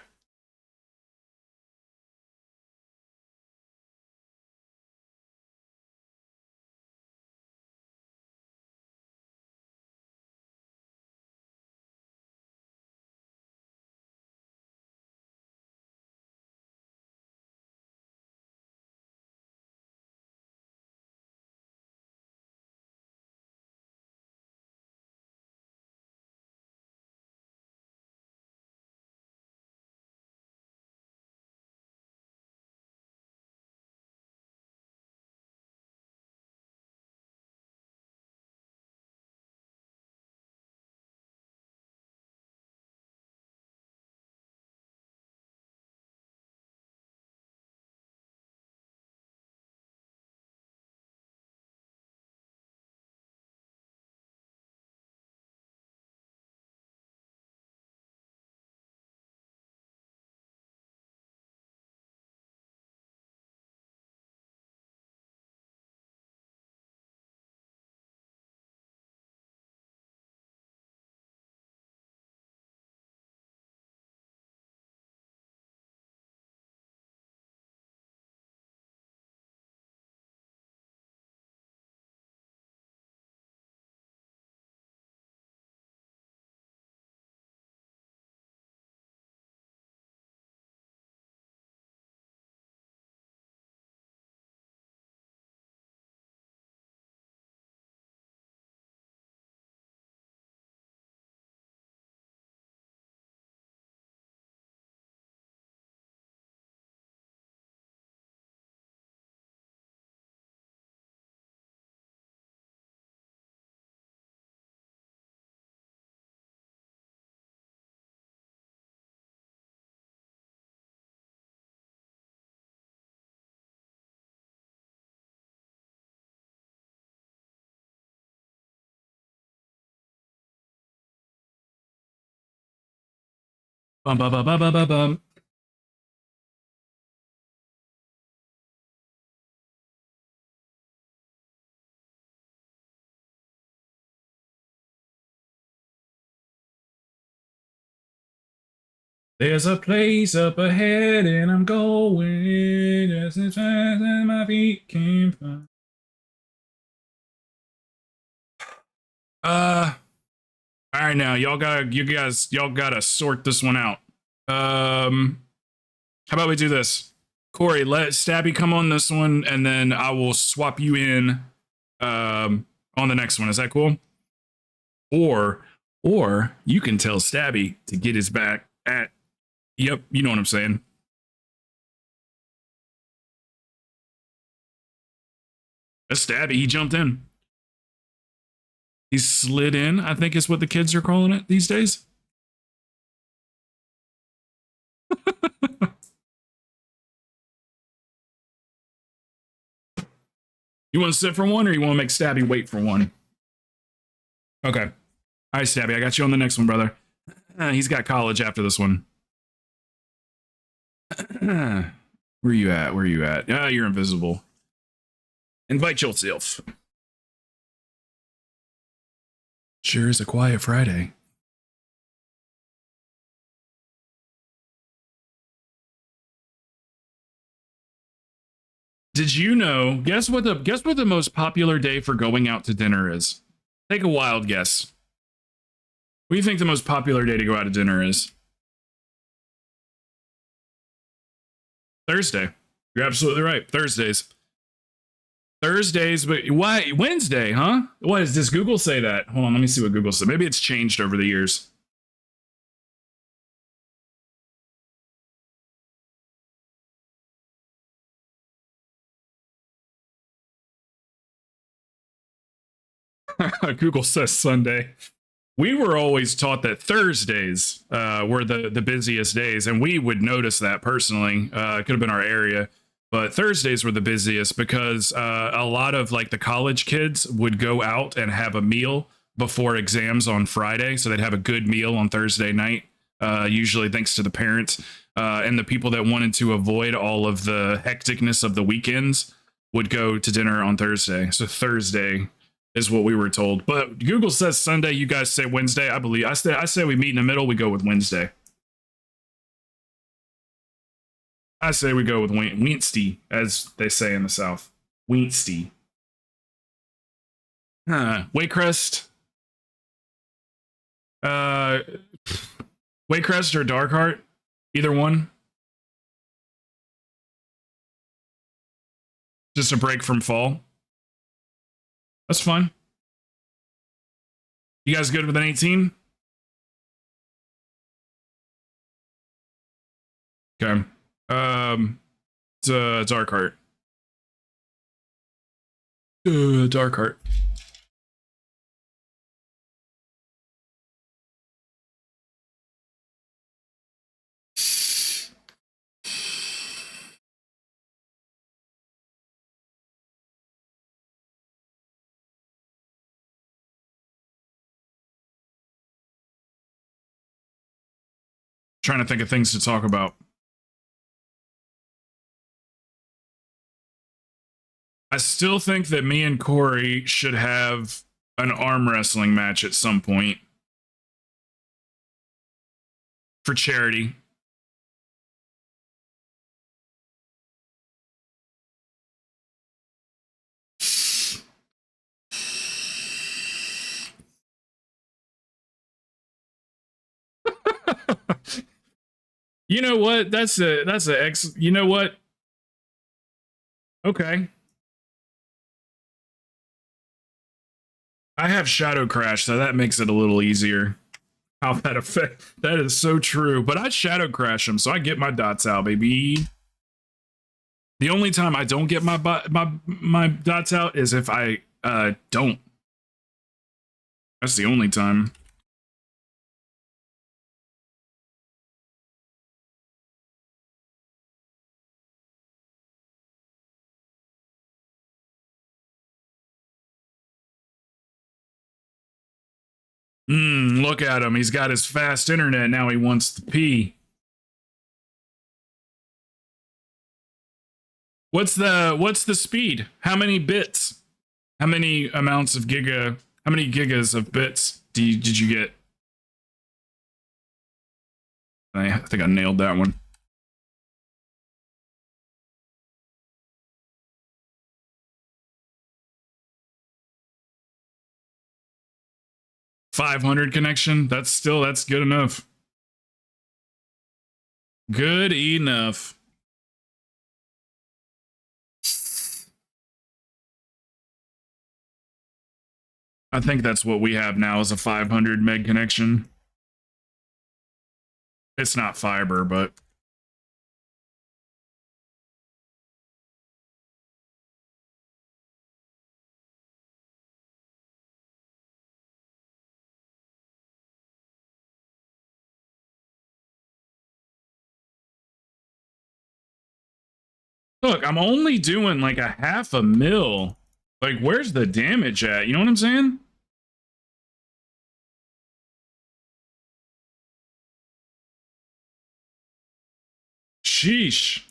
Bum, bum, bum, bum, bum, bum, bum. There's a place up ahead and I'm going just as fast as my feet can fly. All right, now y'all gotta sort this one out. How about we do this? Corey, let Stabby come on this one, and then I will swap you in on the next one. Is that cool? Or you can tell Stabby to get his back at. Yep, you know what I'm saying. That's Stabby. He jumped in. He slid in, I think is what the kids are calling it these days. You want to sit for one, or you want to make Stabby wait for one? Okay. All right, Stabby, I got you on the next one, brother. He's got college after this one. Where you at? Where you at? Ah, you're invisible. Invite yourself. Sure is a quiet Friday. Did you know? Guess what the most popular day for going out to dinner is? Take a wild guess. What do you think the most popular day to go out to dinner is? Thursday. You're absolutely right. Thursdays, but why Wednesday, huh? What does Google say that? Hold on, let me see what Google said. Maybe it's changed over the years. Google says Sunday. We were always taught that Thursdays were the busiest days, and we would notice that personally. It could have been our area, but Thursdays were the busiest because a lot of like the college kids would go out and have a meal before exams on Friday, so they'd have a good meal on Thursday night, usually thanks to the parents. And the people that wanted to avoid all of the hecticness of the weekends would go to dinner on Thursday. So Thursday is what we were told, but Google says Sunday. You guys say Wednesday. I believe I say we meet in the middle. We go with Wednesday. I say we go with Wednesday, as they say in the South. Wednesday. Waycrest. Waycrest or Darkheart, either one. Just a break from fall. That's fine. You guys good with an 18? Okay. It's a Darkheart. Darkheart. Trying to think of things to talk about. I still think that me and Corey should have an arm wrestling match at some point for charity. You know what? That's a you know what? Okay. I have Shadow Crash, so that makes it a little easier. How that affect? That is so true. But I Shadow Crash him, so I get my dots out, baby. The only time I don't get my dots out is if I don't. That's the only time. Look at him. He's got his fast internet. Now he wants to pee. What's the speed? How many bits? How many amounts of giga? How many gigas of bits did you get? I think I nailed that one. .500 connection. That's good enough. Good enough. I think that's what we have now is a 500 meg connection. It's not fiber, but look, I'm only doing like a 500,000. Like, where's the damage at? You know what I'm saying? Sheesh.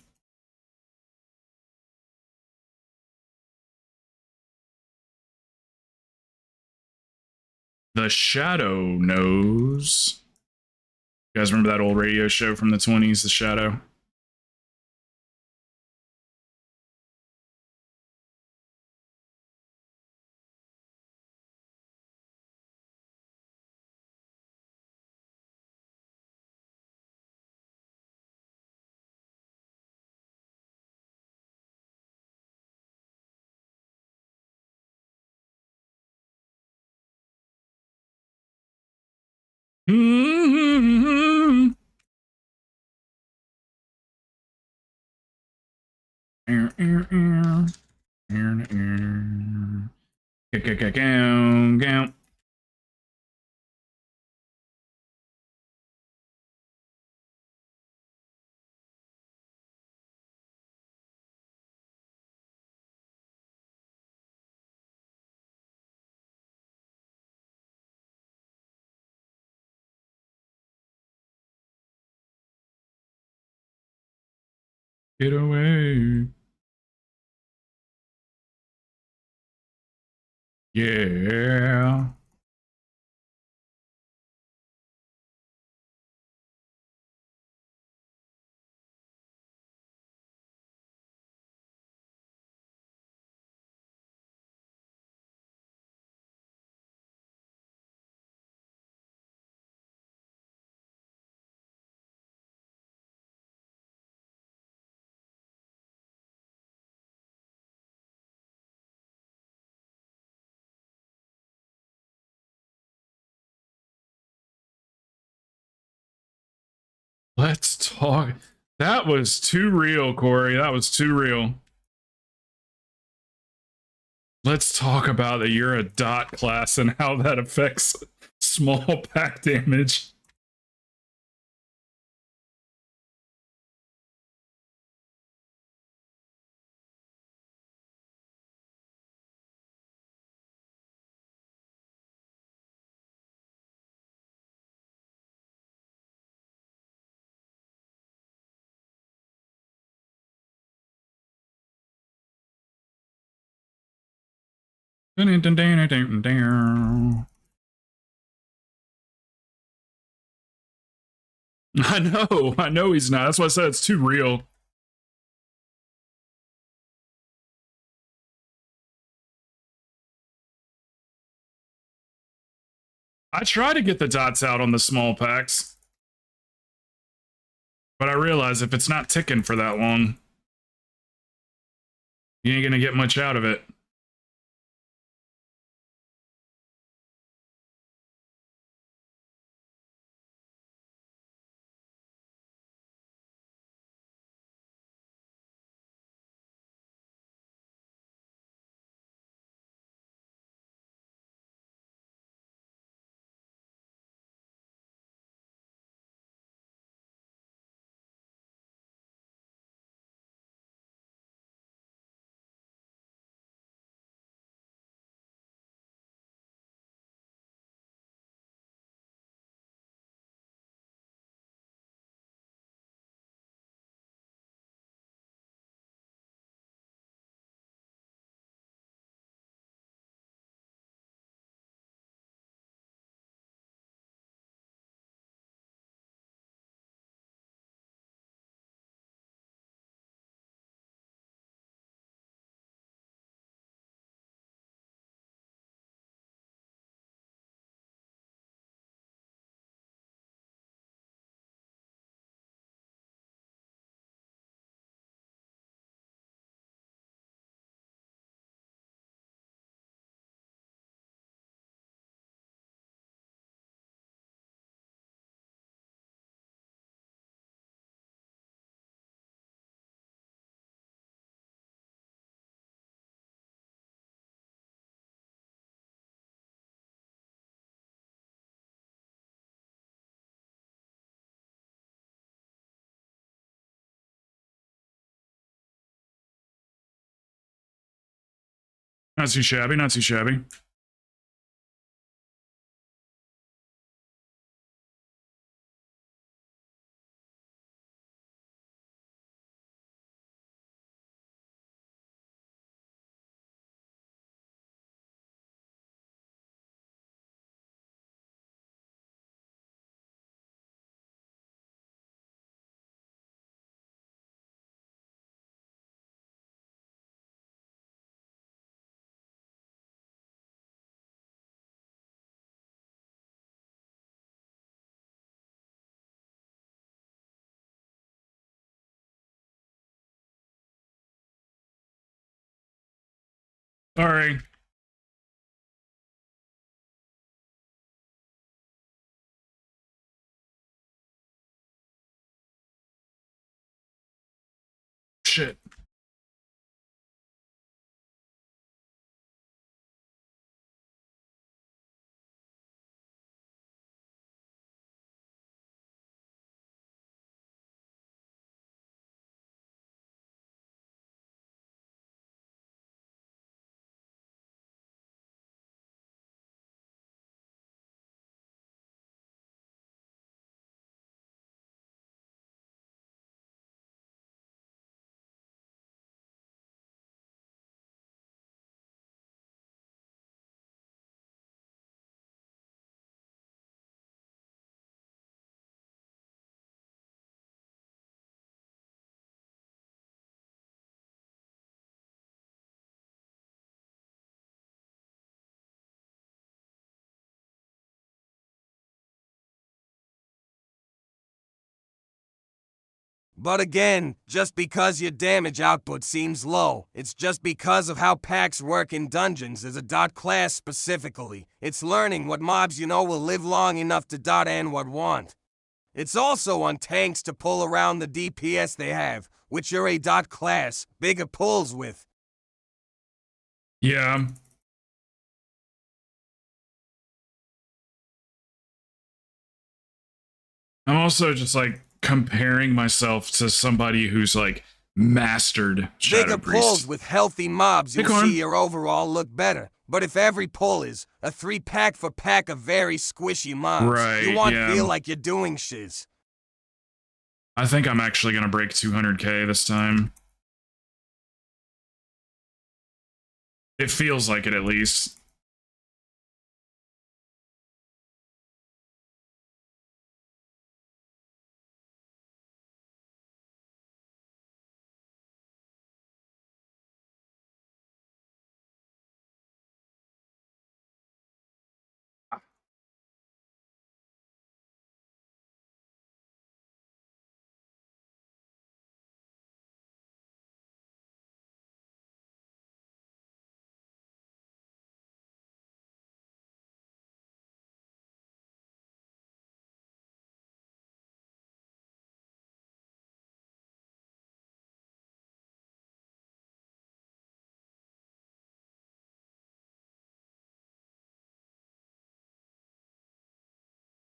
The Shadow knows. You guys remember that old radio show from the 20s, The Shadow? Mm-hmm. Get away. Yeah. Let's talk. That was too real, Corey. That was too real. Let's talk about that you're a dot class and how that affects small pack damage. I know he's not. That's why I said it's too real. I try to get the dots out on the small packs, but I realize if it's not ticking for that long, you ain't gonna get much out of it. Not too shabby, not too shabby. Sorry. Shit. But again, just because your damage output seems low, it's just because of how packs work in dungeons as a dot class specifically. It's learning what mobs you know will live long enough to dot and what won't. It's also on tanks to pull around the DPS they have, which you're a dot class, bigger pulls with. Yeah. I'm also just like comparing myself to somebody who's like mastered Shadow Bigger Priest. pulls with healthy mobs, you'll see your overall look better. But if every pull is a 3-pack for pack of very squishy mobs, you won't feel like you're doing shiz. I think I'm actually gonna break 200k this time. It feels like it, at least.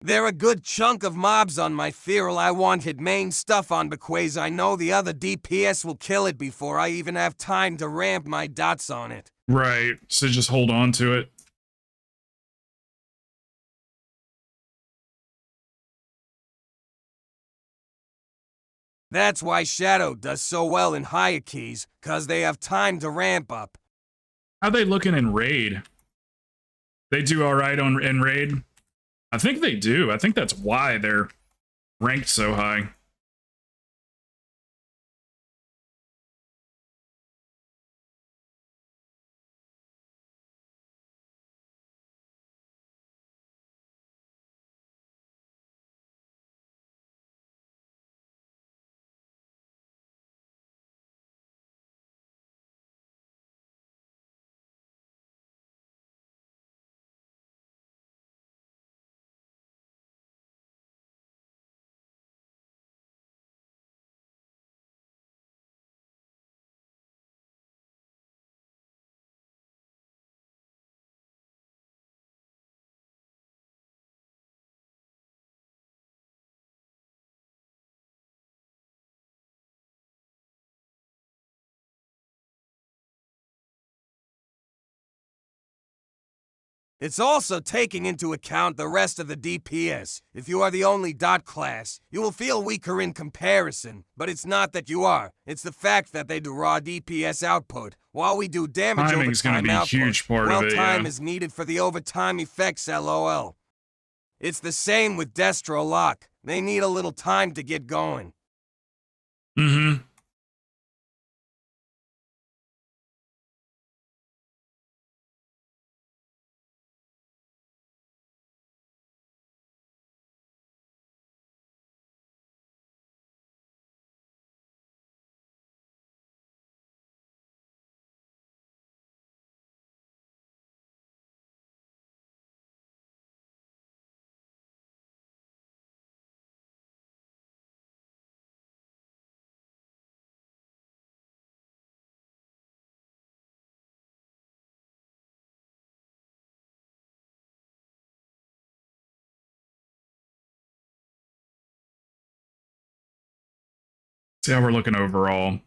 There are a good chunk of mobs on my feral I wanted main stuff on because I know the other DPS will kill it before I even have time to ramp my dots on it. Right, so just hold on to it. That's why Shadow does so well in higher keys, cause they have time to ramp up. How they looking in Raid? They do alright in Raid? I think they do. I think that's why they're ranked so high. It's also taking into account the rest of the DPS. If you are the only dot class, you will feel weaker in comparison. But it's not that you are. It's the fact that they do raw DPS output, while we do damage Timing's overtime gonna be a output. huge part well, of it, time yeah. is needed for the overtime effects, lol. It's the same with Destro Lock. They need a little time to get going. Mm-hmm. See how we're looking overall.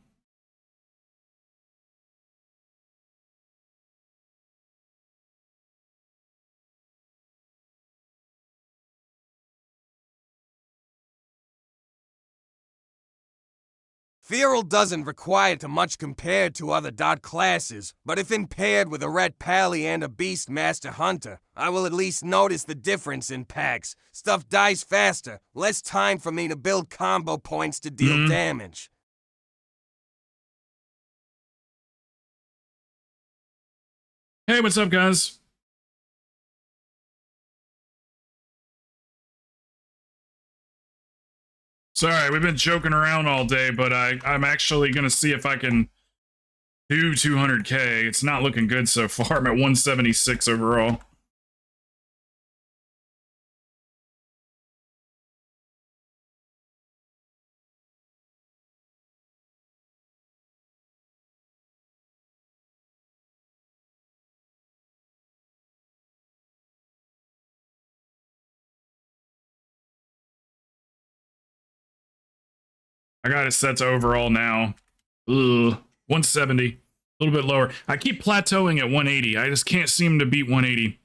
Feral doesn't require too much compared to other dot classes, but if impaired with a Red Pally and a Beast Master Hunter, I will at least notice the difference in packs. Stuff dies faster, less time for me to build combo points to deal damage. Hey, what's up, guys? Sorry, we've been joking around all day, but I'm actually going to see if I can do 200k. It's not looking good so far. I'm at 176 overall. I got it set to overall now. Ugh, 170. A little bit lower. I keep plateauing at 180. I just can't seem to beat 180.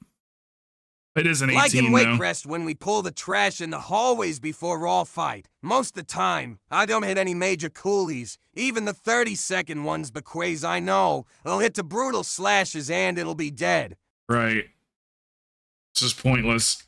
It is an 18, like in though. Warcraft when we pull the trash in the hallways before all fight. Most of the time, I don't hit any major coolies. Even the 30-second ones, because I know they'll hit the brutal slashes and it'll be dead. Right. It's just pointless.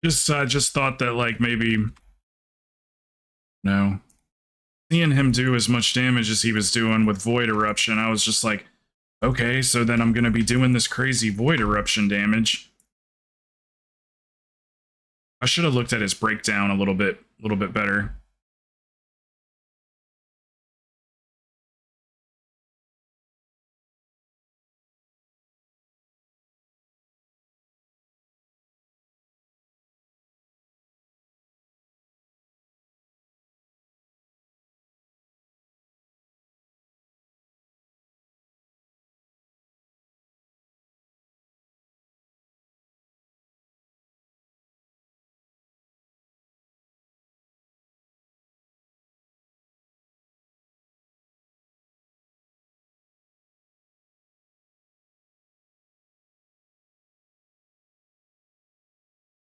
Just thought that, like, maybe... No. Seeing him do as much damage as he was doing with Void Eruption, I was just like, okay, so then I'm gonna be doing this crazy Void Eruption damage. I should have looked at his breakdown a little bit better.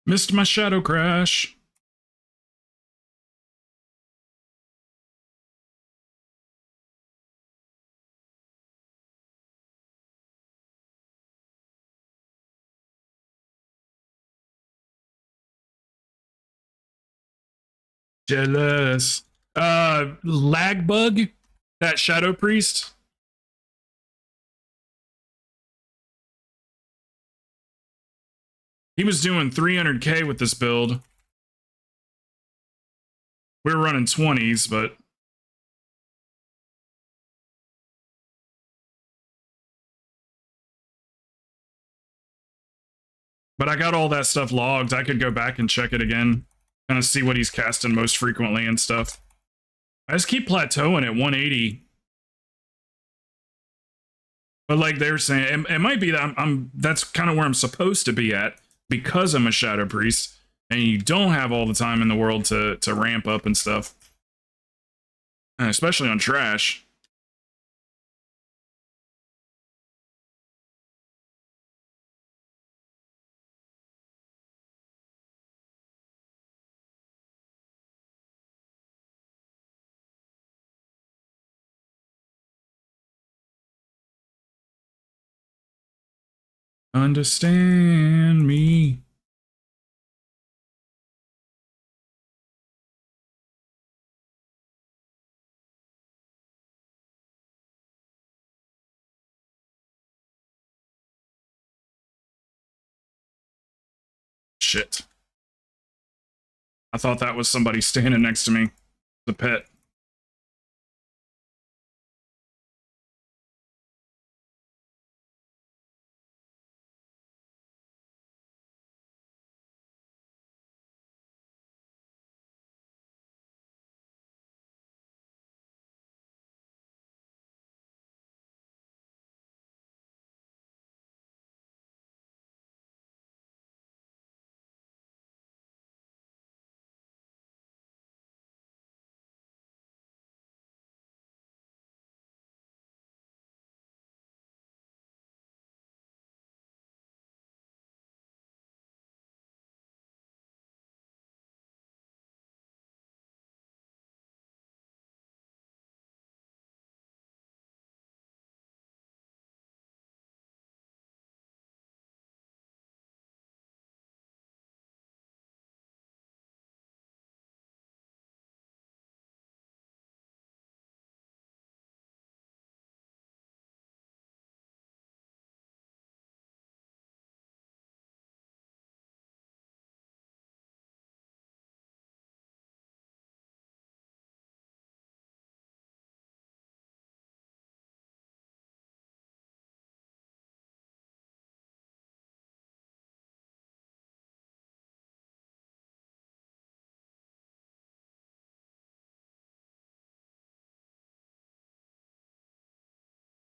Missed my shadow crash. Jealous. Lag bug? That shadow priest? He was doing 300k with this build. We were running 20s, but... But I got all that stuff logged. I could go back and check it again. Kind of see what he's casting most frequently and stuff. I just keep plateauing at 180. But like they were saying, it might be that that's kind of where I'm supposed to be at because I'm a Shadow Priest, and you don't have all the time in the world to ramp up and stuff. And especially on trash. Understand me. Shit. I thought that was somebody standing next to me. The pet.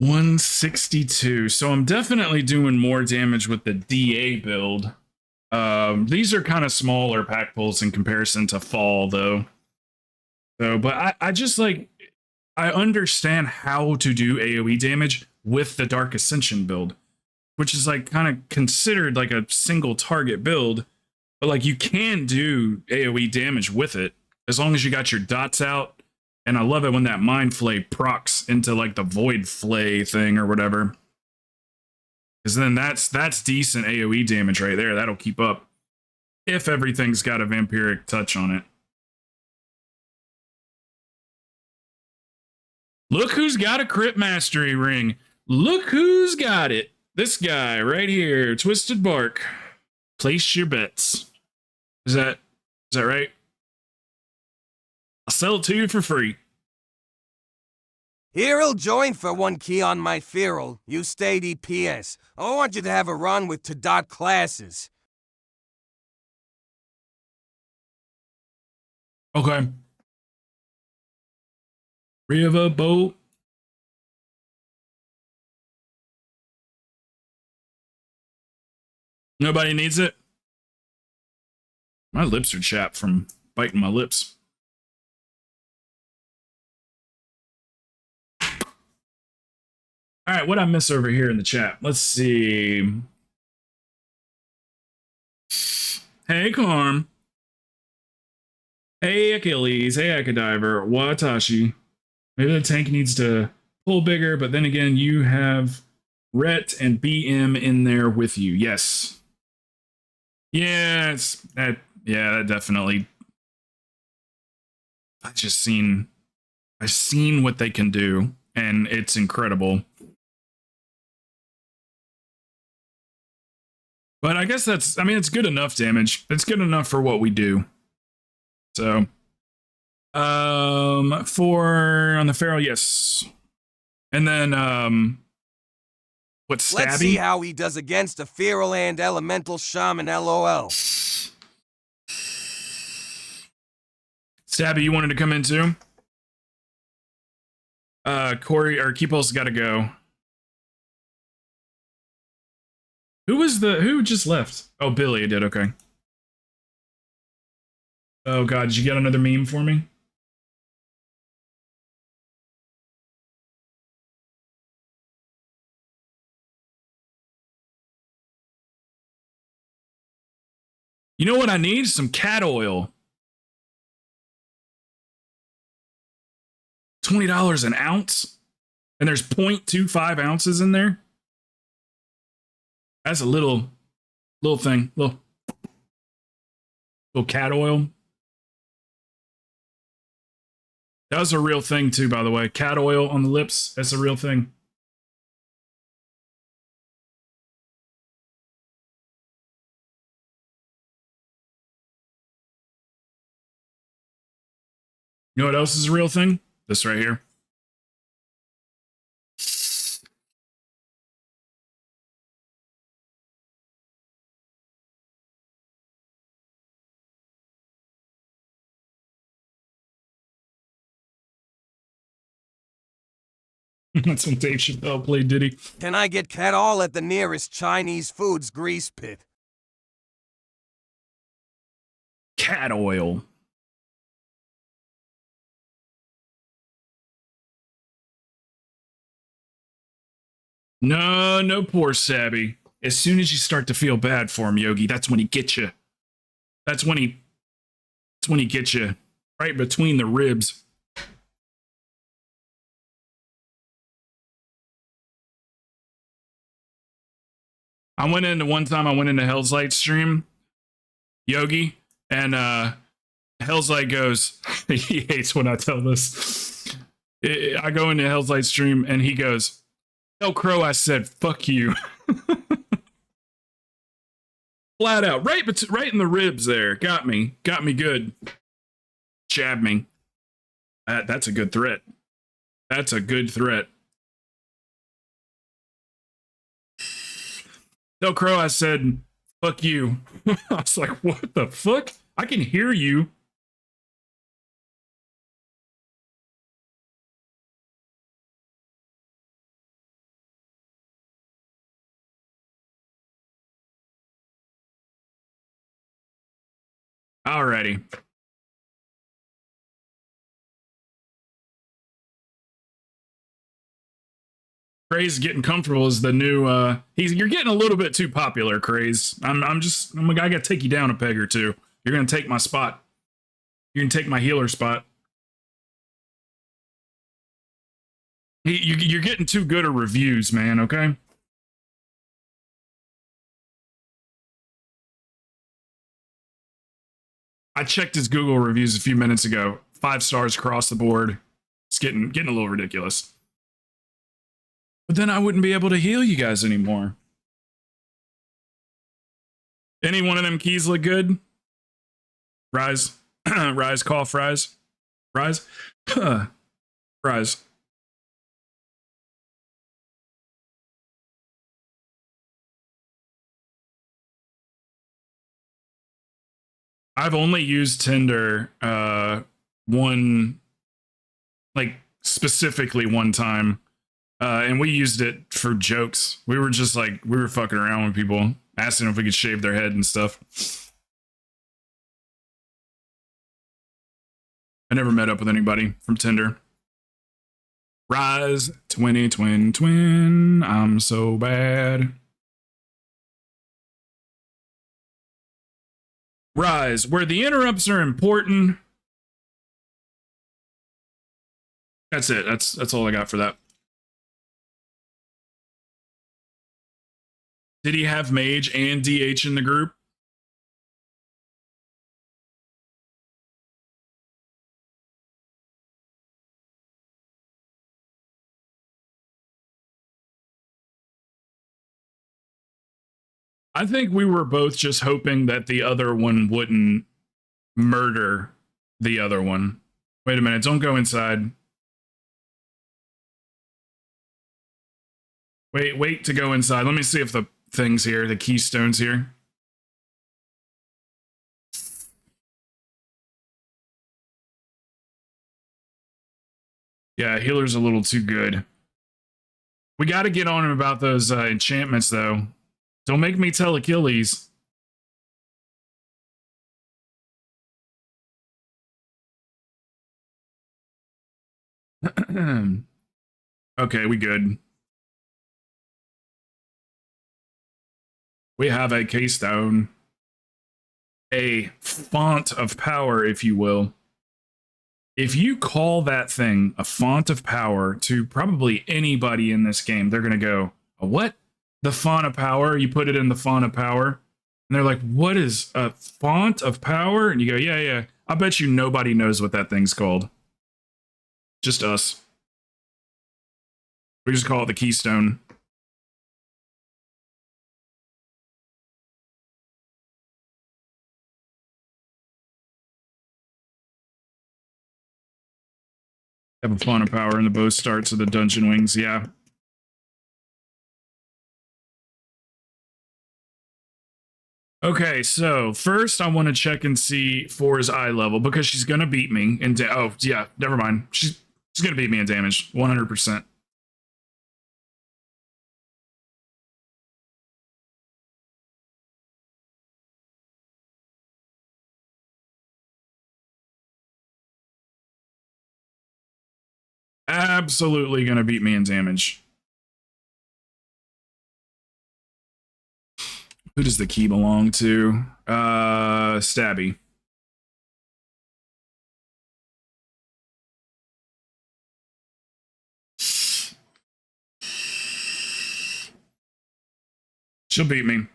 $162. So I'm definitely doing more damage with the DA build. These are kind of smaller pack pulls in comparison to Fall, though. So, but I just like, I understand how to do AoE damage with the Dark Ascension build, which is like kind of considered like a single target build, but like you can do AoE damage with it as long as you got your dots out. And I love it when that Mind Flay procs into like the Void Flay thing or whatever. Because then that's decent AoE damage right there. That'll keep up if everything's got a vampiric touch on it. Look who's got a crit mastery ring. Look who's got it. This guy right here, Twisted Bark. Place your bets. Is that right? I'll sell it to you for free. Here'll join for 1 key on my feral. You stay DPS. I want you to have a run with to classes. Okay. Riverboat. Nobody needs it. My lips are chapped from biting my lips. All right, what'd I miss over here in the chat? Let's see. Hey, Carm. Hey, Achilles. Hey, Akadiver. Watashi. Maybe the tank needs to pull bigger, but then again, you have Rhett and BM in there with you. Yes. Yeah, that definitely. I've seen what they can do, and it's incredible. But I guess it's good enough damage. It's good enough for what we do. So, for on the Pharaoh, yes. And then, what's Stabby? Let's see how he does against a Fearland Elemental Shaman, LOL. Stabby, you wanted to come in too? Corey, or Keepul's gotta go. Who just left? Oh, Billy did, okay. Oh god, did you get another meme for me? You know what I need? Some cat oil. $20 an ounce? And there's 0.25 ounces in there? That's a little thing. Little cat oil. That was a real thing too, by the way. Cat oil on the lips. That's a real thing. You know what else is a real thing? This right here. That's when Dave Chappelle played Diddy. Can I get cat all at the nearest Chinese foods grease pit? Cat oil. No, poor Sabby. As soon as you start to feel bad for him, Yogi, that's when he gets you. That's when he gets you right between the ribs. One time I went into Hell's Light stream, Yogi, and Hell's Light goes, he hates when I tell this. I go into Hell's Light stream and he goes, "Tell Crow I said fuck you." Flat out, right in the ribs there. Got me good. Jabbed me. That's a good threat. That's a good threat. Tell Crow I said fuck you. I was like, what the fuck? I can hear you. Alrighty. Craze getting comfortable is the new you're getting a little bit too popular, Craze. I gotta take you down a peg or two. You're gonna take my spot. You're gonna take my healer spot. You're getting too good at reviews, man, okay? I checked his Google reviews a few minutes ago. 5 stars across the board. It's getting a little ridiculous. But then I wouldn't be able to heal you guys anymore. Any one of them keys look good? Rise. Rise, cough, rise. Rise. Rise. I've only used Tinder specifically one time. And we used it for jokes. We were fucking around with people, asking if we could shave their head and stuff. I never met up with anybody from Tinder. Rise, twin. I'm so bad. Rise, where the interrupts are important. That's it. That's all I got for that. Did he have Mage and DH in the group? I think we were both just hoping that the other one wouldn't murder the other one. Wait a minute, don't go inside. Wait to go inside. Let me see if the thing's here, the keystone's here. Yeah, healer's a little too good. We got to get on him about those enchantments, though. Don't make me tell Achilles. Okay, we good. We have a keystone. A font of power, if you will. If you call that thing a font of power to probably anybody in this game, they're going to go, what? The font of power? You put it in the font of power? And they're like, what is a font of power? And you go, yeah. I bet you nobody knows what that thing's called. Just us. We just call it the keystone. Have a font of power in the both starts of the dungeon wings, yeah. Okay, so first I want to check and see for his eye level because she's gonna beat me in oh yeah, never mind. She's gonna beat me in damage, 100%. Absolutely gonna beat me in damage. Who does the key belong to? Stabby. She'll beat me.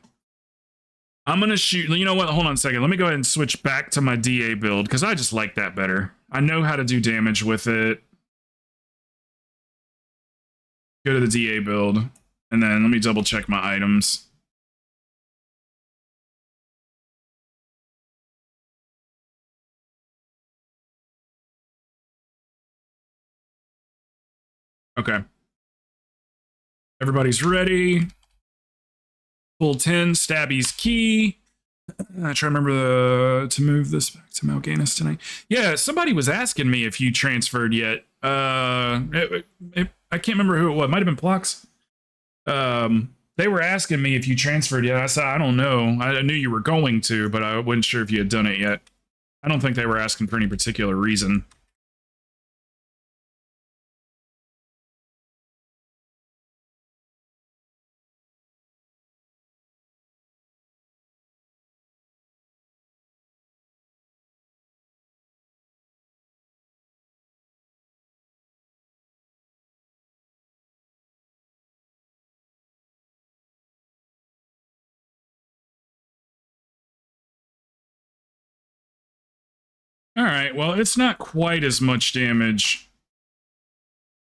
I'm gonna shoot. You know what? Hold on a second. Let me go ahead and switch back to my DA build because I just like that better. I know how to do damage with it. Go to the DA build, and then let me double check my items. Okay. Everybody's ready. Full 10, Stabby's key. I try to remember to move this back to Mal'Ganis tonight. Yeah, somebody was asking me if you transferred yet. I can't remember who it was. It might have been Plox. They were asking me if you transferred yet. I said, I don't know. I knew you were going to, but I wasn't sure if you had done it yet. I don't think they were asking for any particular reason. All right, well, it's not quite as much damage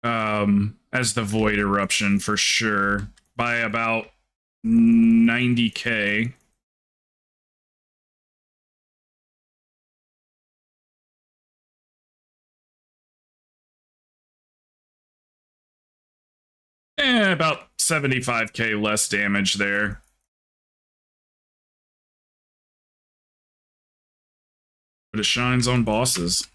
as the Void Eruption for sure, by about 90k. About 75k less damage there. But it shines on bosses.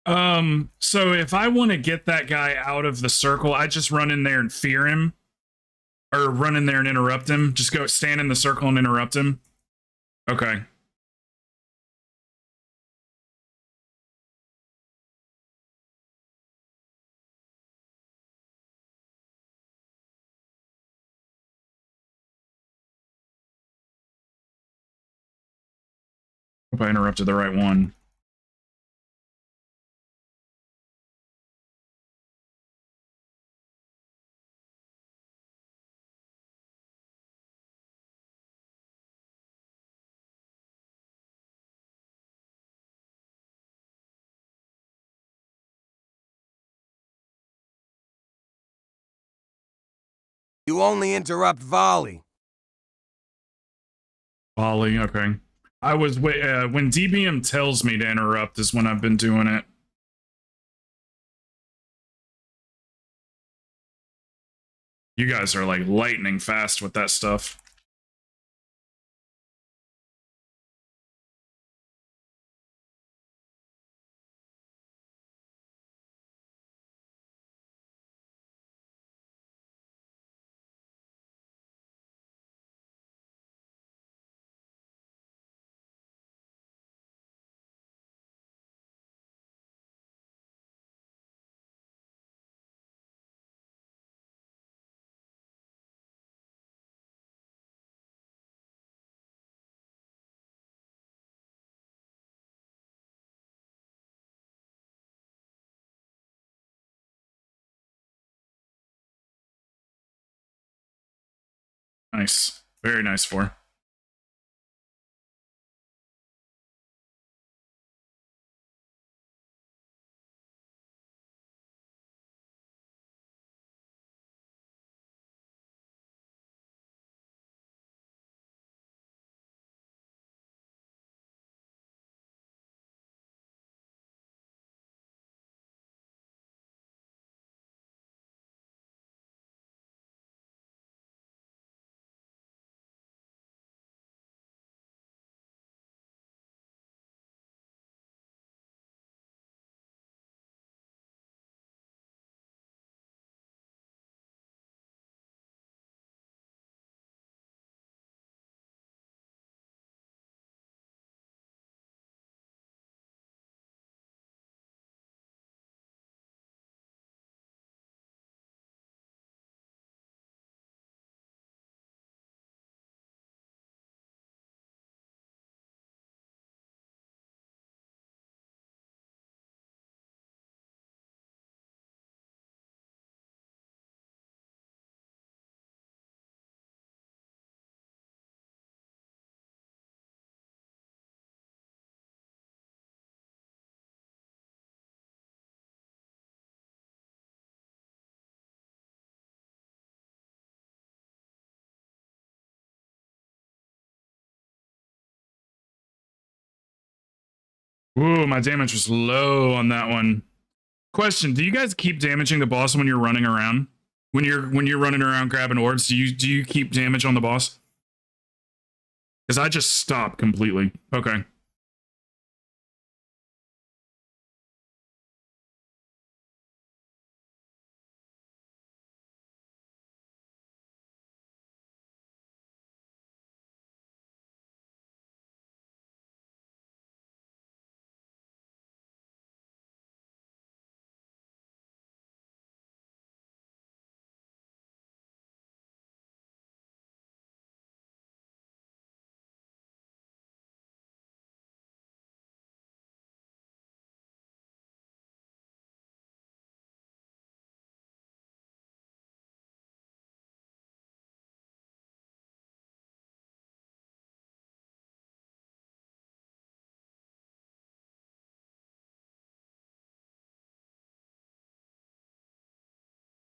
So if I want to get that guy out of the circle, I just run in there and fear him. Or run in there and interrupt him. Just go stand in the circle and interrupt him. Okay. Hope I interrupted the right one. You only interrupt volley. Volley, okay. I was when DBM tells me to interrupt is when I've been doing it. You guys are like lightning fast with that stuff. Nice. Very nice for. Ooh, my damage was low on that one. Question: do you guys keep damaging the boss when you're running around? When you're running around grabbing orbs, do you keep damage on the boss? Because I just stopped completely. Okay.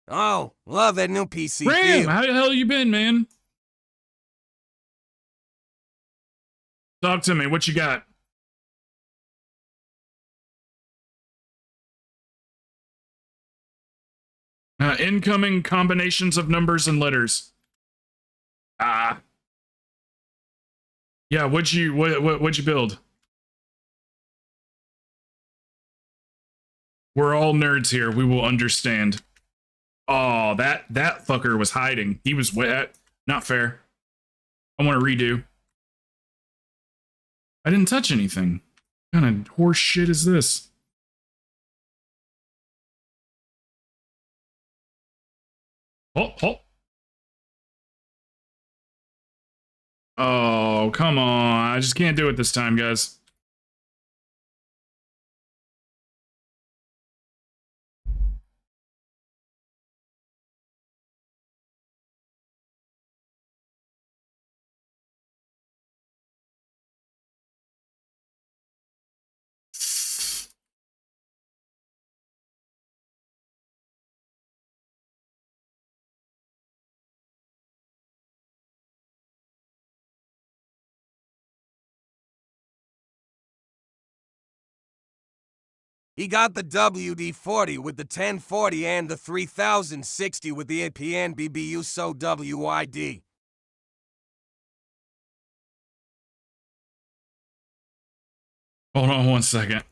Oh, love that new PC Ram, feel. how the hell you been, man? Talk to me. What you got? Incoming combinations of numbers and letters. Ah. Yeah, what'd you build? We're all nerds here. We will understand. Oh, that fucker was hiding. He was wet. Not fair. I want to redo. I didn't touch anything. What kind of horse shit is this? Oh, oh. Oh, come on. I just can't do it this time, guys. He got the WD-40 with the 1040 and the 3060 with the APN BBU so WID. Hold on one second.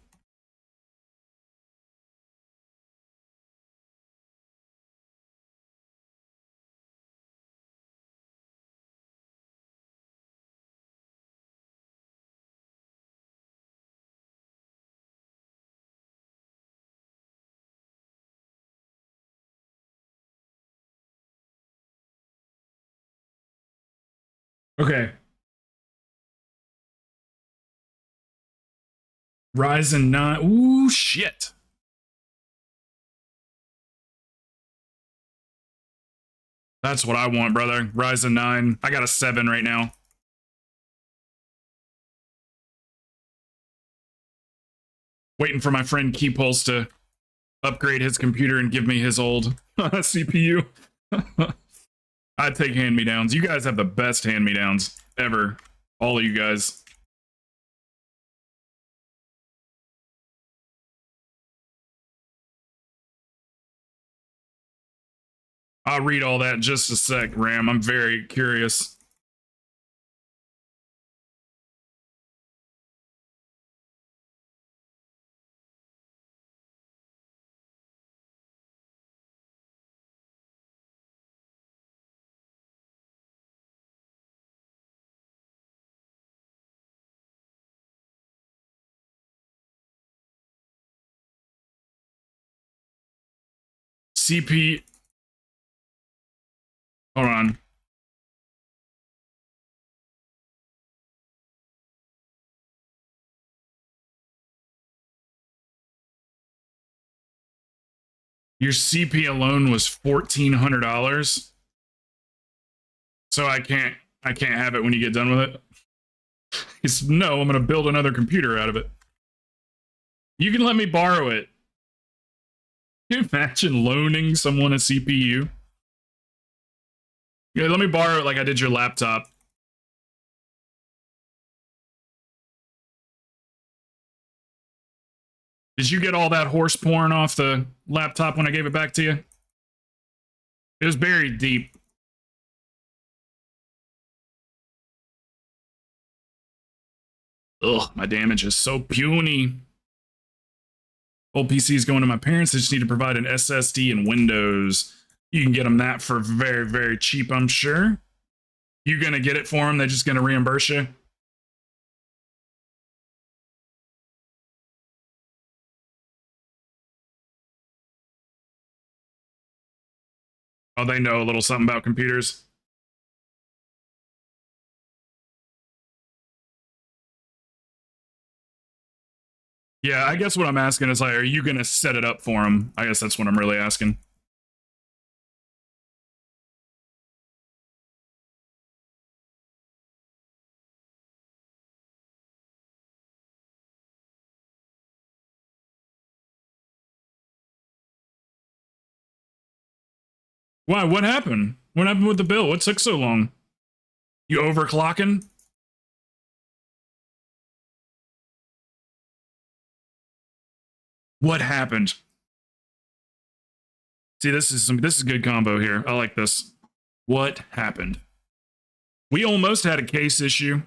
Okay. Ryzen 9. Ooh, shit. That's what I want, brother. Ryzen 9. I got a 7 right now. Waiting for my friend Keypulse to upgrade his computer and give me his old CPU. I'd take hand-me-downs. You guys have the best hand-me-downs ever. All of you guys. I'll read all that in just a sec, Ram. I'm very curious. CP. Hold on. Your CP alone was $1,400. So I can't have it when you get done with it. It's no, I'm gonna build another computer out of it. You can let me borrow it. Can you imagine loaning someone a CPU? Yeah, let me borrow it like I did your laptop. Did you get all that horse porn off the laptop when I gave it back to you? It was buried deep. Ugh, my damage is so puny. Old PC is going to my parents. They just need to provide an SSD and Windows. You can get them that for very, very cheap, I'm sure. You gonna get it for them? They're just gonna reimburse you? Oh, they know a little something about computers. Yeah, I guess what I'm asking is, like, are you gonna set it up for them? I guess that's what I'm really asking. Why? What happened? What happened with the bill? What took so long? You overclocking? What happened? See, this is a good combo here. I like this. What happened? We almost had a case issue.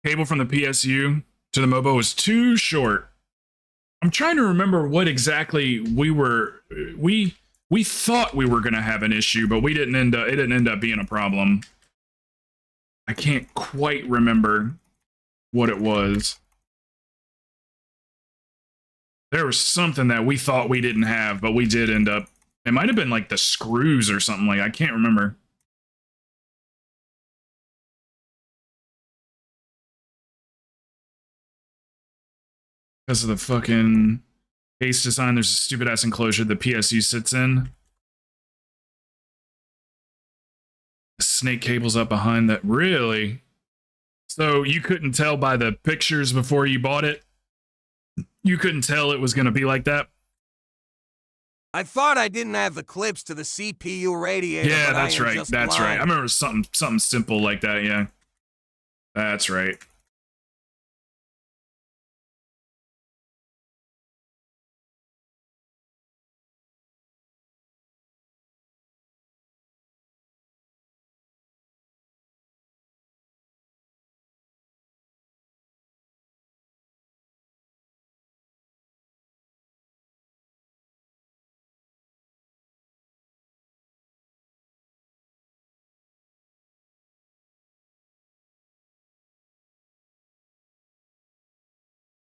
Cable from the PSU to the MOBO was too short. I'm trying to remember what exactly we thought we were gonna have an issue, but it didn't end up being a problem. I can't quite remember what it was. There was something that we thought we didn't have, but we did end up. It might have been like the screws or something. Like, I can't remember. Because of the fucking case design, there's a stupid ass enclosure the PSU sits in. The snake cable's up behind that. Really? So you couldn't tell by the pictures before you bought it? You couldn't tell it was going to be like that? I thought I didn't have the clips to the CPU radiator. Yeah, that's right. That's right. I remember something simple like that. Yeah, that's right.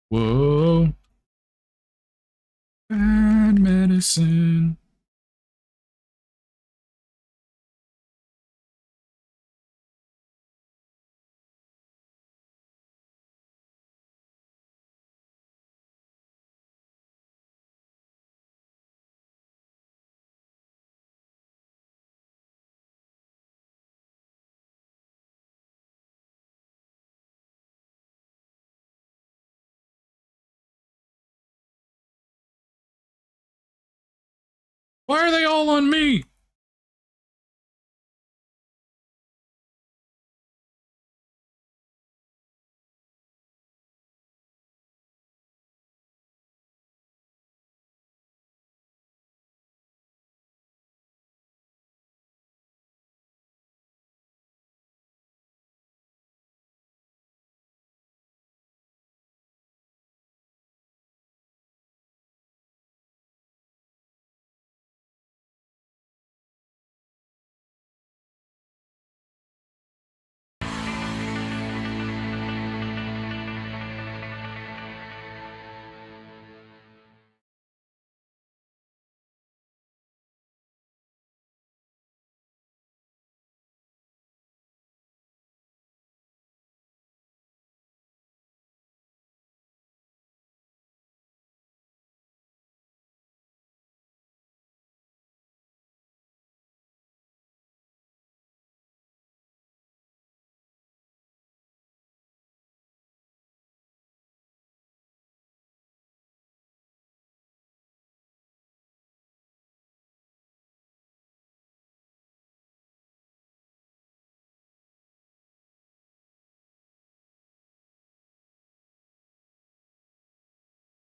Whoa. Bad medicine. Why are they all on me?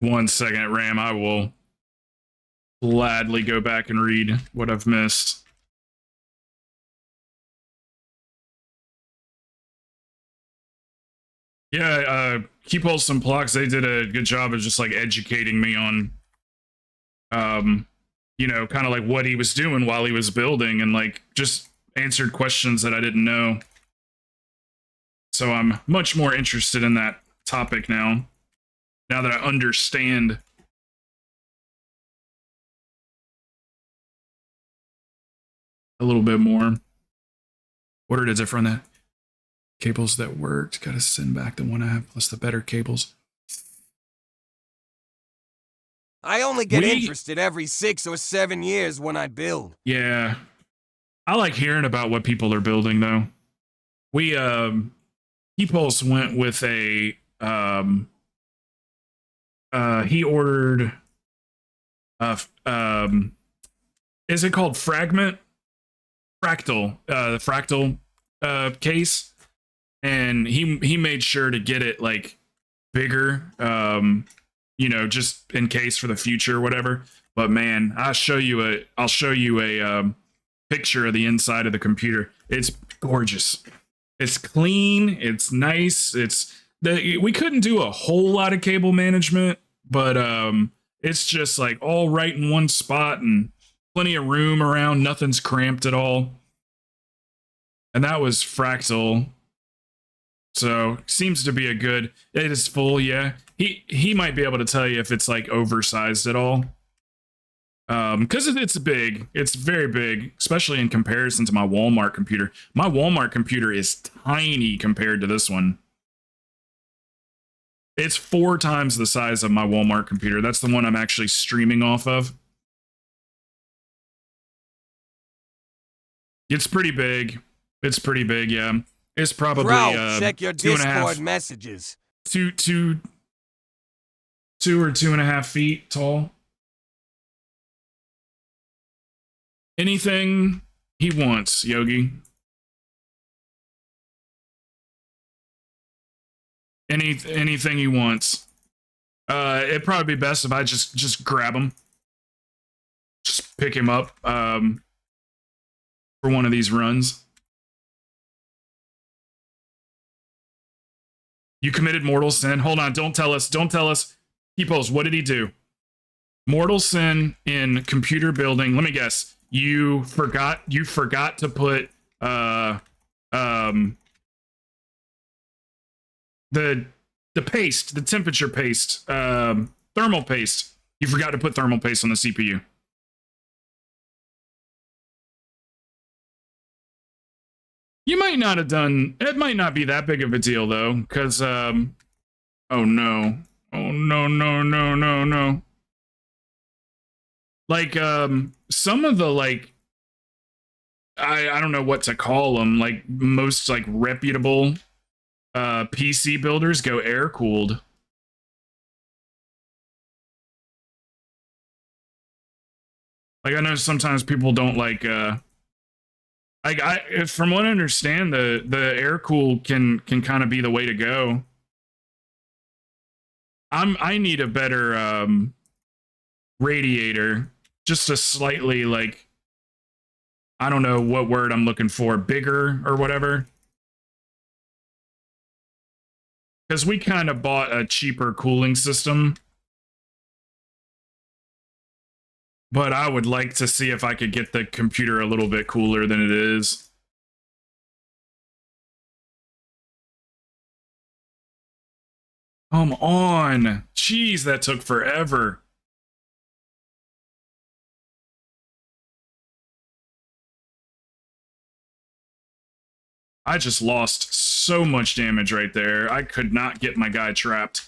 One second, Ram. I will gladly go back and read what I've missed. Yeah, Keepulse and Plox, they did a good job of just like educating me on, you know, kind of like what he was doing while he was building, and like just answered questions that I didn't know. So I'm much more interested in that topic now that I understand. A little bit more. Ordered a different that. Cables that worked. Gotta send back the one I have plus the better cables. I only get interested every 6 or 7 years when I build. Yeah. I like hearing about what people are building though. We Keepulse went with a he ordered is it called fragment? Fractal. The fractal case. And he made sure to get it like bigger, you know, just in case for the future or whatever. But man, I'll show you a picture of the inside of the computer. It's gorgeous. It's clean. It's nice. We couldn't do a whole lot of cable management, but it's just like all right in one spot and plenty of room around. Nothing's cramped at all. And that was Fractal. So seems to be a good. It is full, yeah. He might be able to tell you if it's like oversized at all. Because it's big. It's very big, especially in comparison to my Walmart computer. My Walmart computer is tiny compared to this one. It's 4 times the size of my Walmart computer. That's the one I'm actually streaming off of. It's pretty big. It's pretty big, yeah. It's probably check your Discord messages. 2 or 2.5 feet tall. Anything he wants, Yogi. Anything he wants. It'd probably be best if I just grab him. Just pick him up for one of these runs. You committed mortal sin. Hold on, don't tell us. Don't tell us. T-Pose, what did he do? Mortal sin in computer building. Let me guess. You forgot to put the paste, the temperature paste, thermal paste. You forgot to put thermal paste on the CPU. You might not have done, it might not be that big of a deal though, because oh no. Oh no. Like some of the like I don't know what to call them, like most like reputable PC builders go air cooled. Like I know sometimes people don't like from what I understand, the air cool can kind of be the way to go. I need a better radiator, just a slightly like, I don't know what word I'm looking for, bigger or whatever. Because we kind of bought a cheaper cooling system. But I would like to see if I could get the computer a little bit cooler than it is. Come on. Jeez, that took forever. I just lost so much damage right there. I could not get my guy trapped.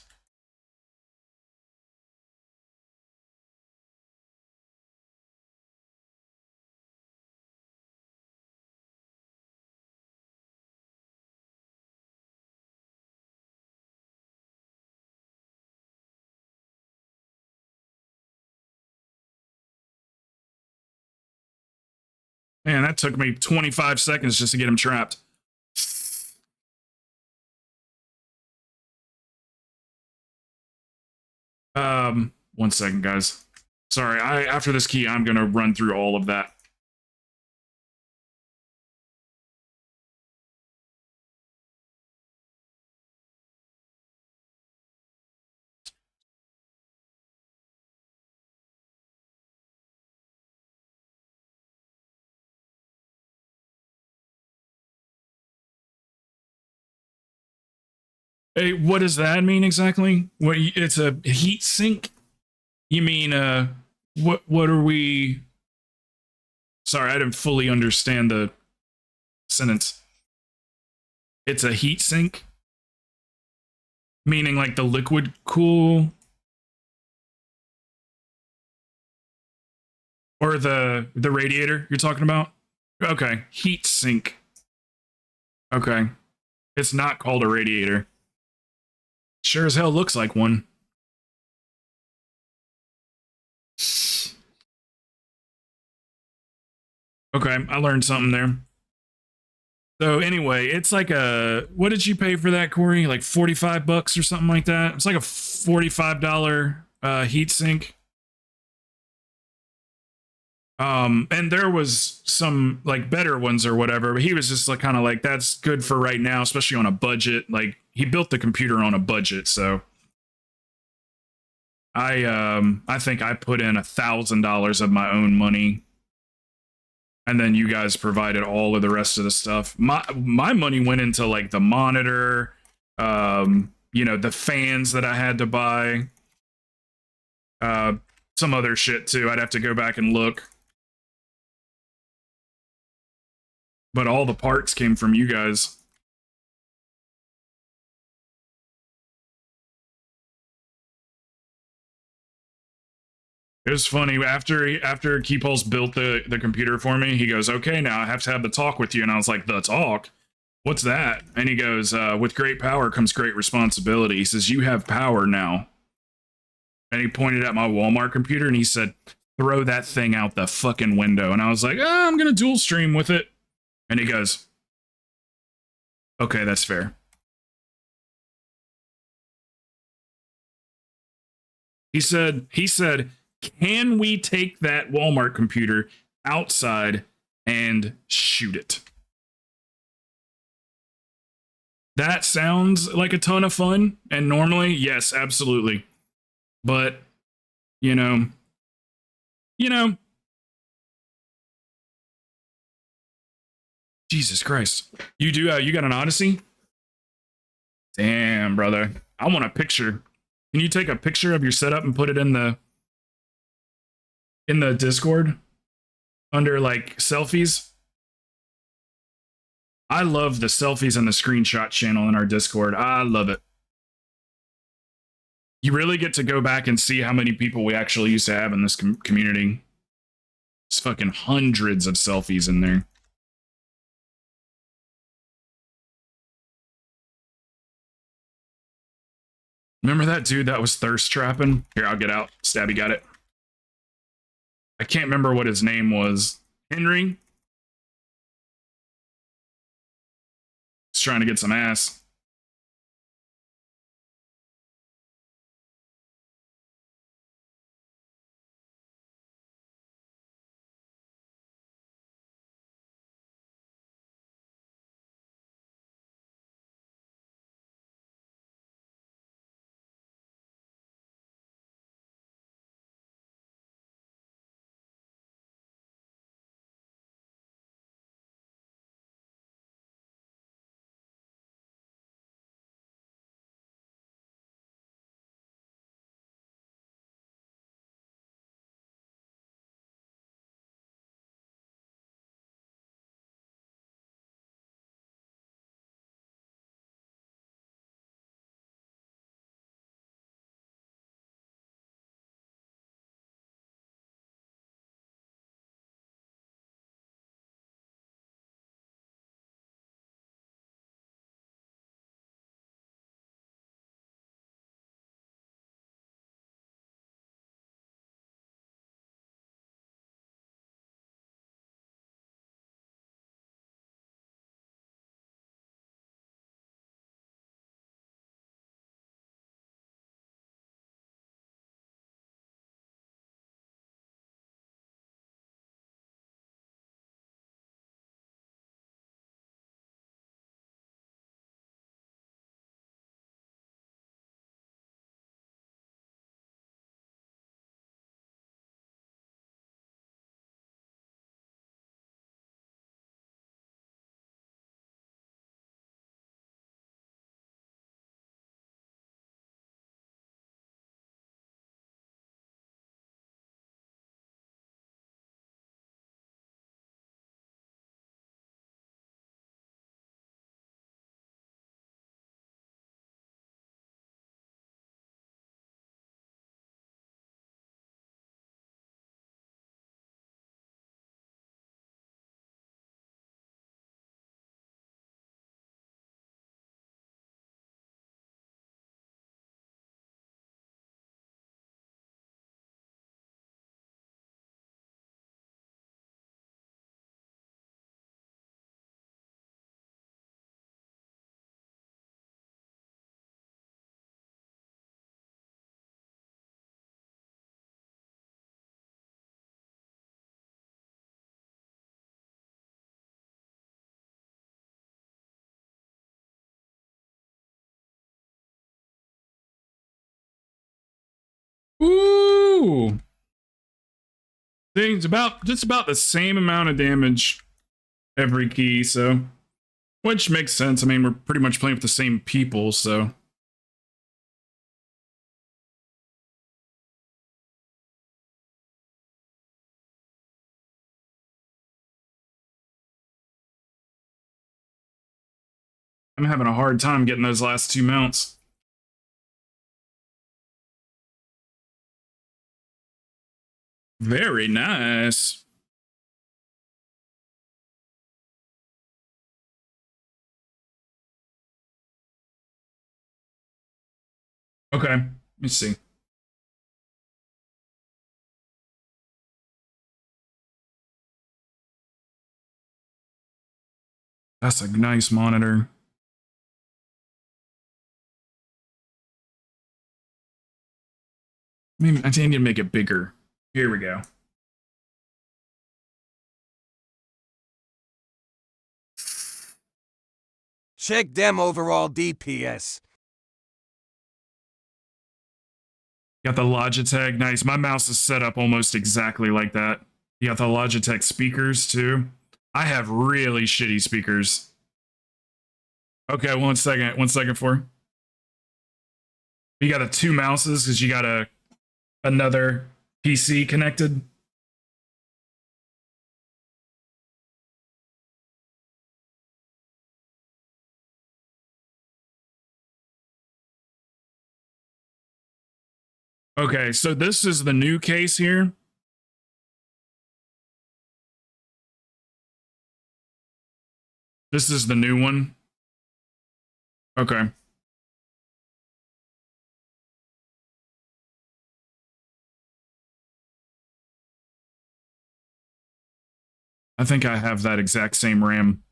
Man, that took me 25 seconds just to get him trapped. One second, guys. Sorry, after this key, I'm gonna run through all of that. Hey, what does that mean exactly? What, it's a heat sink? You mean, what are we... Sorry, I didn't fully understand the sentence. It's a heat sink? Meaning like the liquid cool? Or the radiator you're talking about? Okay, heat sink. Okay. It's not called a radiator. Sure as hell looks like one. Okay, I learned something there. So anyway, it's like a, what did you pay for that, Corey? Like 45 bucks or something like that? It's like a $45 heat sink. And there was some like better ones or whatever, but he was just like kind of like, that's good for right now, especially on a budget. Like he built the computer on a budget, so I think I put in $1,000 of my own money, and then you guys provided all of the rest of the stuff. My money went into like the monitor, you know, the fans that I had to buy, some other shit too. I'd have to go back and look. But all the parts came from you guys. It was funny after Keepulse built the computer for me. He goes, "Okay, now I have to have the talk with you," and I was like, "The talk? What's that?" And he goes, "With great power comes great responsibility." He says, "You have power now." And he pointed at my Walmart computer and he said, "Throw that thing out the fucking window." And I was like, "I'm gonna dual stream with it." And he goes, "Okay, that's fair." He said, "Can we take that Walmart computer outside and shoot it?" That sounds like a ton of fun. And normally, yes, absolutely. But, you know, Jesus Christ. You do, you got an Odyssey? Damn, brother. I want a picture. Can you take a picture of your setup and put it in the Discord under like selfies? I love the selfies and the screenshot channel in our Discord. I love it. You really get to go back and see how many people we actually used to have in this community. It's fucking hundreds of selfies in there. Remember that dude that was thirst trapping? Here, I'll get out. Stabby got it. I can't remember what his name was. Henry? He's trying to get some ass. Ooh. See, it's just about the same amount of damage every key, so which makes sense. I mean, we're pretty much playing with the same people, so. I'm having a hard time getting those last 2 mounts. Very nice. Okay, let me see. That's a nice monitor. Maybe I need to make it bigger. Here we go. Check them overall DPS. Got the Logitech. Nice. My mouse is set up almost exactly like that. You got the Logitech speakers too. I have really shitty speakers. Okay, one second for. You got the 2 mouses because you got another PC connected. Okay, so this is the new case here. This is the new one. Okay. I think I have that exact same RAM.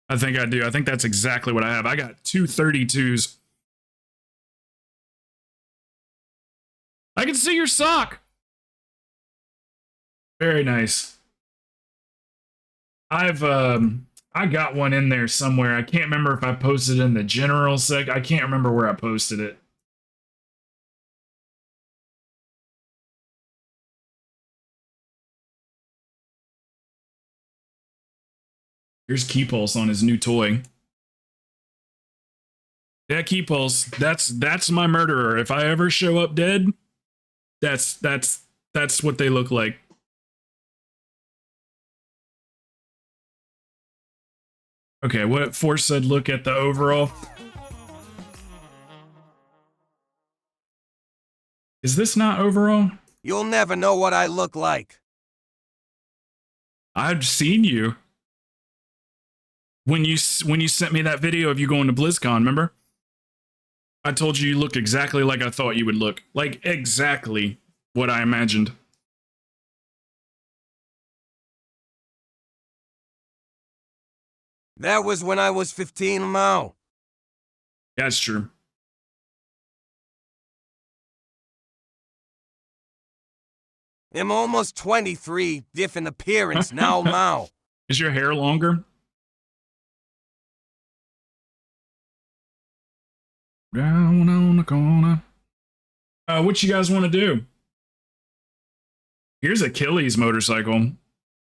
I think I do. I think that's exactly what I have. I got 2 32s. I can see your sock. Very nice. I got one in there somewhere. I can't remember if I posted it in the general seg. I can't remember where I posted it. Here's Key Pulse on his new toy. Yeah, Key Pulse. That's my murderer. If I ever show up dead, that's what they look like. Okay, what Force said, look at the overall. Is this not overall? You'll never know what I look like. I've seen you. When you sent me that video of you going to BlizzCon, remember? I told you look exactly like I thought you would look. Like, exactly what I imagined. That was when I was 15 Mao. That's true. I'm almost 23, different appearance now Mao. Is your hair longer? Down on the corner. What you guys want to do? Here's Achilles' motorcycle.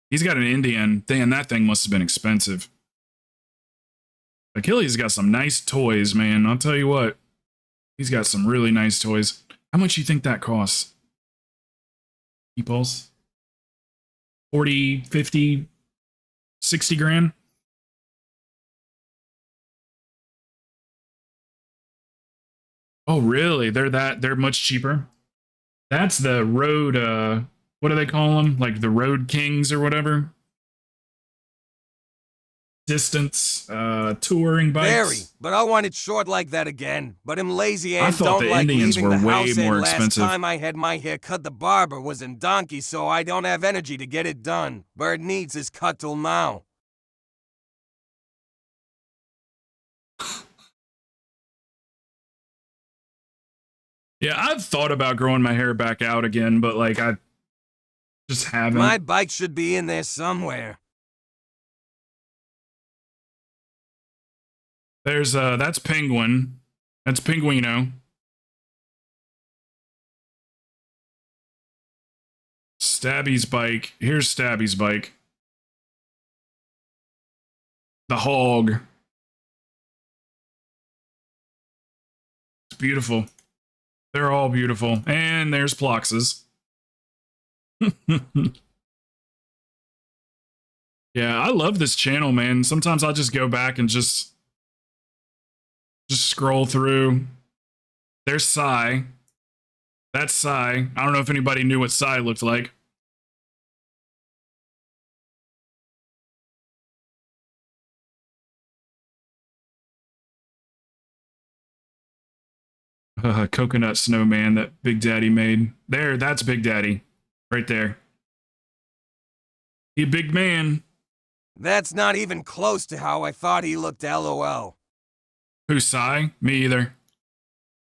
He's got an Indian. Damn, that thing must have been expensive. Achilles got some nice toys, man. I'll tell you what. He's got some really nice toys. How much do you think that costs? Peoples? 40, 50, 60 grand? Oh, really? They're much cheaper? That's the road, what do they call them? Like the Road Kings or whatever? Distance, touring bikes. Very, but I want it short like that again. But I'm lazy and I thought don't the like Indians leaving were the way house. more And expensive. last time I had my hair cut, the barber was in donkey, so I don't have energy to get it done. Bird needs his cut till now. Yeah, I've thought about growing my hair back out again, but like I just haven't. My bike should be in there somewhere. There's that's Penguin. That's Pinguino. Stabby's bike. Here's Stabby's bike. The hog. It's beautiful. They're all beautiful. And there's Plox's. Yeah, I love this channel, man. Sometimes I'll just go back and just scroll through. There's Psy. That's Psy. I don't know if anybody knew what Psy looked like. Coconut snowman that Big Daddy made. There, that's Big Daddy. Right there. He a big man. That's not even close to how I thought he looked, LOL. Who, Psy? Me either.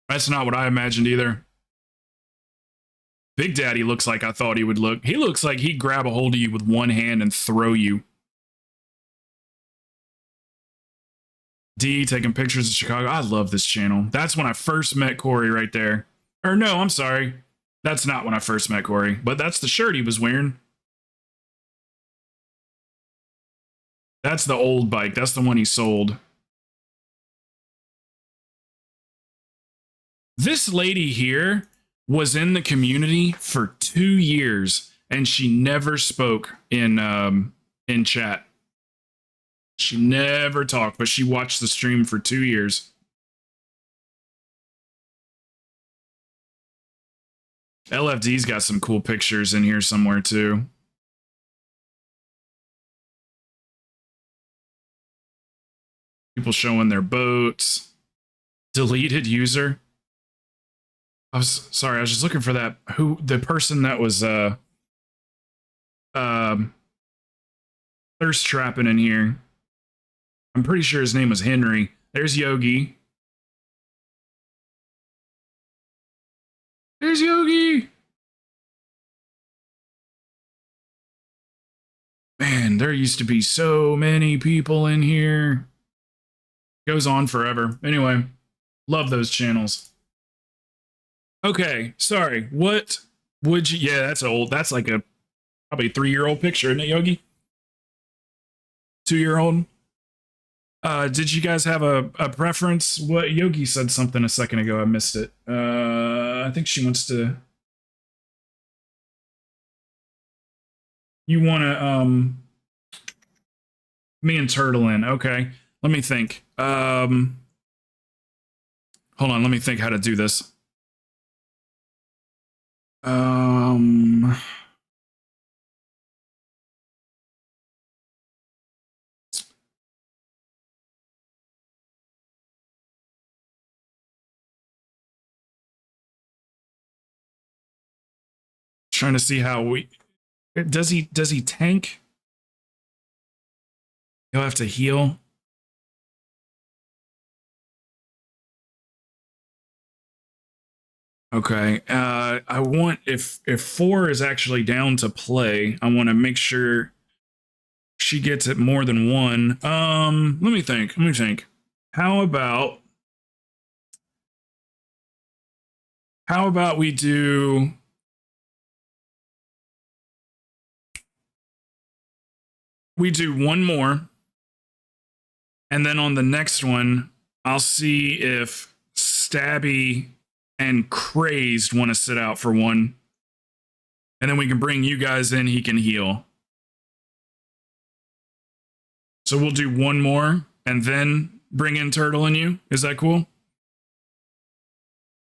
That's not what I imagined either. Big Daddy looks like I thought he would look. He looks like he'd grab a hold of you with one hand and throw you. D taking pictures of Chicago. I love this channel. That's when I first met Corey right there. Or no, I'm sorry. That's not when I first met Corey, but that's the shirt he was wearing. That's the old bike. That's the one he sold. This lady here was in the community for 2 years, and she never spoke in chat. She never talked, but she watched the stream for 2 years. LFD's got some cool pictures in here somewhere too. People showing their boats. Deleted user. I was just looking for that. Who the person that was thirst trapping in here. I'm pretty sure his name was Henry. There's Yogi. There's Yogi. Man, there used to be so many people in here. Goes on forever. Anyway, love those channels. Okay, sorry. What would you... Yeah, that's old. That's like a probably 3-year-old picture, isn't it, Yogi? 2-year-old? Did you guys have a preference? What Yogi said something a second ago. I missed it. I think she wants to... You want to... Me and Turtle in. Okay. Let me think. Hold on. Let me think how to do this. Trying to see how we... Does he tank? He'll have to heal. Okay. I want, if 4 is actually down to play, I want to make sure she gets it more than 1. Let me think. How about we do... We do 1 more, and then on the next one, I'll see if Stabby and Crazed want to sit out for 1, and then we can bring you guys in. He can heal. So we'll do 1 more, and then bring in Turtle and you. Is that cool?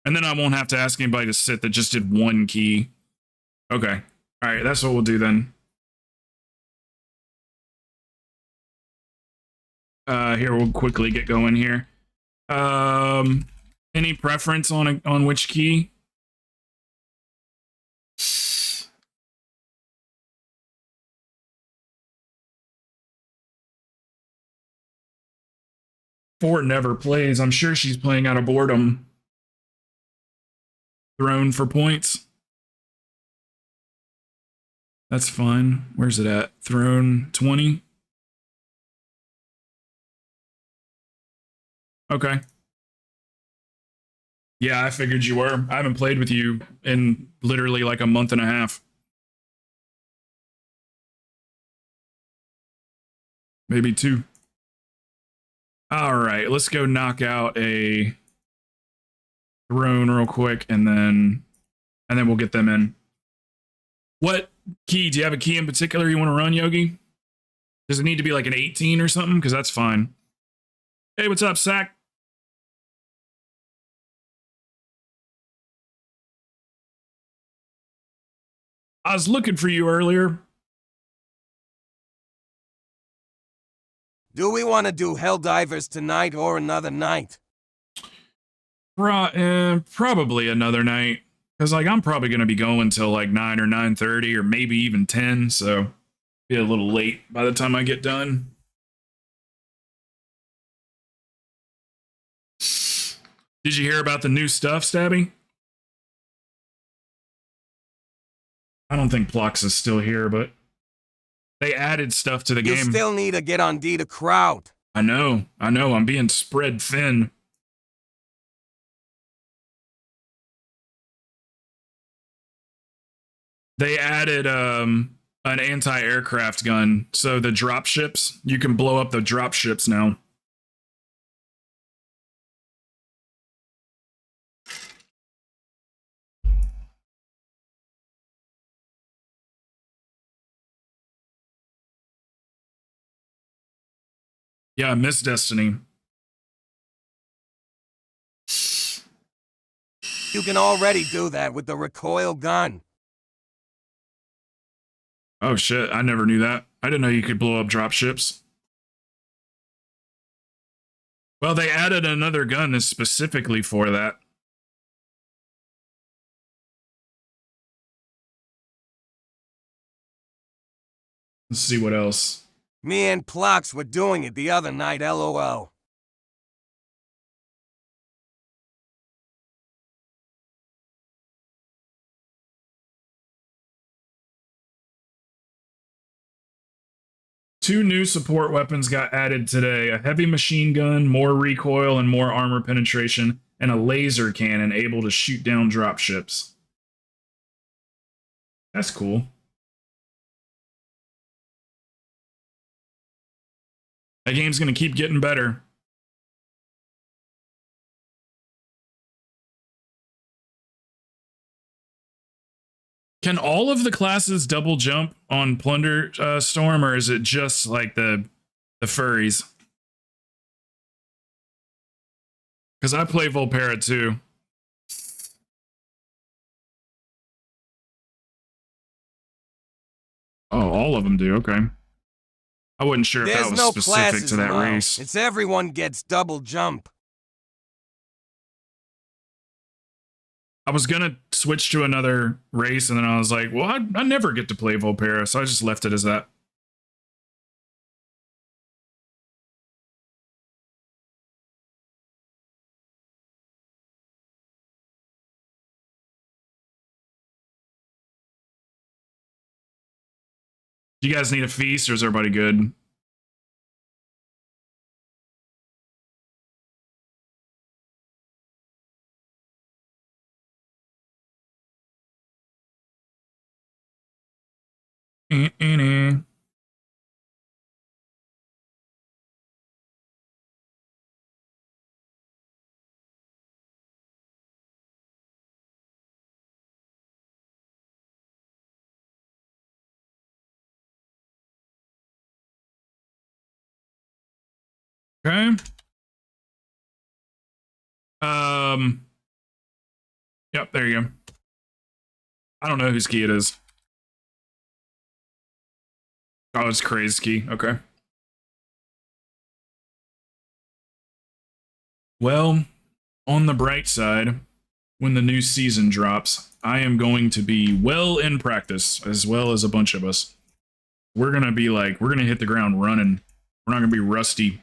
And then I won't have to ask anybody to sit that just did 1 key. Okay. All right, that's what we'll do then. Here, we'll quickly get going here. Any preference on which key? Four never plays. I'm sure she's playing out of boredom. Throne for points. That's fine. Where's it at? Throne 20. Okay. Yeah, I figured you were. I haven't played with you in literally like a month and a half. maybe 2. All right, let's go knock out a throne real quick, and then we'll get them in. What key? Do you have a key in particular you want to run, Yogi? Does it need to be like an 18 or something? Because that's fine. Hey, what's up, Sack? I was looking for you earlier. Do we want to do Helldivers tonight or another night? Probably another night. Because, like, I'm probably going to be going till, like, 9 or 9:30 or maybe even 10, so be a little late by the time I get done. Did you hear about the new stuff, Stabby? I don't think Plox is still here, but they added stuff to the game. You still need to get on DIDDY Krowten. I know, I'm being spread thin. They added an anti-aircraft gun, so the dropships, you can blow up the dropships now. Yeah, I miss Destiny. You can already do that with the recoil gun. Oh shit, I never knew that. I didn't know you could blow up dropships. Well, they added another gun that's specifically for that. Let's see what else. Me and Plox were doing it the other night, LOL. Two new support weapons got added today. A heavy machine gun, more recoil and more armor penetration, and a laser cannon able to shoot down dropships. That's cool. That game's gonna keep getting better. Can all of the classes double jump on Plunder Storm, or is it just like the furries? Because I play Volpera too. Oh, all of them do. Okay. I wasn't sure if that was specific to that race. It's everyone gets double jump. I was gonna switch to another race, and then I was like, well, I never get to play Volpera, so I just left it as that. Do you guys need a feast, or is everybody good? Okay. Yep, there you go. I don't know whose key it is. Oh, it's Craze's key. Okay. Well, on the bright side, when the new season drops, I am going to be well in practice, as well as a bunch of us. We're gonna hit the ground running. We're not gonna be rusty.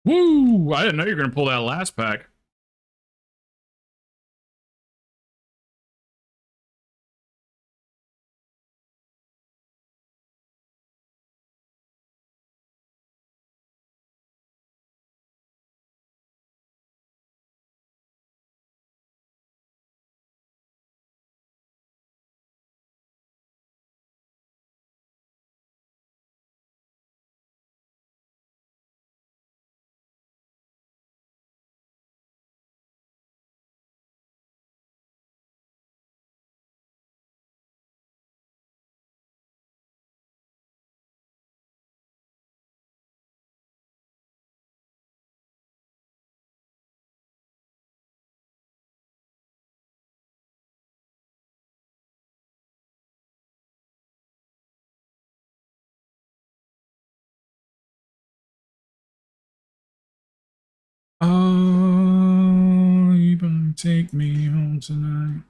Woo! I didn't know you were gonna pull that last pack. Oh, you gonna take me home tonight?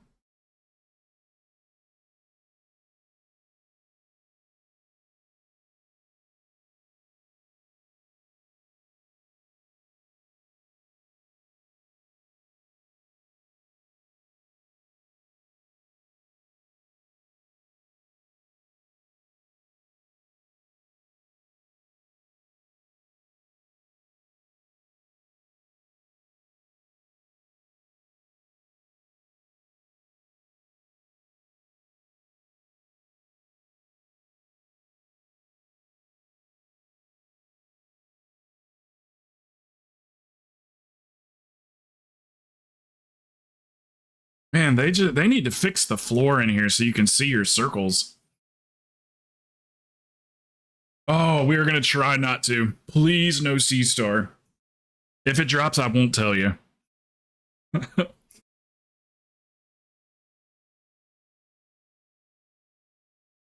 Man, they need to fix the floor in here so you can see your circles. Oh, we are gonna try not to. Please, no C-Star. If it drops, I won't tell you.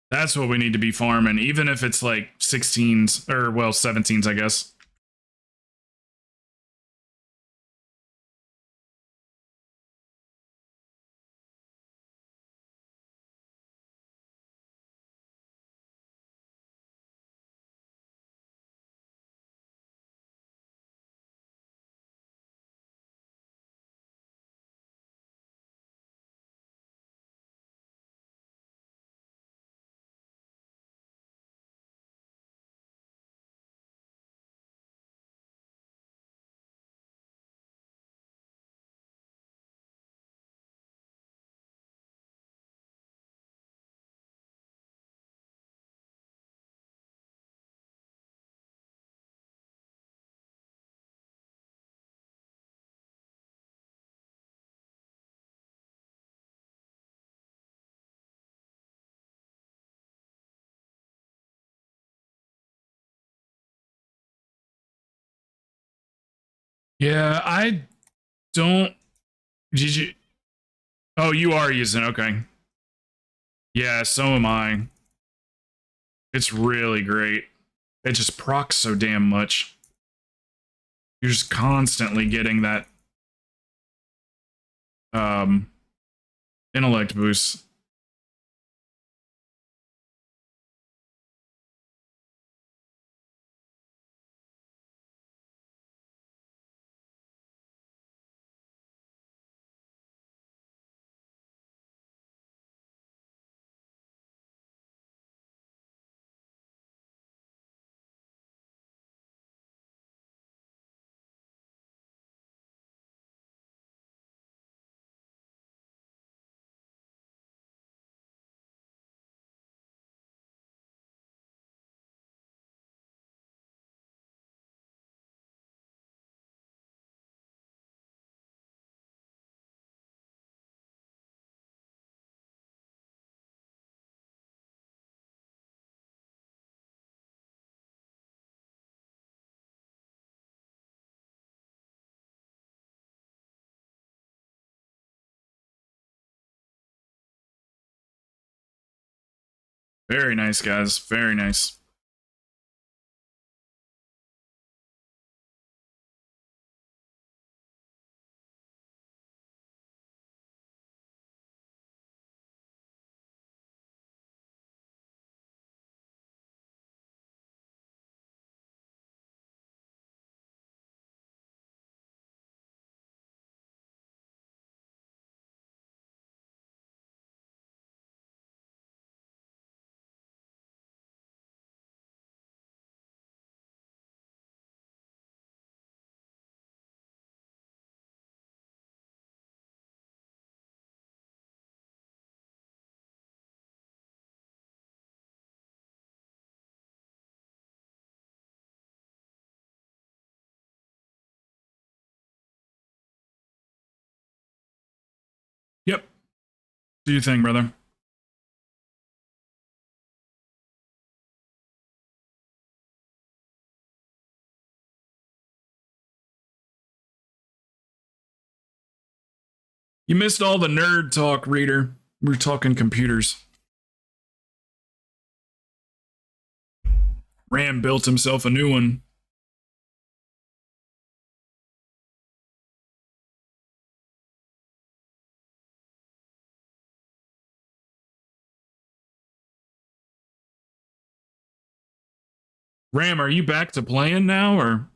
That's what we need to be farming, even if it's like 16s, or well, 17s, I guess. Yeah, I don't. Did you? Oh, you are using. Okay. Yeah, so am I. It's really great. It just procs so damn much. You're just constantly getting that intellect boost. Very nice, guys. Very nice. Do you think, brother? You missed all the nerd talk, reader. We're talking computers. Ram built himself a new one. Ram, are you back to playing now, or?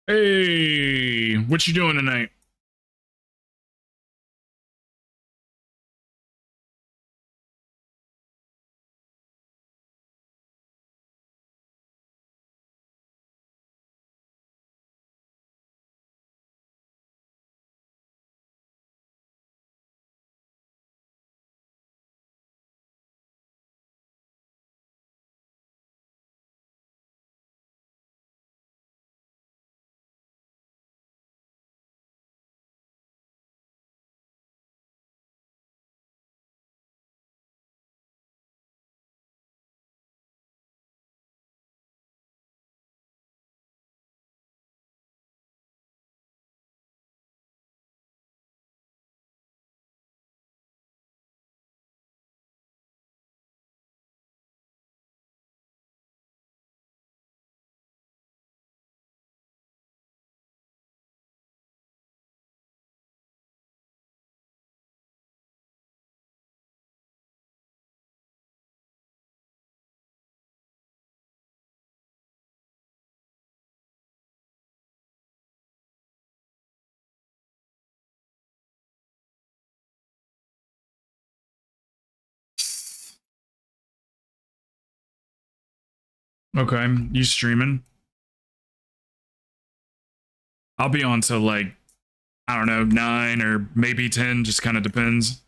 Hey, what you doing tonight? Okay, you streaming? I'll be on till like, I don't know, 9 or maybe 10, just kind of depends.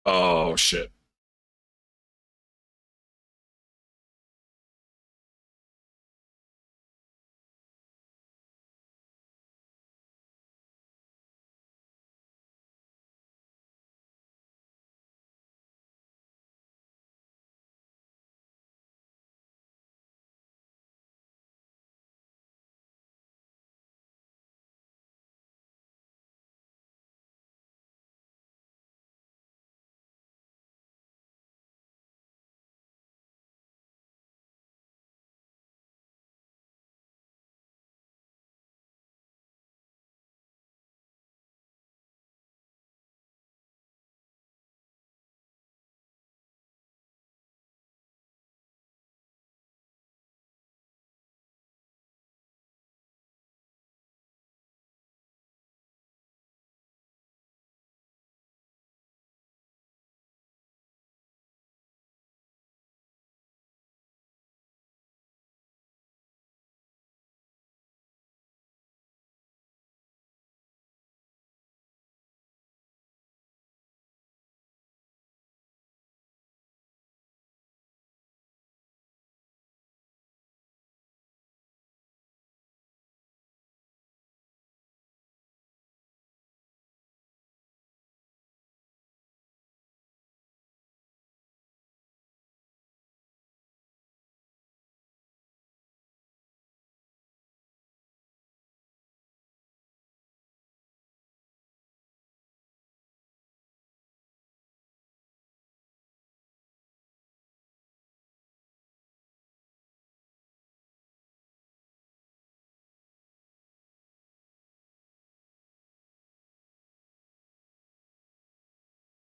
Oh, shit.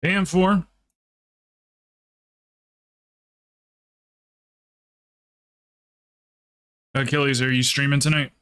AM4. Achilles, are you streaming tonight?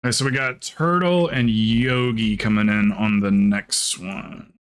Okay, so we got Turtle and Yogi coming in on the next one.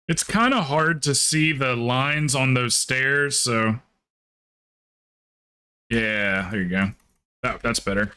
It's kind of hard to see the lines on those stairs, so yeah, there you go. That's better.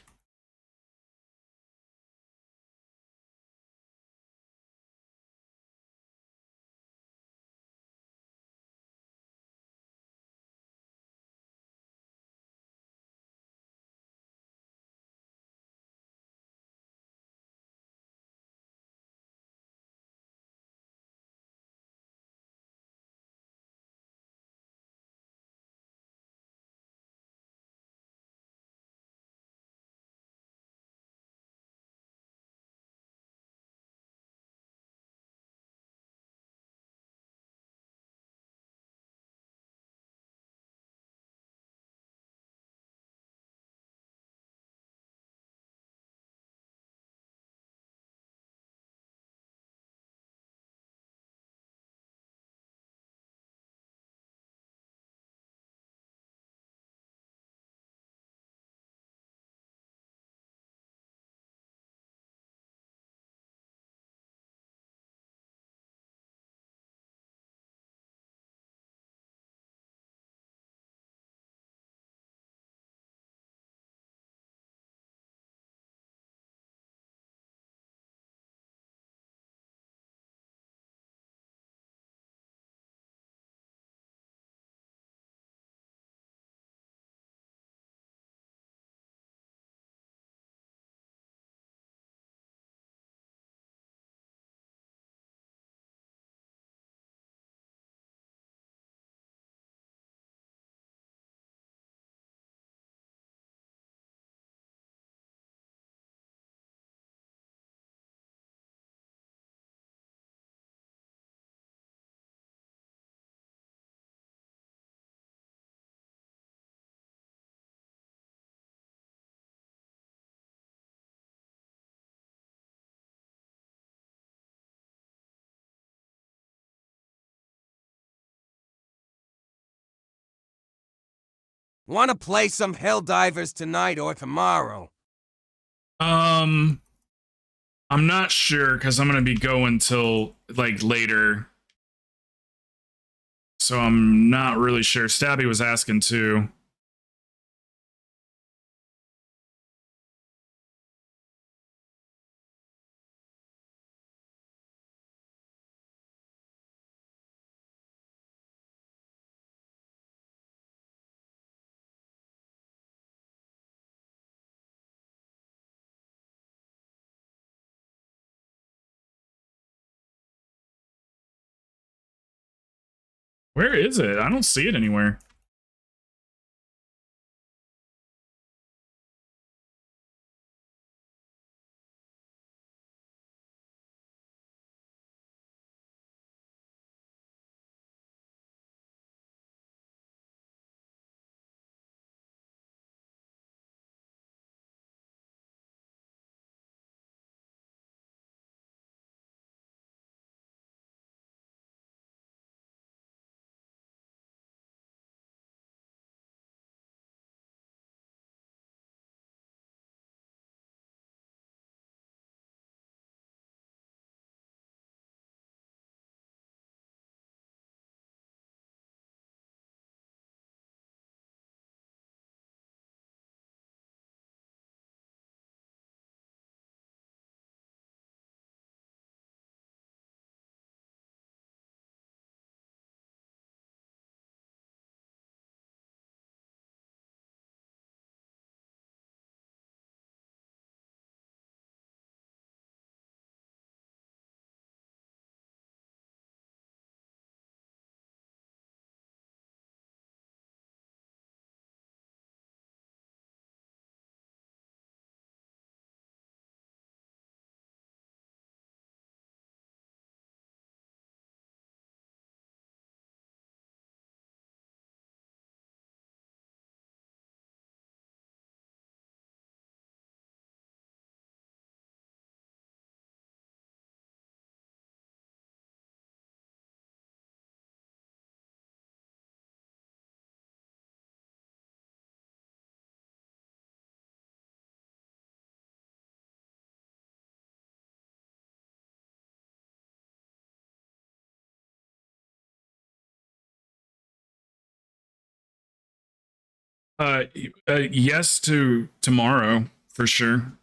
Wanna play some Helldivers tonight or tomorrow? I'm not sure because I'm gonna be going till like later. So I'm not really sure. Stabby was asking too. Where is it? I don't see it anywhere. Yes to tomorrow for sure.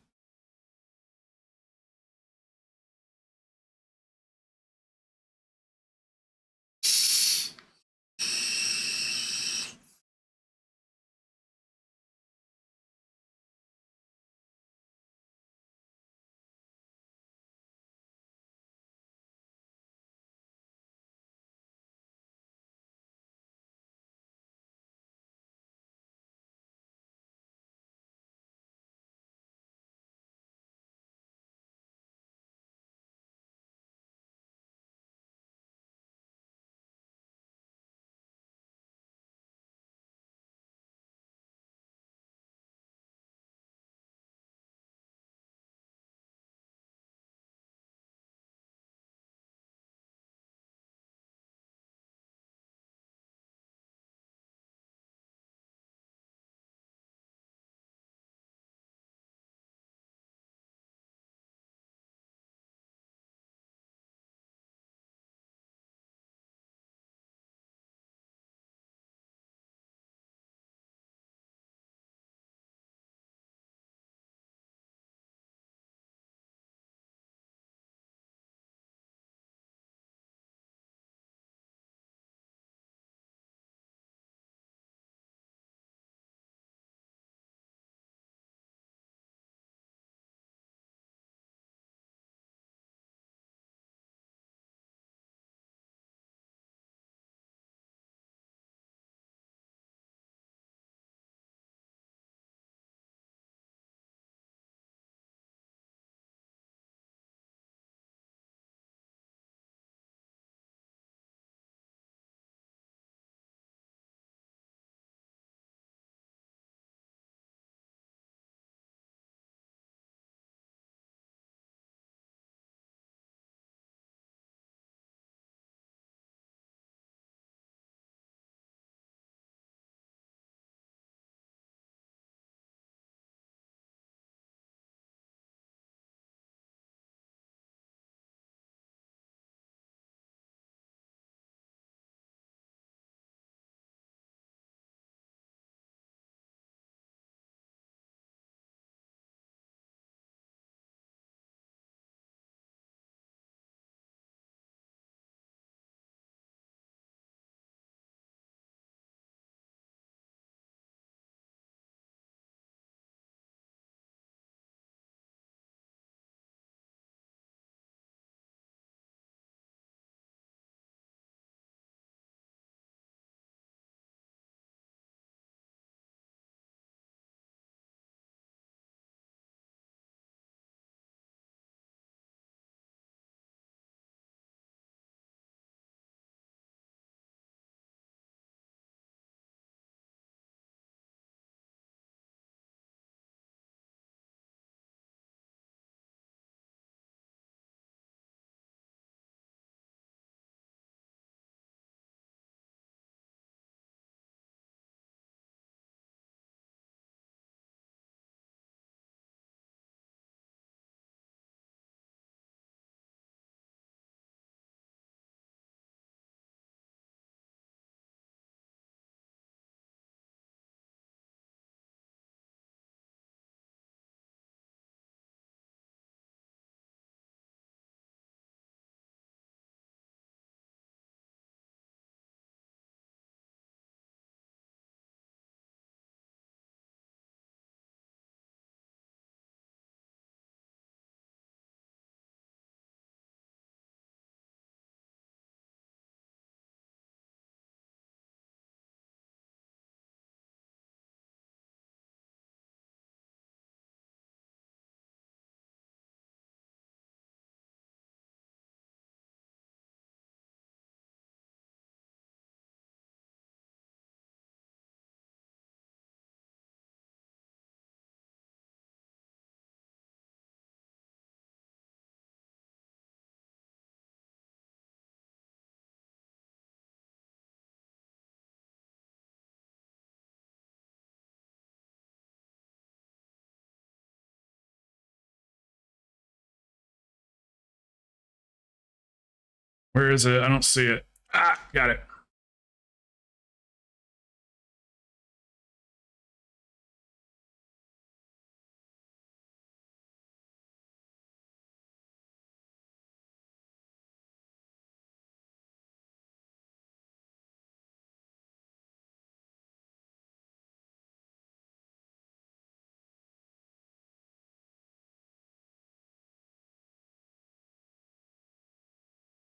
Where is it? I don't see it. Ah, got it.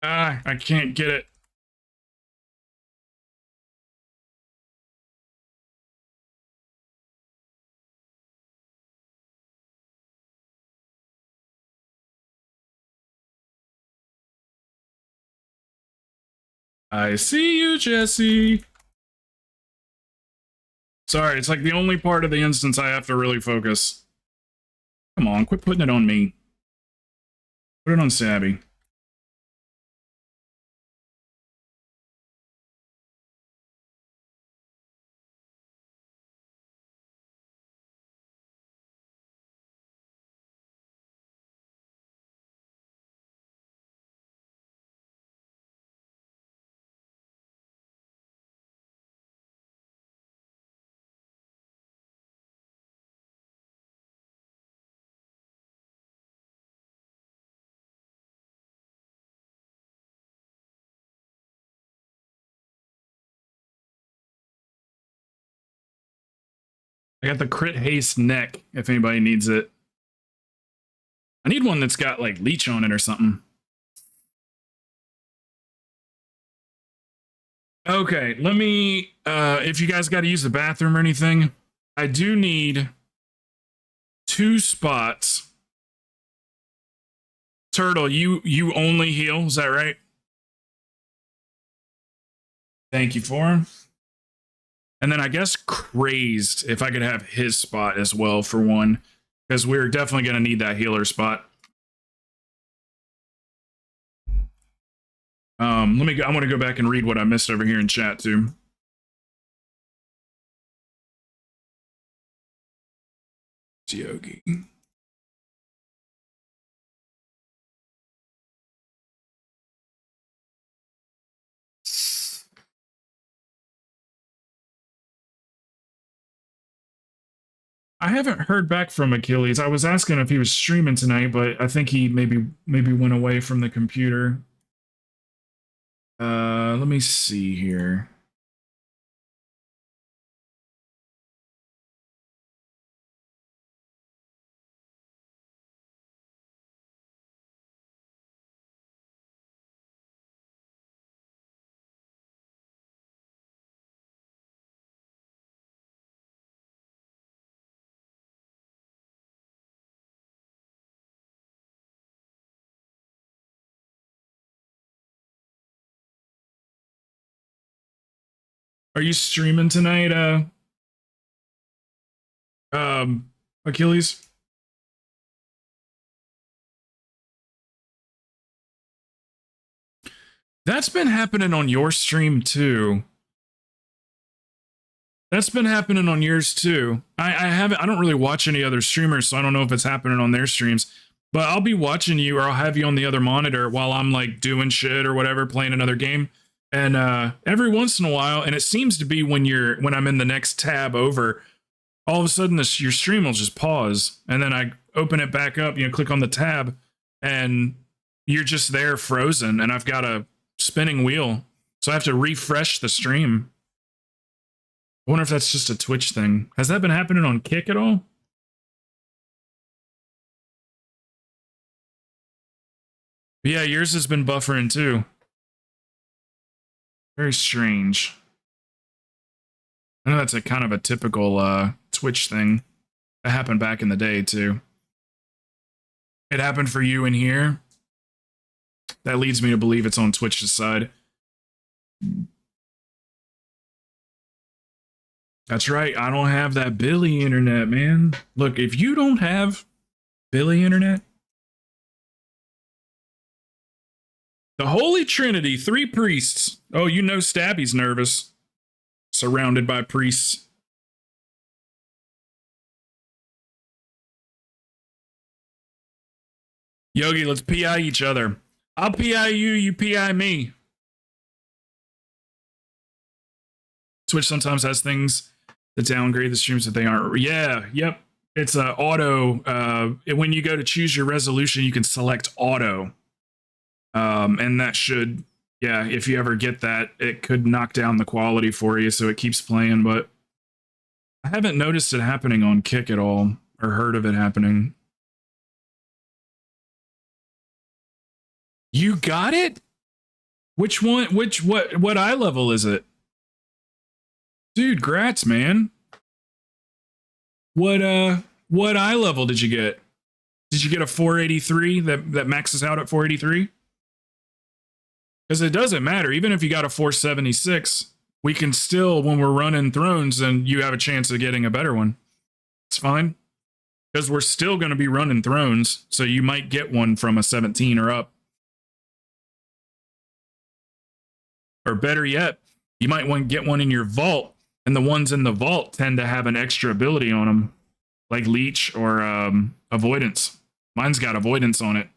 Ah, I can't get it. I see you, Jesse. Sorry, it's like the only part of the instance I have to really focus. Come on, quit putting it on me. Put it on Sabby. I got the crit haste neck if anybody needs it. I need one that's got like leech on it or something. Okay, let me if you guys got to use the bathroom or anything, I do need 2 spots. Turtle, you only heal, is that right? Thank you for him. And then I guess Crazed, if I could have his spot as well for one, because we're definitely going to need that healer spot. I'm going to go back and read what I missed over here in chat too. Yogi. I haven't heard back from Achilles. I was asking if he was streaming tonight, but I think he maybe went away from the computer. Let me see here. Are you streaming tonight, Achilles? That's been happening on your stream too. That's been happening on yours too. I don't really watch any other streamers, so I don't know if it's happening on their streams. But I'll be watching you, or I'll have you on the other monitor while I'm like doing shit or whatever, playing another game. And every once in a while, and it seems to be when I'm in the next tab over, all of a sudden your stream will just pause, and then I open it back up, click on the tab, and you're just there frozen, and I've got a spinning wheel, so I have to refresh the stream. I wonder if that's just a Twitch thing. Has that been happening on Kick at all? Yeah, yours has been buffering too. Very strange. I know that's a kind of a typical Twitch thing. That happened back in the day too. It happened for you in here. That leads me to believe it's on Twitch's side. That's right. I don't have that Billy internet, man. Look, if you don't have Billy internet, the Holy Trinity, 3 priests. Oh, Stabby's nervous. Surrounded by priests. Yogi, let's PI each other. I'll PI you, you PI me. Twitch sometimes has things that downgrade the streams that they aren't. Yeah, yep. It's a auto. When you go to choose your resolution, you can select auto. And that should, yeah, if you ever get that, it could knock down the quality for you, so it keeps playing, but I haven't noticed it happening on Kick at all, or heard of it happening. You got it? Which one? What eye level is it? Dude, grats, man. What eye level did you get? Did you get a 483 that maxes out at 483? Because it doesn't matter. Even if you got a 476, we can still, when we're running thrones, and you have a chance of getting a better one. It's fine. Because we're still going to be running thrones, so you might get one from a 17 or up. Or better yet, you might want to get one in your vault, and the ones in the vault tend to have an extra ability on them, like Leech or Avoidance. Mine's got Avoidance on it.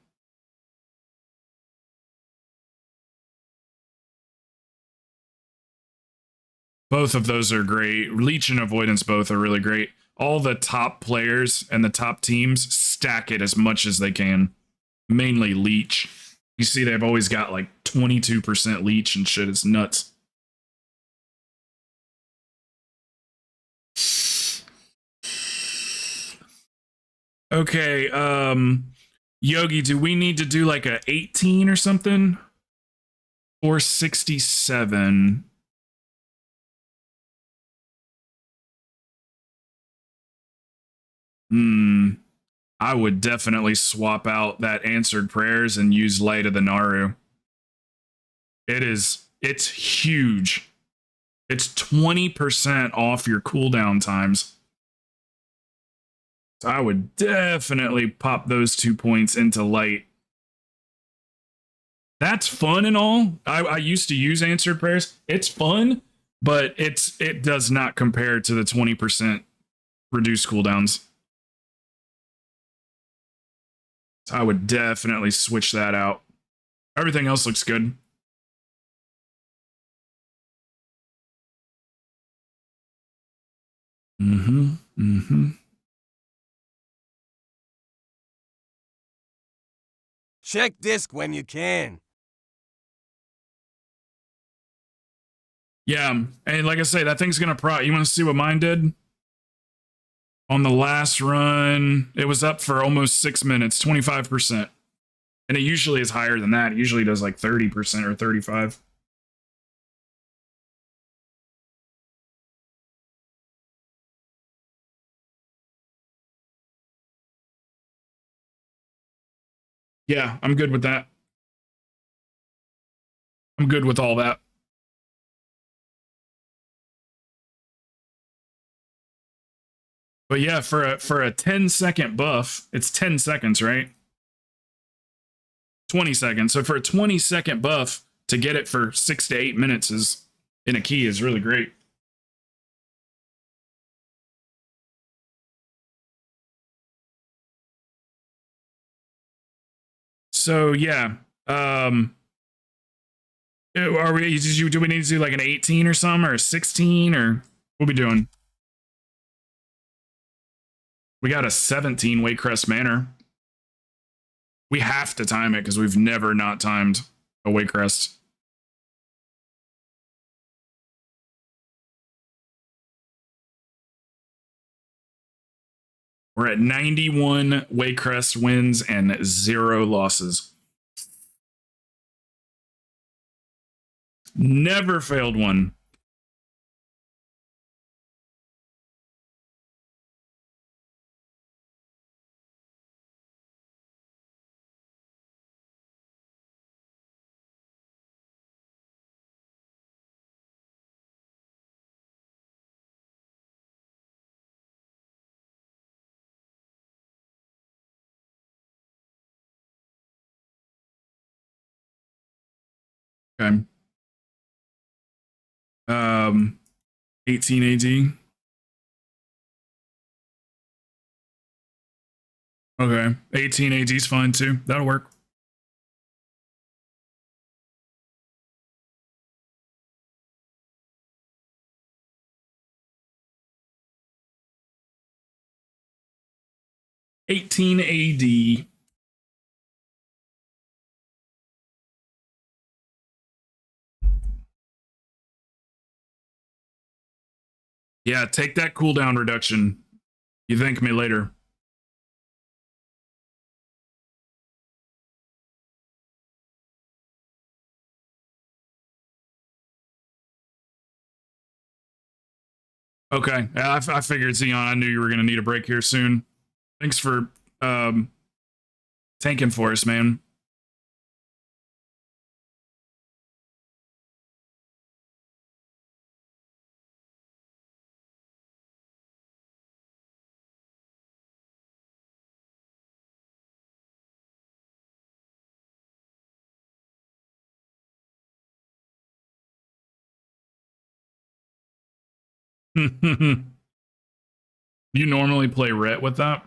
Both of those are great. Leech and Avoidance both are really great. All the top players and the top teams stack it as much as they can. Mainly Leech. You see they've always got like 22% Leech and shit. It's nuts. Okay, Yogi, do we need to do like a 18 or something? Or 67? I would definitely swap out that answered prayers and use Light of the Naru. It's huge. It's 20% off your cooldown times. So I would definitely pop those 2 points into Light. That's fun and all. I used to use answered prayers. It's fun, but it does not compare to the 20% reduced cooldowns. So I would definitely switch that out. Everything else looks good. Check disc when you can. Yeah, and like I say, that thing's gonna You want to see what mine did? On the last run, it was up for almost 6 minutes, 25%. And it usually is higher than that. It usually does like 30% or 35%. Yeah, I'm good with that. I'm good with all that. But yeah, for a 10-second buff, it's 10 seconds, right? 20 seconds. So for a 20-second buff, to get it for 6 to 8 minutes is in a key is really great. So yeah, are we? Do we need to do like an 18 or something, or a 16, or what are we doing? We got a 17 Waycrest Manor. We have to time it because we've never not timed a Waycrest. We're at 91 Waycrest wins and 0 losses. Never failed one. Okay. 18 AD. Okay. 18 AD is fine too. That'll work. 18 AD. Yeah, take that cooldown reduction. You thank me later. Okay, I figured, Xeon, I knew you were going to need a break here soon. Thanks for tanking for us, man. You normally play Rhett with that?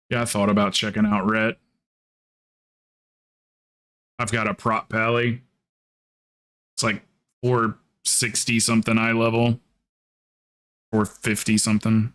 Yeah, I thought about checking out Rhett. I've got a prop pally. It's like 460 something eye level. 450 something.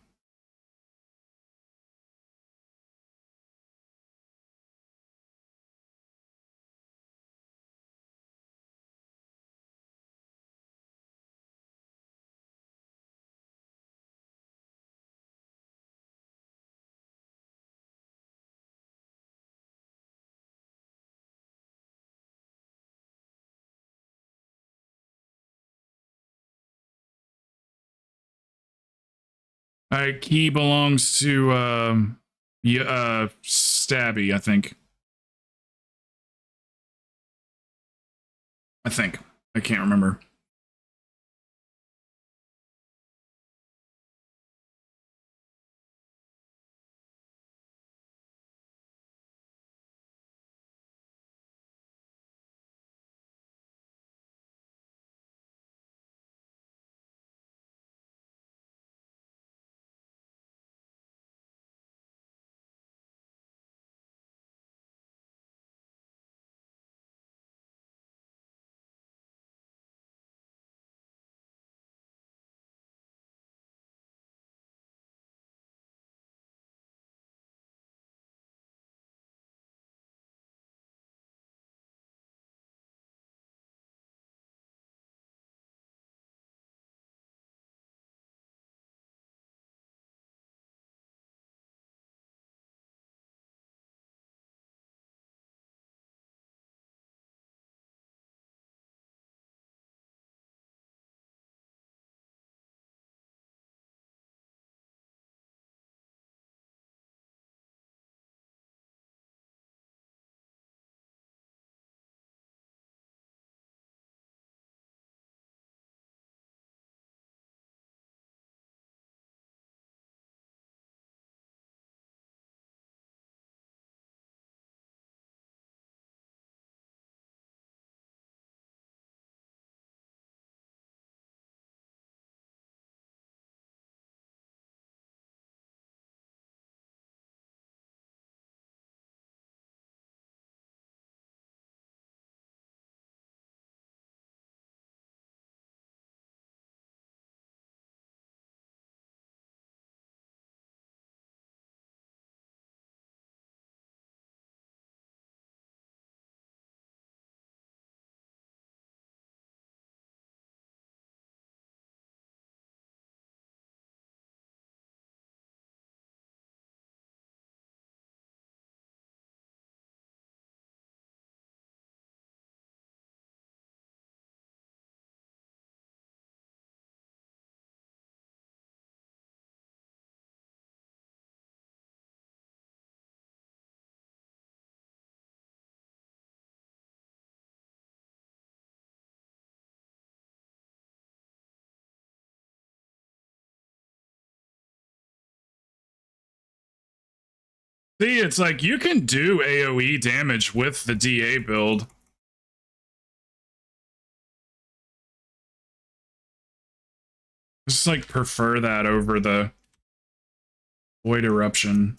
Key belongs to Stabby, I think. I can't remember. See, it's like you can do AoE damage with the DA build. Just like prefer that over the void eruption.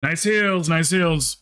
Nice heals, nice heals.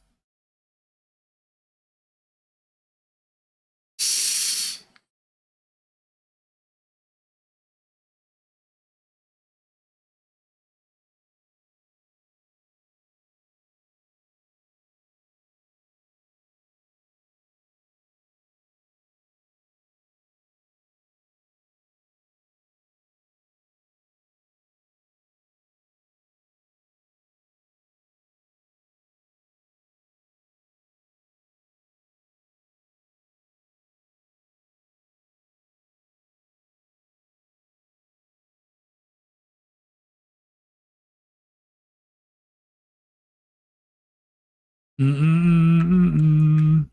Mm-mm-mm-mm.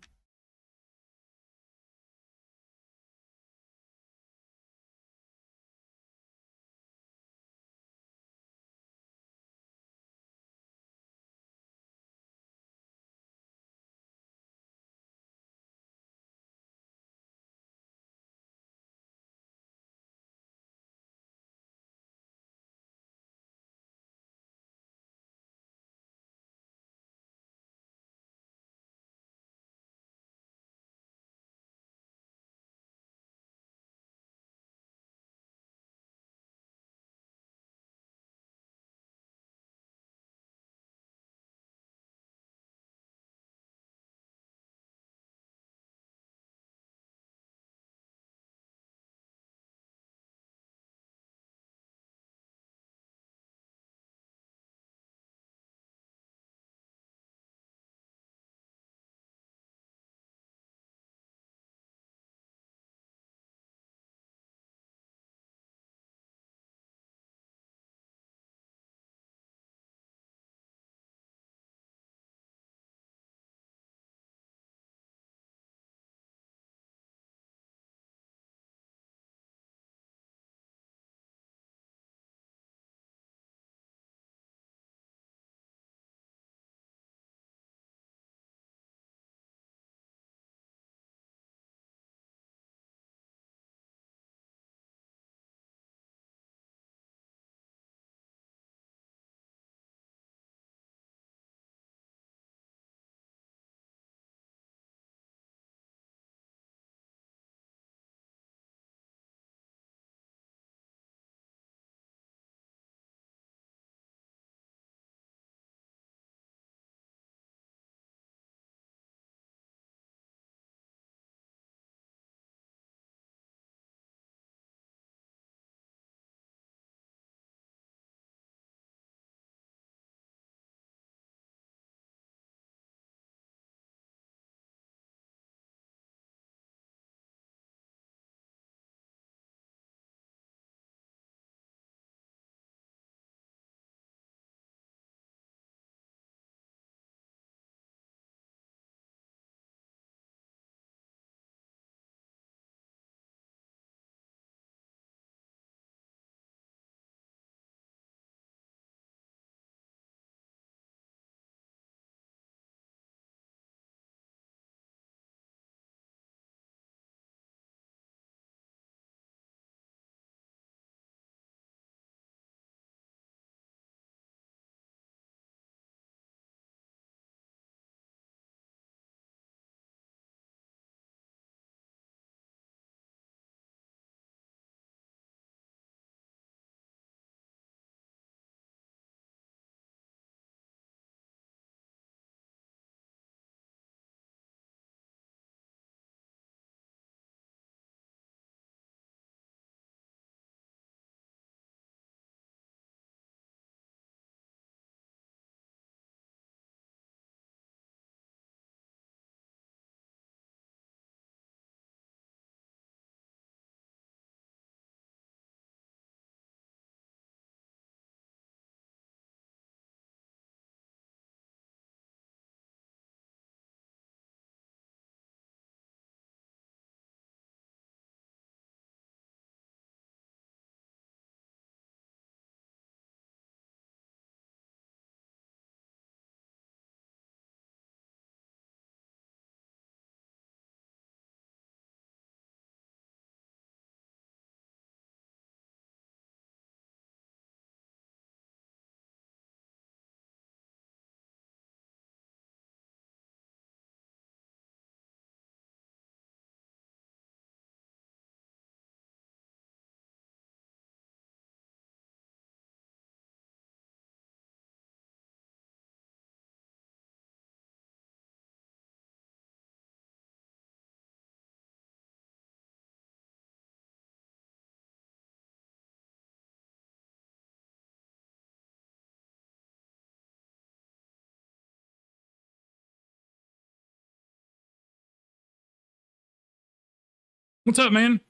What's up, man?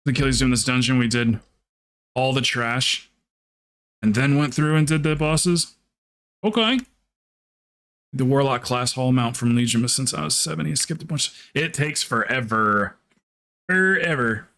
The Achilles doing this dungeon, we did all the trash and then went through and did the bosses. Okay. The Warlock class hall mount from Legion, but since I was 70, I skipped a bunch. It takes forever. Forever.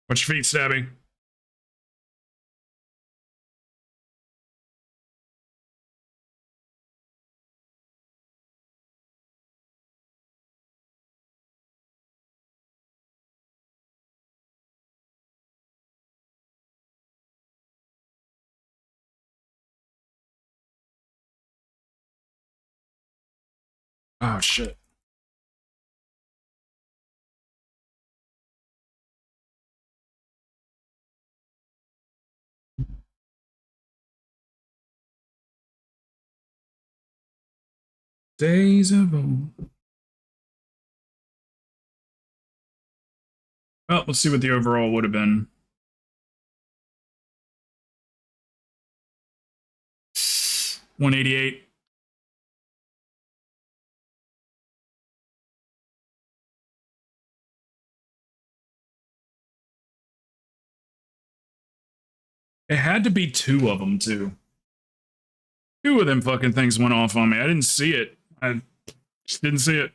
What's your feet, Stabby? Oh, shit. Days of old. Well, let's see what the overall would have been. $188. It had to be two of them, too. Two of them fucking things went off on me. I didn't see it. I just didn't see it.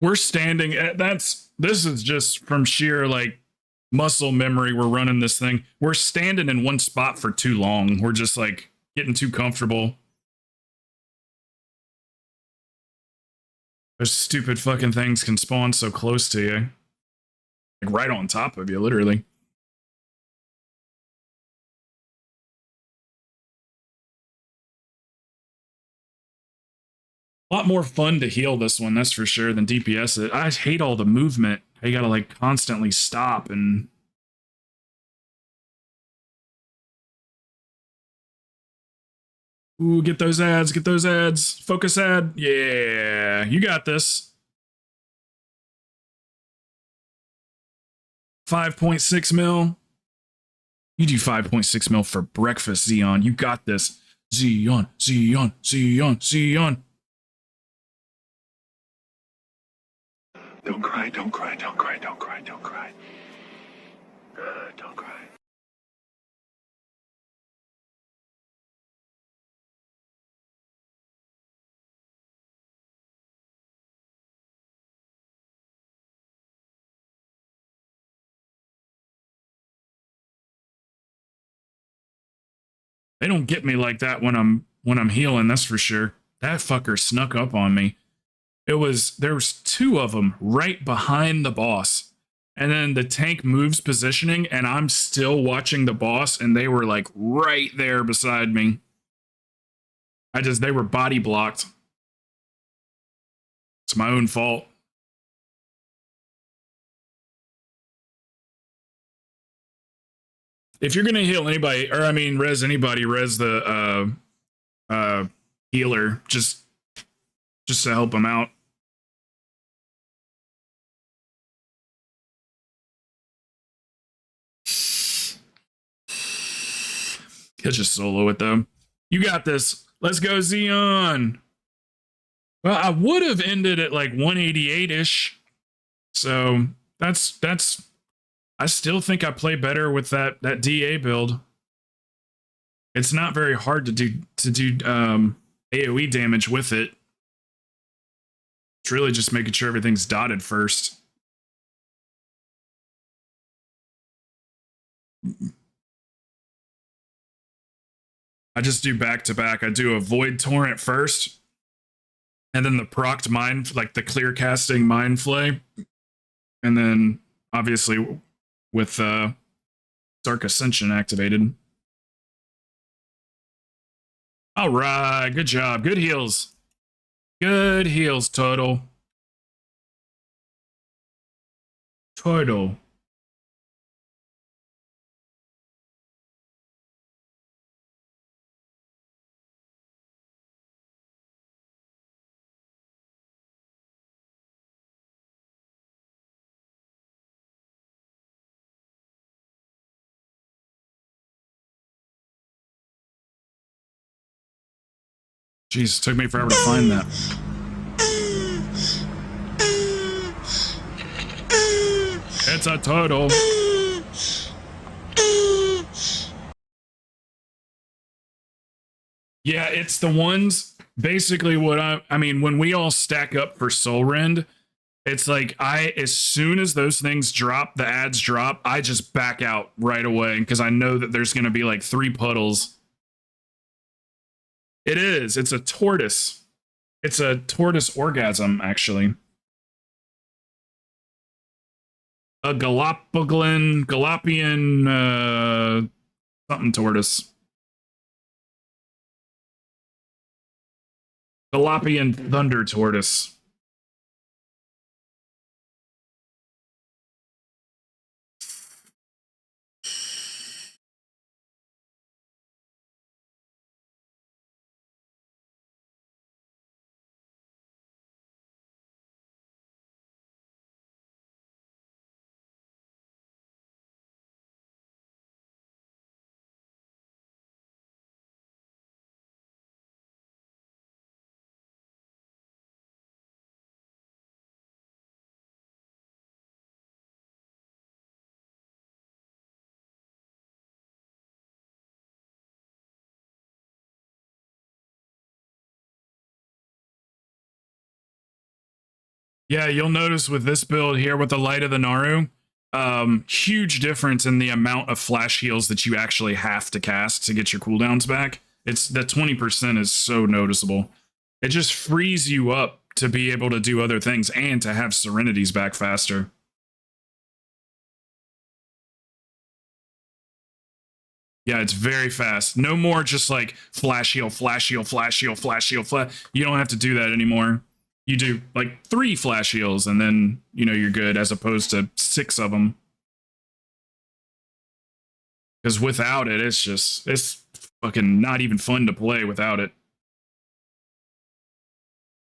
We're standing this is just from sheer like muscle memory. We're running this thing. We're standing in one spot for too long. We're just like getting too comfortable. Those stupid fucking things can spawn so close to you. Like right on top of you, literally. A lot more fun to heal this one, that's for sure, than DPS it. I hate all the movement. You gotta like constantly stop and... Ooh, get those ads, get those ads. Focus ad. Yeah, you got this. 5.6 mil. You do 5.6 mil for breakfast, Xeon. You got this. Xeon, Xeon, Xeon, Xeon. Don't cry, don't cry, don't cry, don't cry, don't cry. Don't cry. They don't get me like that when I'm healing, that's for sure. That fucker snuck up on me. There was two of them right behind the boss. And then the tank moves positioning and I'm still watching the boss and they were like right there beside me. They were body blocked. It's my own fault. if you're gonna heal anybody, or I mean res anybody, res the healer just to help them out. He'll just solo it though. You got this. Let's go, Xeon. Well, I would have ended at like 188-ish. So that's I still think I play better with that DA build. It's not very hard to do AoE damage with it. It's really just making sure everything's dotted first. I just do back to back. I do a Void Torrent first, and then the procced Mind, like the clear casting Mind Flay, and then obviously with Dark Ascension activated. All right, good job. Good heals. Good heals, Turtle. Turtle. Jeez, it took me forever to find that. It's a turtle. Yeah, it's the ones, basically what I mean, when we all stack up for Soul Rend, it's like as soon as those things drop, the ads drop, I just back out right away because I know that there's going to be like 3 puddles. It is. It's a tortoise. It's a tortoise orgasm, actually. A Galopian, something tortoise. Galopian thunder tortoise. Yeah, you'll notice with this build here with the Light of the Naru, huge difference in the amount of flash heals that you actually have to cast to get your cooldowns back. It's that 20% is so noticeable. It just frees you up to be able to do other things and to have Serenities back faster. Yeah, it's very fast. No more just like flash heal, flash heal, flash heal, flash heal, flash. You don't have to do that anymore. You do like 3 flash heals and then, you know, you're good, as opposed to 6 of them. Because without it, it's fucking not even fun to play without it.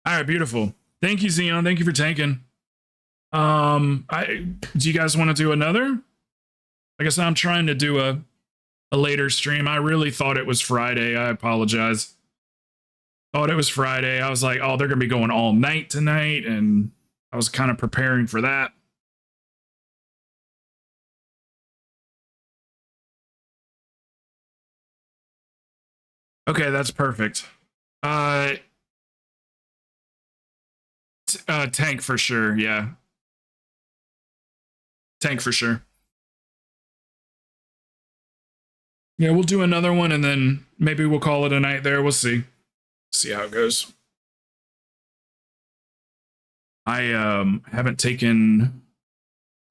All right, beautiful. Thank you, Xeon. Thank you for tanking. Do you guys want to do another? I guess I'm trying to do a later stream. I really thought it was Friday. I apologize. Thought it was Friday. I was like, oh, they're going to be going all night tonight. And I was kind of preparing for that. Okay, that's perfect. Tank for sure. Yeah. Tank for sure. Yeah, we'll do another one and then maybe we'll call it a night there. We'll see. See how it goes. I haven't taken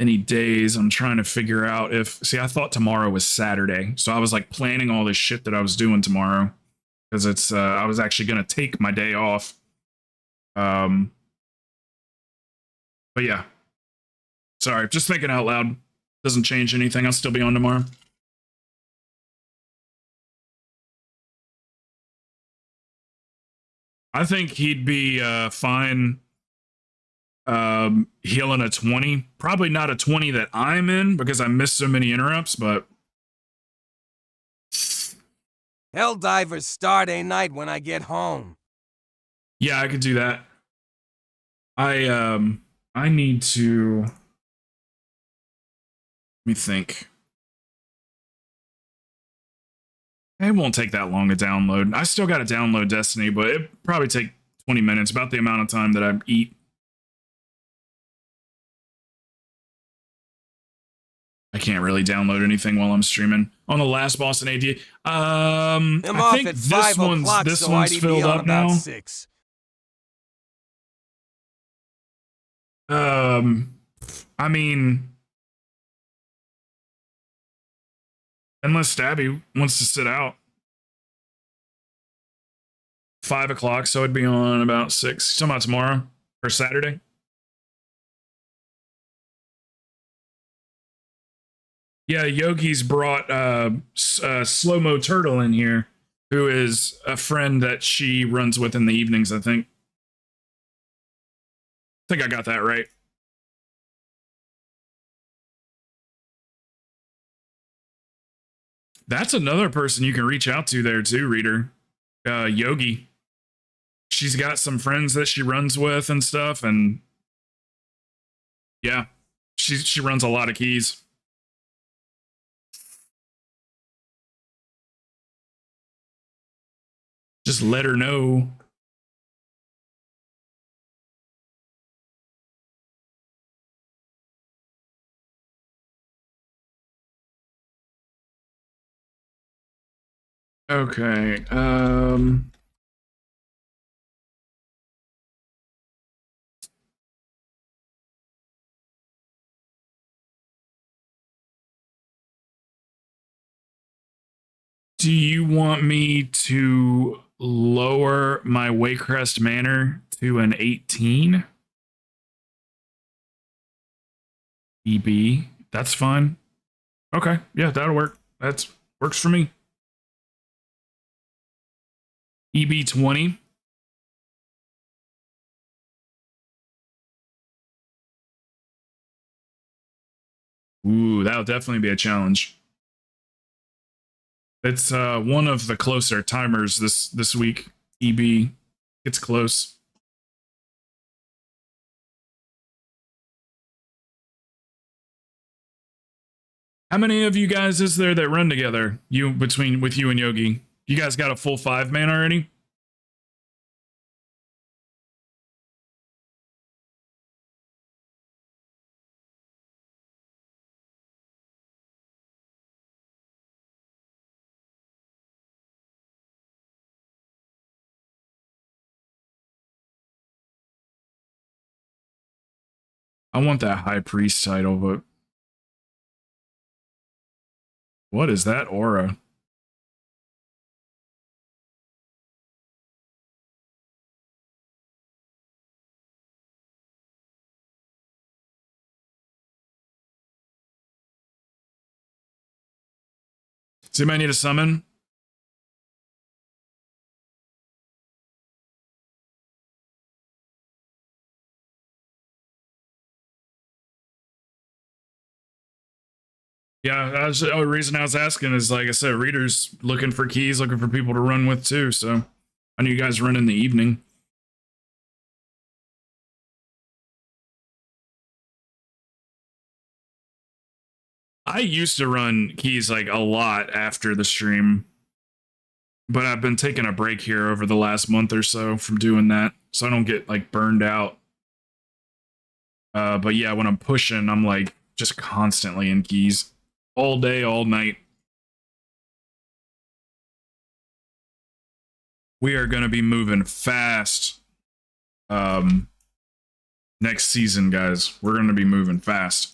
any days. I'm trying to figure out if, see, I thought tomorrow was Saturday. So I was like planning all this shit that I was doing tomorrow because it's, I was actually going to take my day off. But yeah, sorry, just thinking out loud. Doesn't change anything. I'll still be on tomorrow. I think he'd be fine healing a 20. Probably not a 20 that I'm in because I missed so many interrupts, but Helldivers start a night when I get home. yeah, I could do that. I need to, let me think. It won't take that long to download. I still got to download Destiny, but it probably take 20 minutes, about the amount of time that I eat. I can't really download anything while I'm streaming. On the last boss in AD, I'm I off think at 5 o'clock, this so one's I'd filled be on up about now. 6. I mean, unless Stabby wants to sit out. 5 o'clock, so it'd be on about 6. Talking about tomorrow or Saturday. Yeah, Yogi's brought Slow-Mo Turtle in here, who is a friend that she runs with in the evenings, I think. I think I got that right. That's another person you can reach out to there too, Reader. Yogi. She's got some friends that she runs with and stuff, and yeah, she runs a lot of keys. Just let her know. Okay. Do you want me to lower my Waycrest Manor to an 18? EB. That's fine. Okay. Yeah, that'll work. That works for me. EB 20. Ooh, that'll definitely be a challenge. It's one of the closer timers this week. EB. It's close. How many of you guys is there that run together? With you and Yogi? You guys got a full 5-man already? I want that High Priest title, but what is that aura? Does anybody need a summon? Yeah, that's the only reason I was asking is, like I said, Reader's looking for keys, looking for people to run with too, so I know you guys run in the evening. I used to run keys like a lot after the stream, but I've been taking a break here over the last month or so from doing that, so I don't get like burned out. But yeah, when I'm pushing, I'm like just constantly in keys all day, all night. We are going to be moving fast next season, guys. We're going to be moving fast.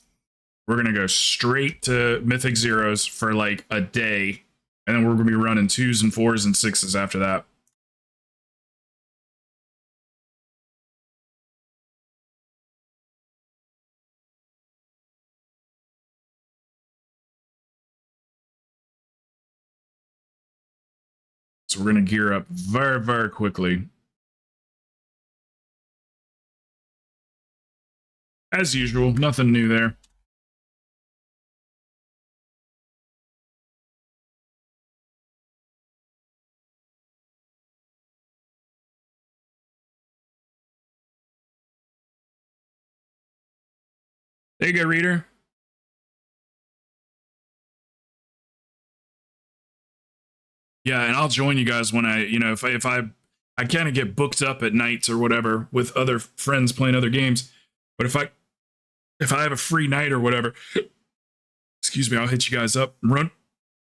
We're going to go straight to Mythic Zeros for like a day, and then we're going to be running 2s and 4s and 6s after that. So we're going to gear up very, very quickly. As usual, nothing new there. There you go, reader. Yeah, and I'll join you guys when I, if I kind of get booked up at nights or whatever with other friends playing other games. But if I have a free night or whatever, excuse me, I'll hit you guys up and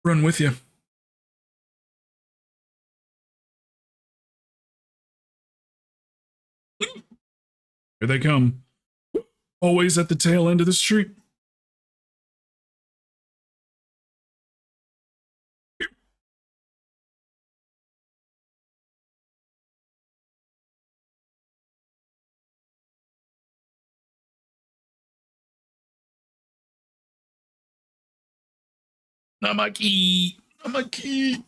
run with you. Here they come. Always at the tail end of the street. Not my key. Not my key.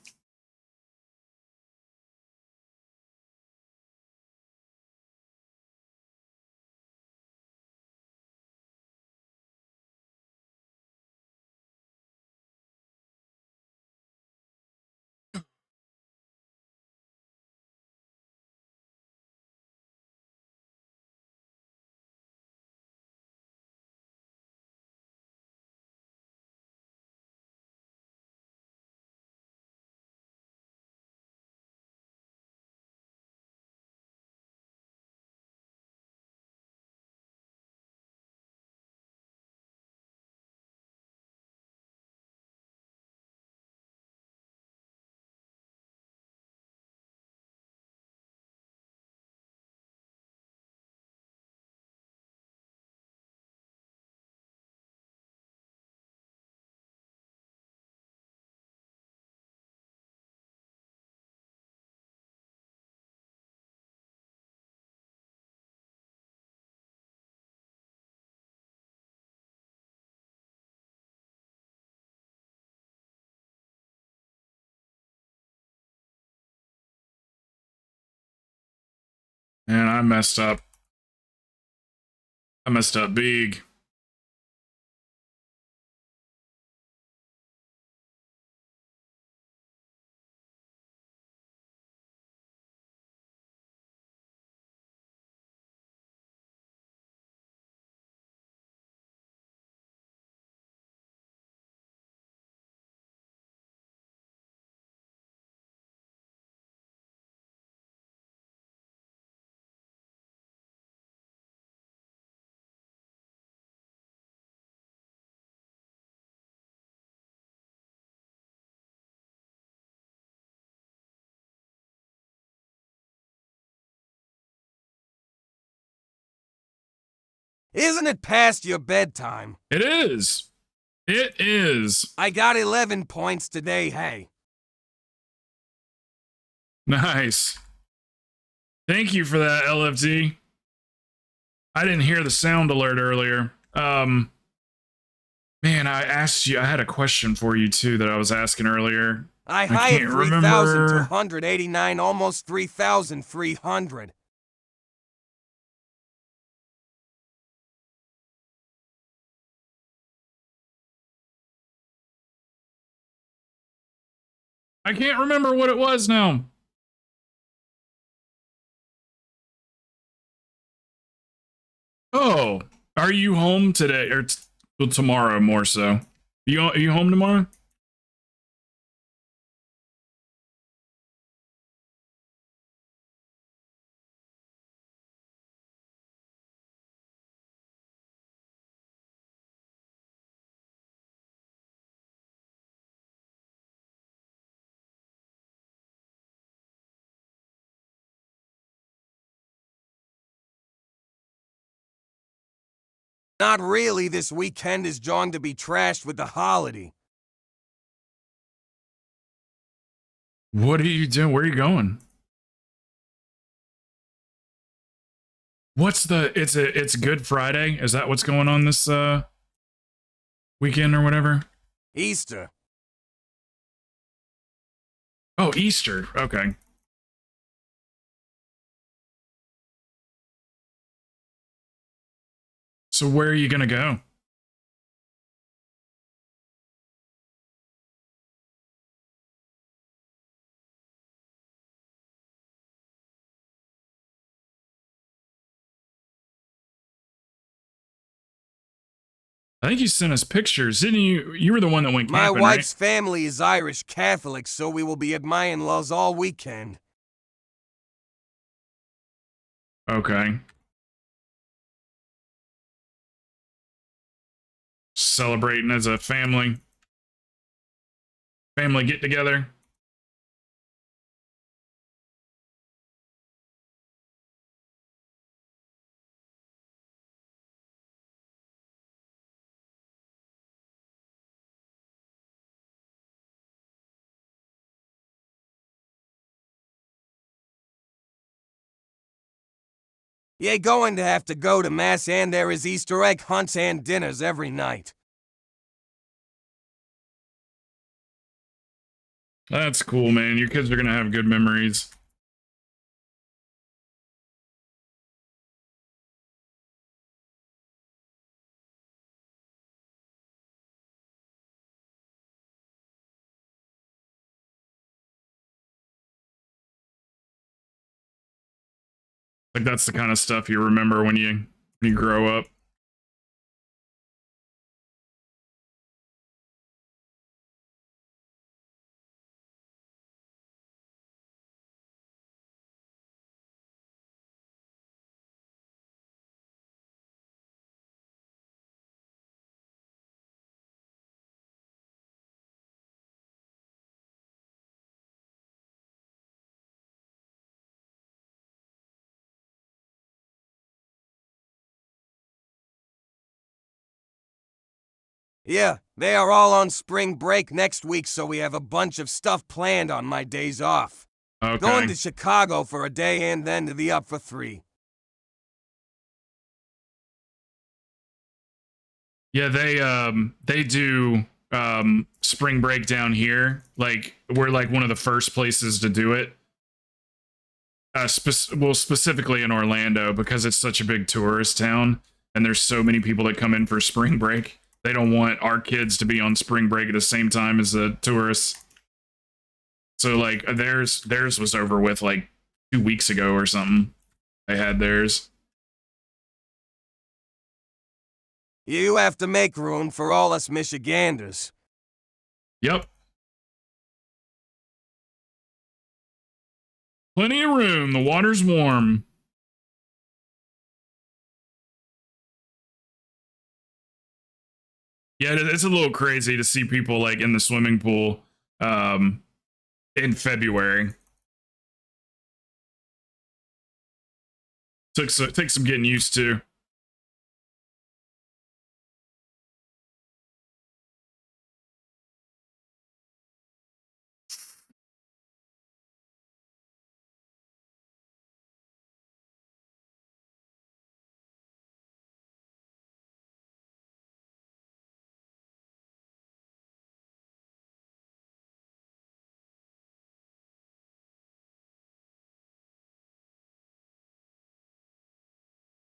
Man, I messed up. I messed up big. Isn't it past your bedtime? It is. It is. I got 11 points today, hey. Nice. Thank you for that, LFD. I didn't hear the sound alert earlier. Man, I asked you, I had a question for you too that I was asking earlier. I hired 3,289, 3,289, almost 3,300. I can't remember what it was now. Oh, are you home today or well, tomorrow more so? Are you home tomorrow? Not really, this weekend is going to be trashed with the holiday. What are you doing? Where are you going? It's Good Friday? Is that what's going on this weekend or whatever? Easter. Oh, Easter. Okay. So where are you gonna go? I think you sent us pictures, didn't you? You were the one that went camping, My wife's right? family is Irish Catholic, so we will be at my in-laws all weekend. Okay. Celebrating as a family. Family get together. You're going to have to go to Mass, and there is Easter egg hunts and dinners every night. That's cool, man. Your kids are gonna have good memories. Like that's the kind of stuff you remember when you grow up. Yeah, they are all on spring break next week, so we have a bunch of stuff planned on my days off. Okay. Going to Chicago for a day and then to the Up for 3. Yeah, they do spring break down here. Like we're like one of the first places to do it. Specifically in Orlando because it's such a big tourist town and there's so many people that come in for spring break. They don't want our kids to be on spring break at the same time as the tourists. So like theirs was over with like 2 weeks ago or something. They had theirs. You have to make room for all us Michiganders. Yep. Plenty of room. The water's warm. Yeah, it's a little crazy to see people like in the swimming pool in February. Takes some getting used to.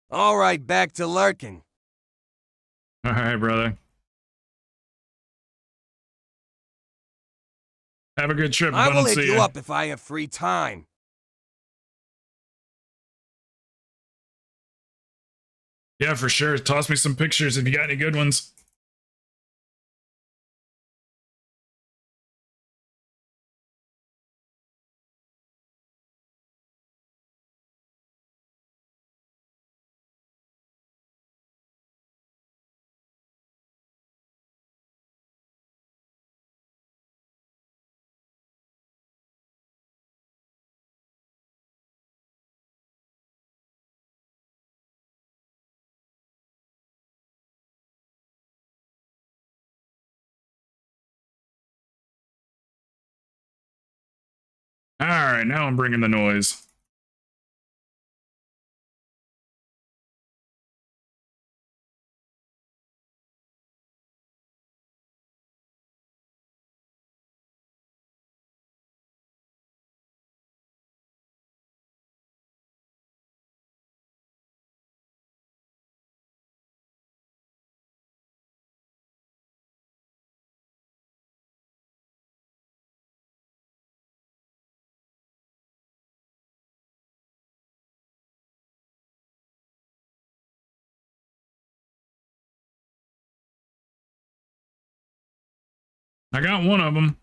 All right, back to lurking. All right, brother. Have a good trip. I will don't hit see you up if I have free time. Yeah, for sure. Toss me some pictures if you got any good ones. All right, now I'm bringing the noise. I got one of them.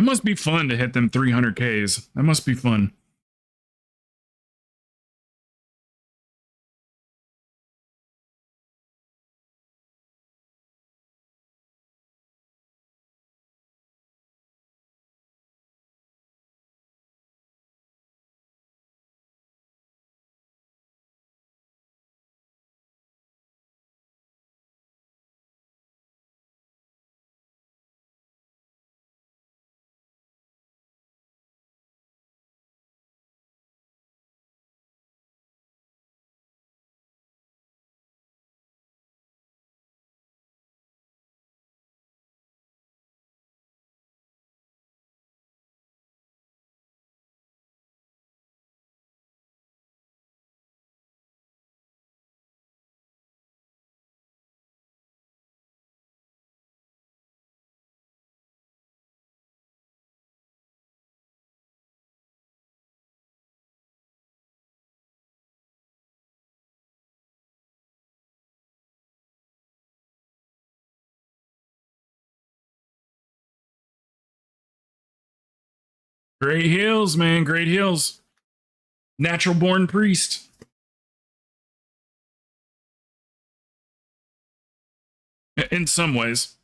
That must be fun to hit them 300Ks. That must be fun. Great heals, man. Great heals. Natural born priest. In some ways.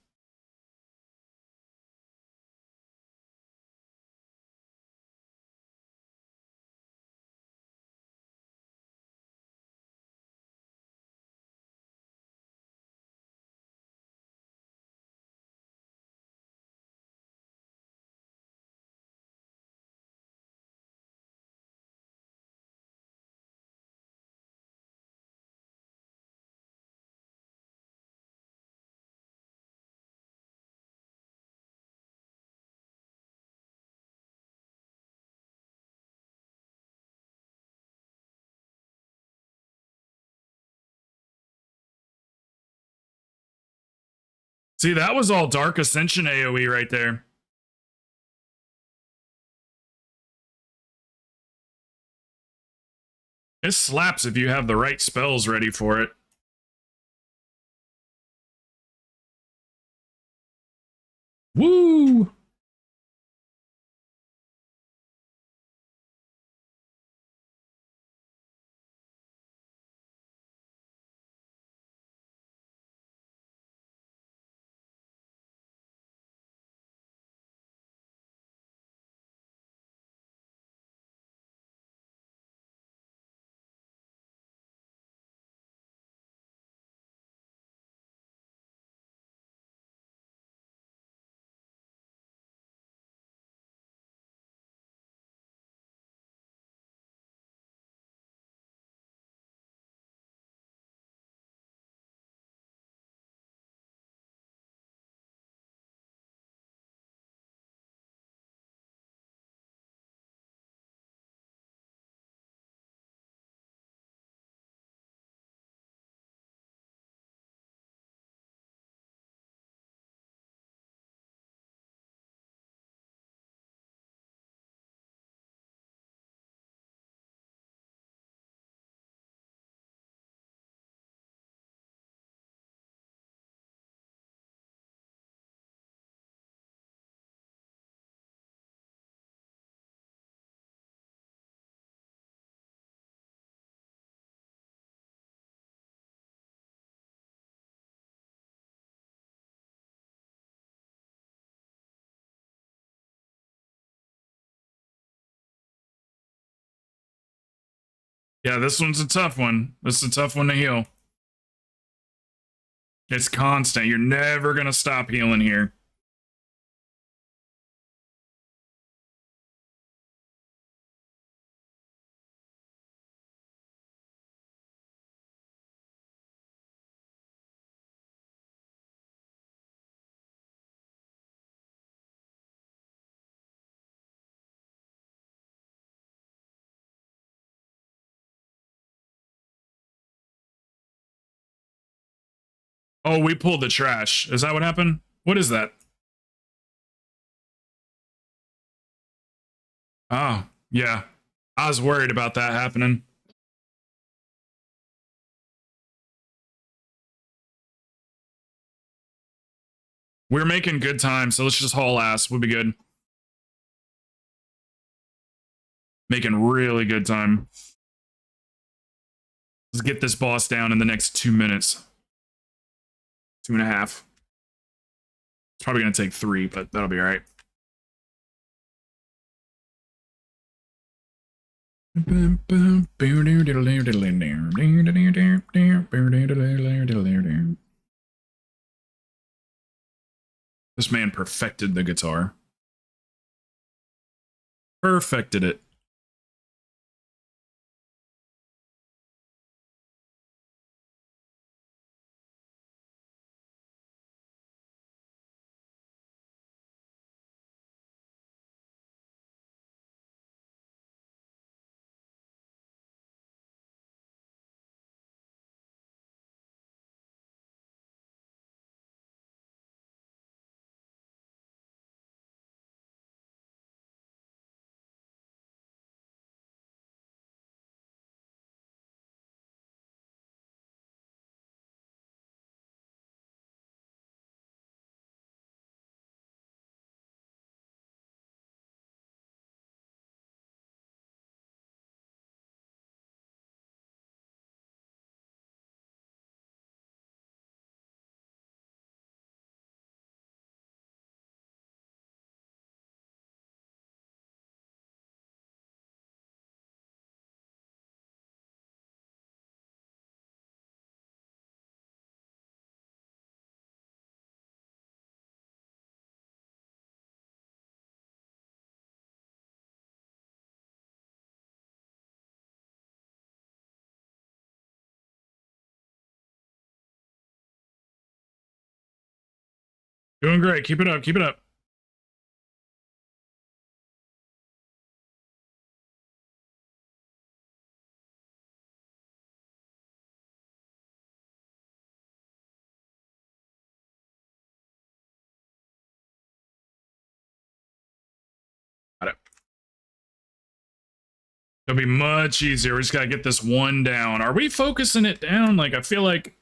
See, that was all Dark Ascension AoE right there. It slaps if you have the right spells ready for it. Woo! Yeah, this one's a tough one. This is a tough one to heal. It's constant. You're never going to stop healing here. Oh, we pulled the trash. Is that what happened? What is that? Oh, yeah. I was worried about that happening. We're making good time, so let's just haul ass. We'll be good. Making really good time. Let's get this boss down in the next 2 minutes. 2.5. It's probably going to take 3, but that'll be all right. This man perfected the guitar. Perfected it. Doing great. Keep it up. Keep it up. Got it. It'll be much easier. We just gotta get this one down. Are we focusing it down? Like, I feel like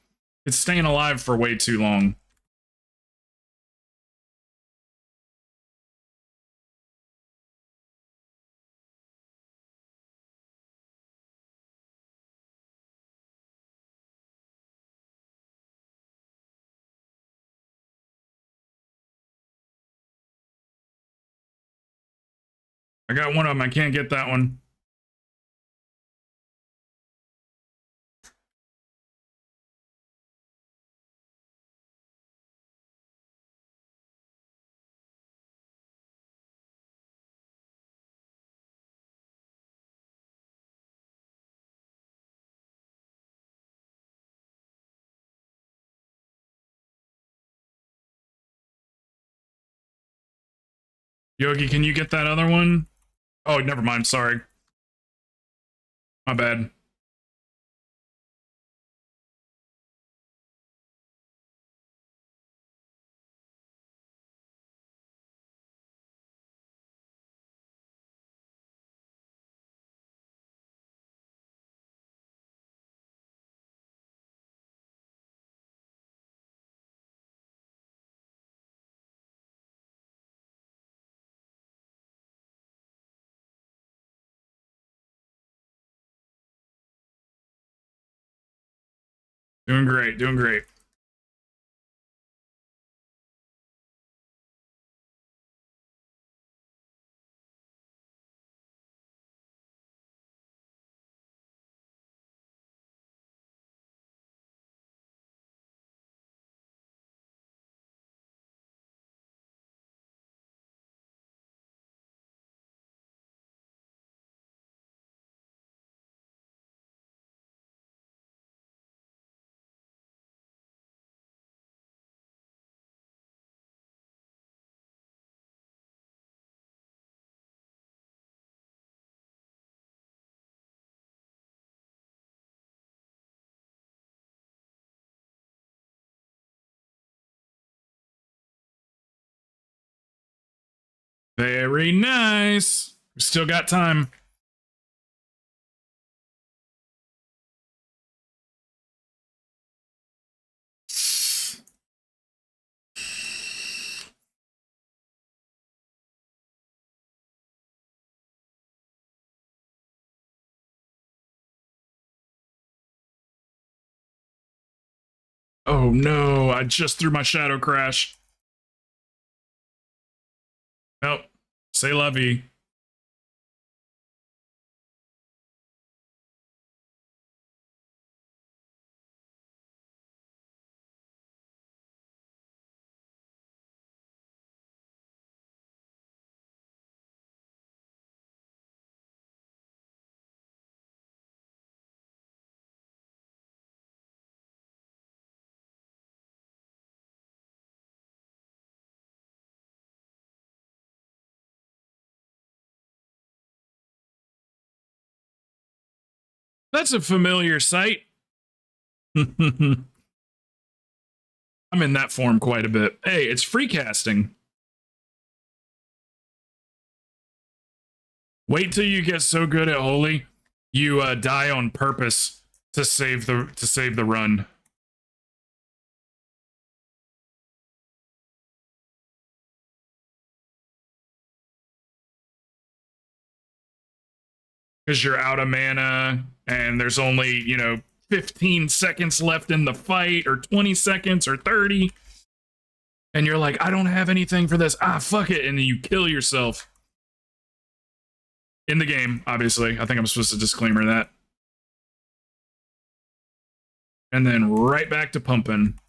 it's staying alive for way too long. I got one of them. I can't get that one. Yogi, can you get that other one? Oh, never mind. Sorry. My bad. Doing great. Doing great. Very nice. We still got time. Oh no, I just threw my shadow crash. Nope. Say la vie. That's a familiar sight. I'm in that form quite a bit. Hey, it's free casting. Wait till you get so good at Holy, you die on purpose to save the run. Because you're out of mana and there's only, 15 seconds left in the fight, or 20 seconds, or 30. And you're like, I don't have anything for this. Ah, fuck it. And then you kill yourself. In the game, obviously. I think I'm supposed to disclaimer that. And then right back to pumping.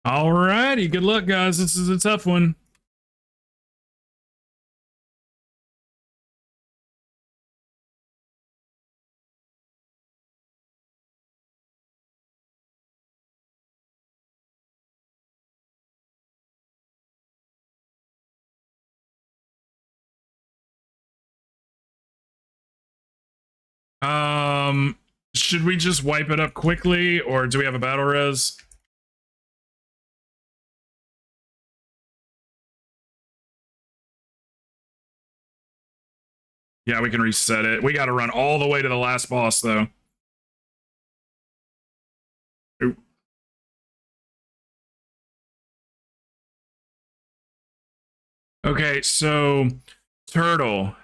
Alrighty, good luck, guys. This is a tough one. Should we just wipe it up quickly, or do we have a battle res? Yeah, we can reset it. We got to run all the way to the last boss, though. Ooh. Okay, so Turtle.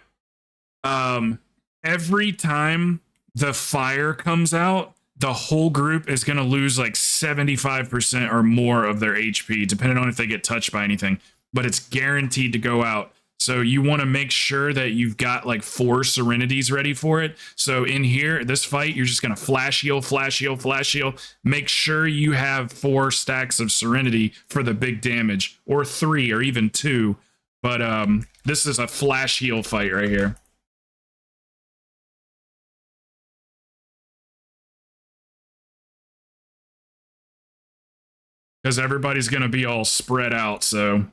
Every time the fire comes out, the whole group is going to lose like 75% or more of their HP, depending on if they get touched by anything. But it's guaranteed to go out. So you want to make sure that you've got like 4 Serenities ready for it. So in here, this fight, you're just going to flash heal, flash heal, flash heal. Make sure you have 4 stacks of Serenity for the big damage, or 3, or even 2. But this is a flash heal fight right here. because everybody's going to be all spread out, so...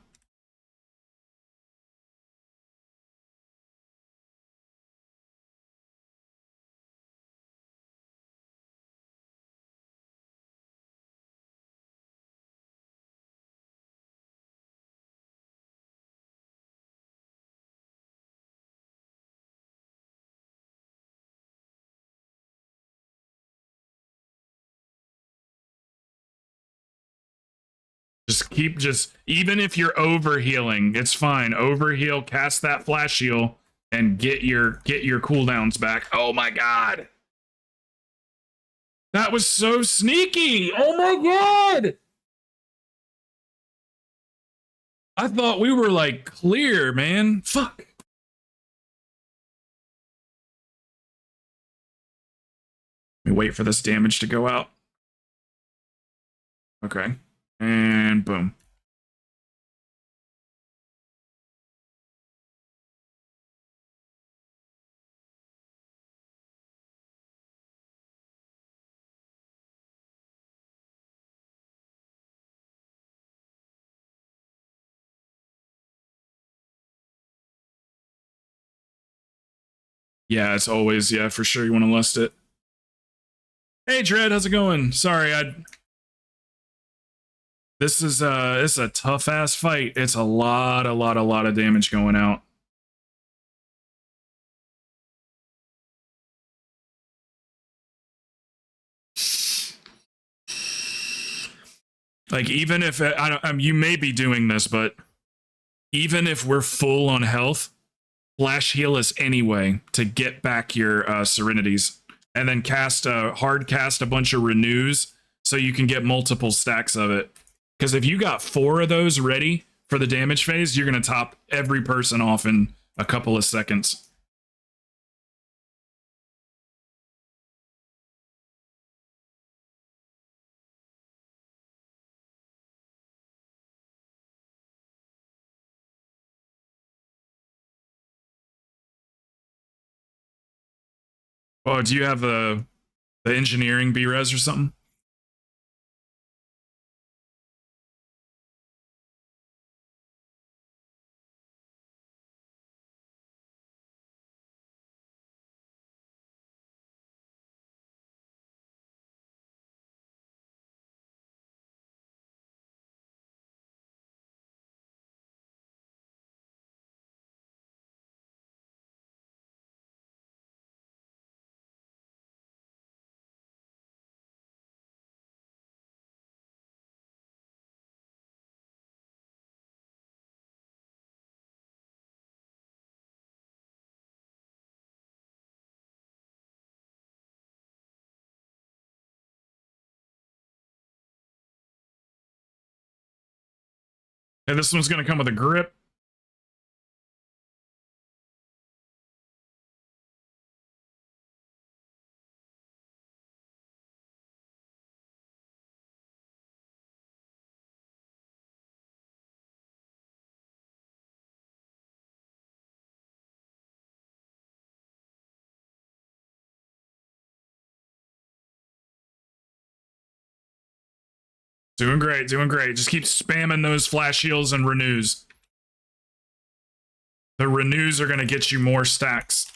Even if you're overhealing, it's fine. Overheal, cast that flash heal, and get your cooldowns back. Oh my god. That was so sneaky. Oh my god. I thought we were like clear, man. Fuck. Let me wait for this damage to go out. Okay. And boom. Yeah, it's always, yeah, for sure you want to lust it. Hey, Dread, how's it going? Sorry, This is it's a tough ass fight. It's a lot of damage going out. Like, even if you may be doing this, but even if we're full on health, flash heal us anyway to get back your serenities, and then hard cast a bunch of renews so you can get multiple stacks of it. Because if you got 4 of those ready for the damage phase, you're going to top every person off in a couple of seconds. Oh, do you have the engineering B-res or something? And this one's going to come with a grip. Doing great, doing great. Just keep spamming those flash heals and renews. The renews are going to get you more stacks.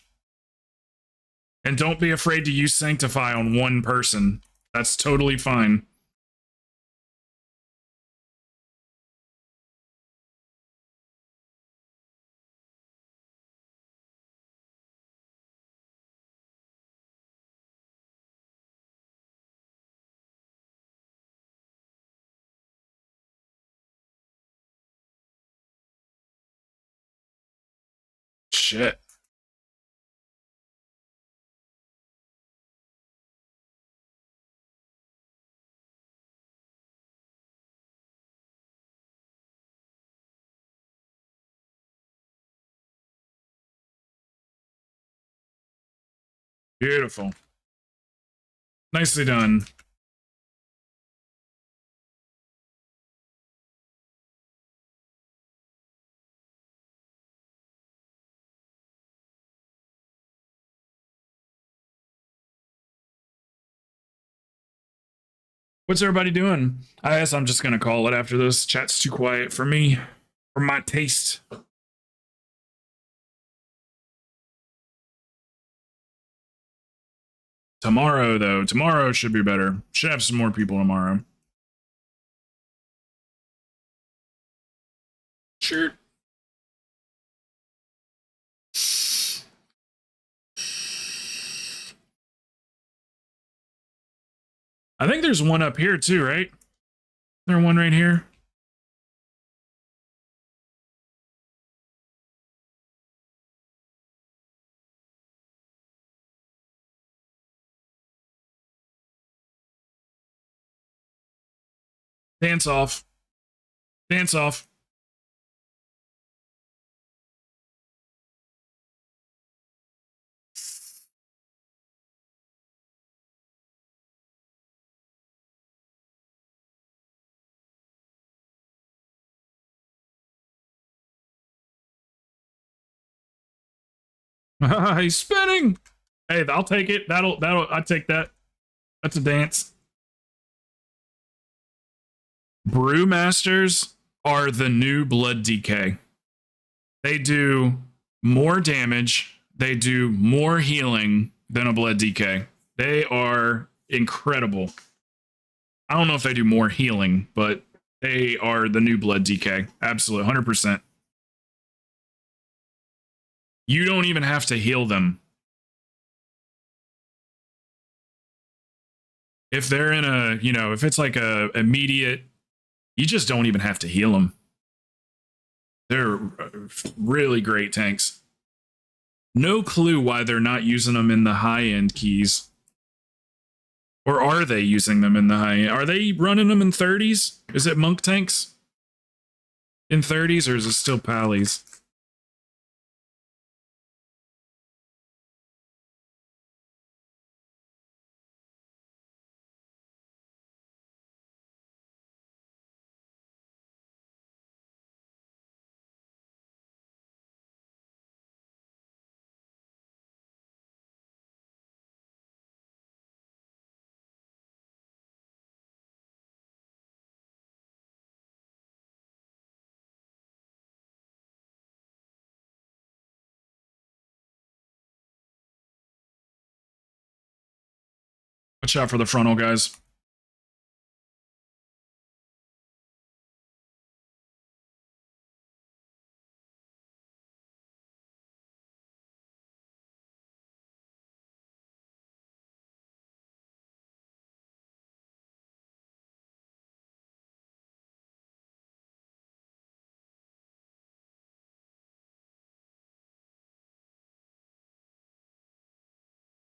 And don't be afraid to use Sanctify on one person. That's totally fine. Shit. Beautiful. Nicely done. What's everybody doing? I guess I'm just gonna call it after this. Chat's too quiet for me, for my taste. Tomorrow, though, tomorrow should be better. Should have some more people tomorrow. Sure. I think there's one up here too, right? There's one right here. Dance off. Dance off. He's spinning. Hey, I'll take it. I'll take that. That's a dance. Brewmasters are the new Blood DK. They do more damage. They do more healing than a Blood DK. They are incredible. I don't know if they do more healing, but they are the new Blood DK. Absolutely, 100%. You don't even have to heal them. If they're in a, you know, if it's like a immediate, you just don't even have to heal them. They're really great tanks. No clue why they're not using them in the high-end keys. Or are they using them in the high-end? Are they running them in 30s? Is it monk tanks in 30s, or is it still pallies? Watch out for the frontal, guys.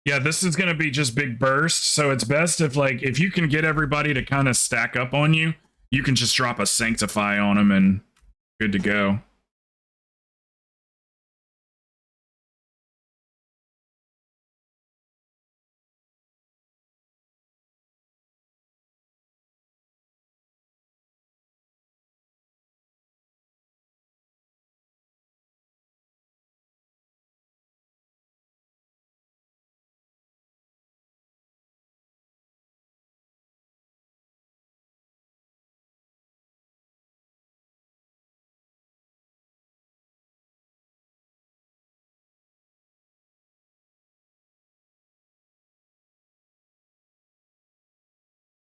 Yeah, this is going to be just big bursts, so it's best if you can get everybody to kind of stack up on you, you can just drop a Sanctify on them and good to go.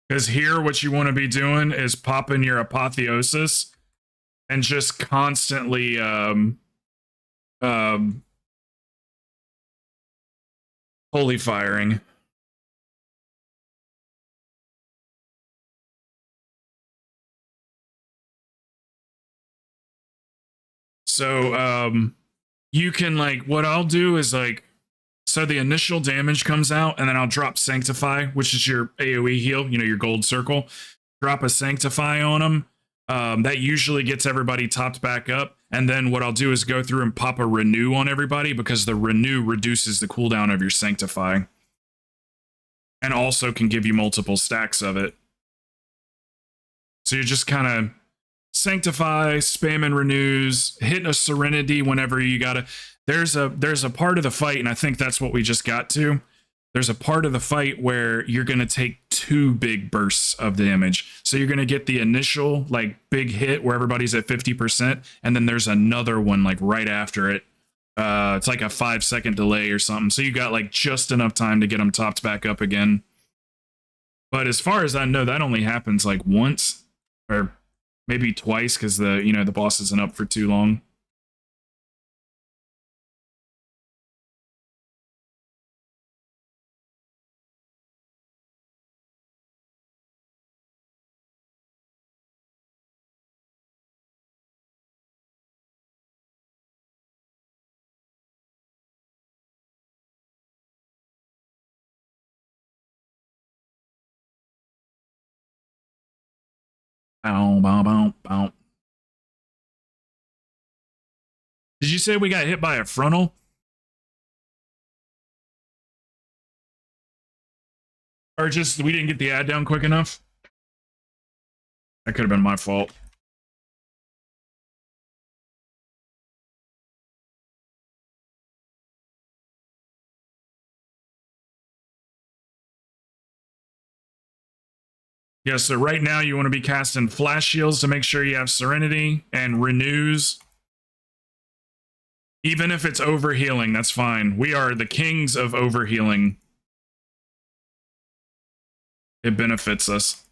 Because here, what you want to be doing is popping your Apotheosis and just constantly holy firing. So you can what I'll do is so the initial damage comes out, and then I'll drop Sanctify, which is your AoE heal, you know, your gold circle. Drop a Sanctify on them. That usually gets everybody topped back up. And then what I'll do is go through and pop a Renew on everybody, because the Renew reduces the cooldown of your Sanctify. And also can give you multiple stacks of it. So you're just kind of Sanctify, spamming Renews, hitting a Serenity whenever you gotta. There's a part of the fight, and I think that's what we just got to. There's a part of the fight where you're going to take 2 big bursts of damage. So you're going to get the initial like big hit where everybody's at 50%, and then there's another one like right after it. It's like a 5-second delay or something. So you got like just enough time to get them topped back up again. But as far as I know, that only happens like once or maybe twice because the boss isn't up for too long. Bow, bow, bow, bow. Did you say we got hit by a frontal? Or just we didn't get the ad down quick enough? That could have been my fault. Yeah, so right now you want to be casting flash shields to make sure you have Serenity and renews. Even if it's overhealing, that's fine. We are the kings of overhealing. It benefits us.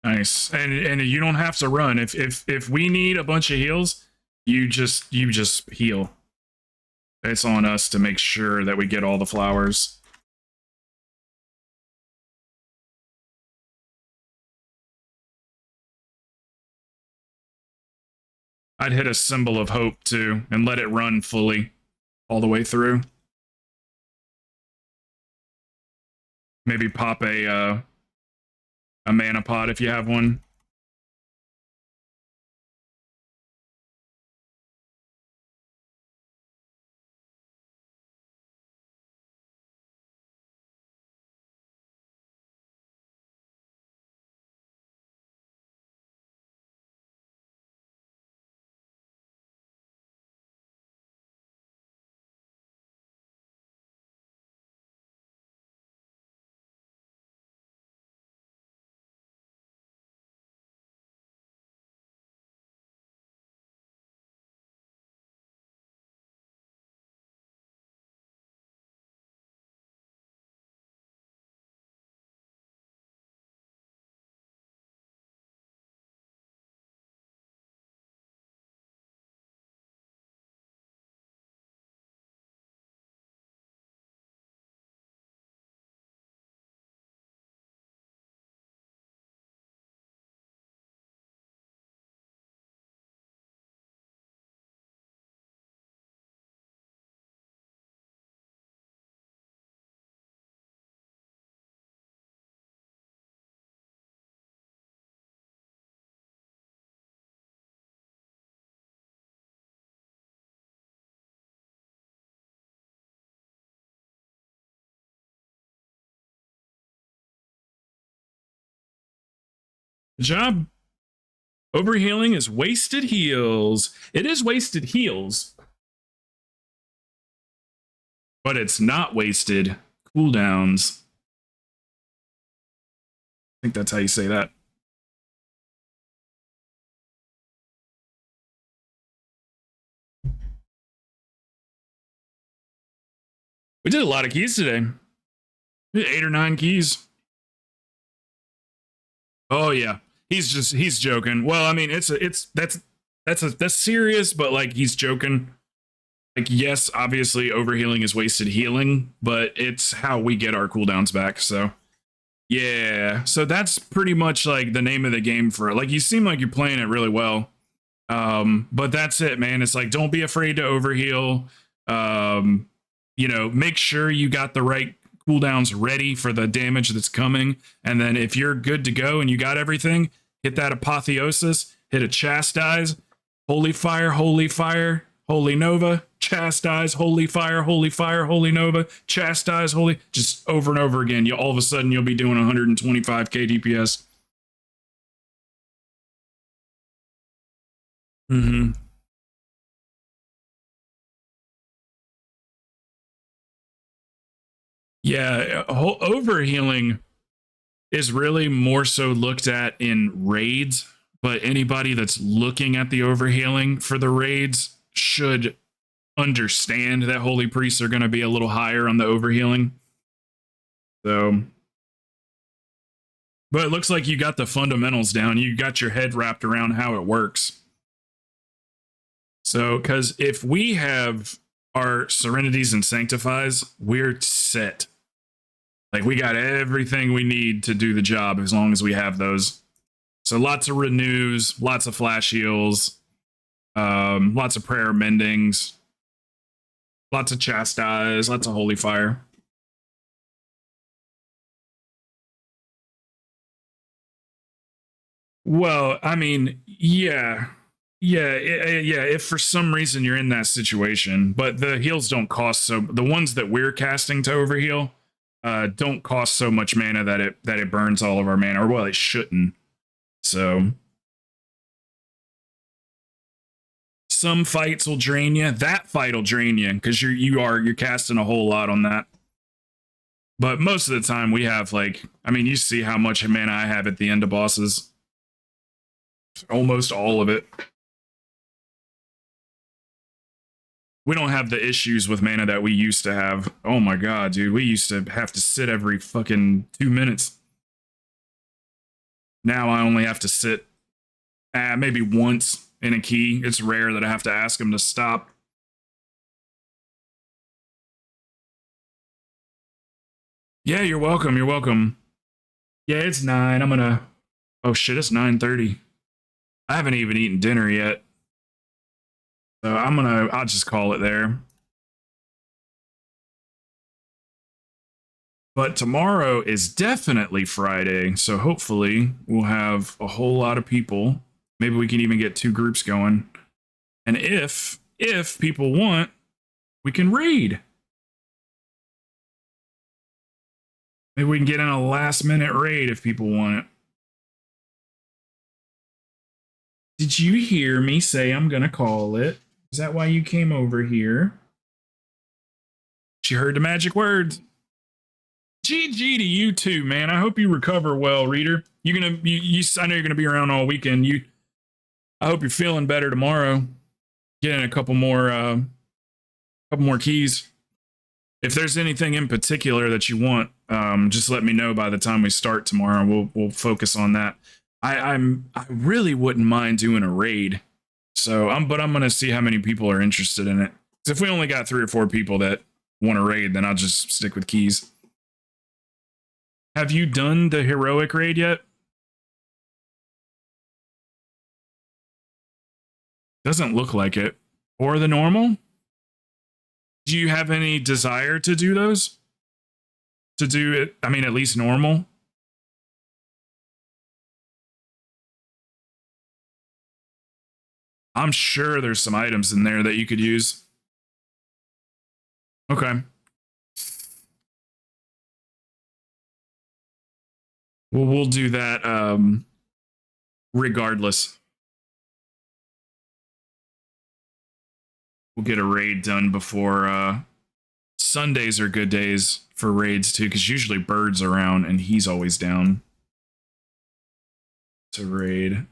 Nice. And you don't have to run. If we need a bunch of heals, you just heal. It's on us to make sure that we get all the flowers. I'd hit a symbol of hope too and let it run fully all the way through. Maybe pop a mana pot if you have one. Good job. Overhealing is wasted heals. It is wasted heals, but it's not wasted cooldowns. I think that's how you say that. We did a lot of keys today. We did 8 or 9 keys. Oh yeah, he's joking. Well, I mean, that's serious, but like he's joking. Like, yes, obviously overhealing is wasted healing, but it's how we get our cooldowns back. So yeah, so that's pretty much like the name of the game for it. Like, you seem like you're playing it really well. But that's it, man. It's like, don't be afraid to overheal. You know, make sure you got the right cooldowns ready for the damage that's coming. And then if you're good to go and you got everything, hit that apotheosis, hit a chastise, holy fire, holy nova, chastise, holy fire, holy nova, chastise, holy, just over and over again. You all of a sudden you'll be doing 125k DPS. Mm-hmm. Yeah, overhealing is really more so looked at in raids, but anybody that's looking at the overhealing for the raids should understand that holy priests are going to be a little higher on the overhealing. So, but it looks like you got the fundamentals down. You got your head wrapped around how it works. So, because if we have our serenities and sanctifies, we're set. Like, we got everything we need to do the job as long as we have those. So lots of renews, lots of flash heals, lots of prayer mendings, lots of chastise, lots of holy fire. Well, I mean, yeah. If for some reason you're in that situation, but the heals don't cost so. The ones that we're casting to overheal don't cost so much mana that it burns all of our mana, or well, it shouldn't. So some fights will drain you. That fight will drain you because you're casting a whole lot on that. But most of the time we have, like, I mean, you see how much mana I have at the end of bosses. Almost all of it. We don't have the issues with mana that we used to have. Oh my god, dude. We used to have to sit every fucking 2 minutes. Now I only have to sit maybe once in a key. It's rare that I have to ask him to stop. Yeah, you're welcome. You're welcome. Yeah, it's 9. I'm gonna... Oh shit, it's 9:30. I haven't even eaten dinner yet. So I'll just call it there. But tomorrow is definitely Friday, so hopefully we'll have a whole lot of people. Maybe we can even get 2 groups going. And if people want, we can raid. Maybe we can get in a last-minute raid if people want it. Did you hear me say I'm gonna call it? Is that why you came over here? She heard the magic words. GG to you too, man. I hope you recover well, Reader. I know you're gonna be around all weekend. I hope you're feeling better tomorrow. Getting a couple more keys. If there's anything in particular that you want, just let me know by the time we start tomorrow. We'll focus on that. I really wouldn't mind doing a raid. So but I'm gonna see how many people are interested in it. If we only got 3 or 4 people that want to raid, then I'll just stick with keys. Have you done the heroic raid yet? Doesn't look like it. Or the normal? Do you have any desire to do those? To do it, I mean, at least normal? I'm sure there's some items in there that you could use. Okay. Well, we'll do that regardless. We'll get a raid done before Sundays are good days for raids too, because usually Bird's around and he's always down to raid.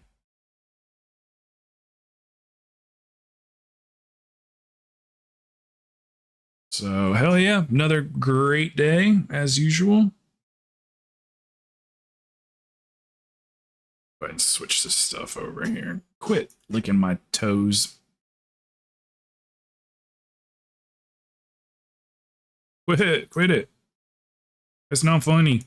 So, hell yeah, another great day as usual. Go ahead and switch this stuff over here. Quit licking my toes. Quit it. It's not funny.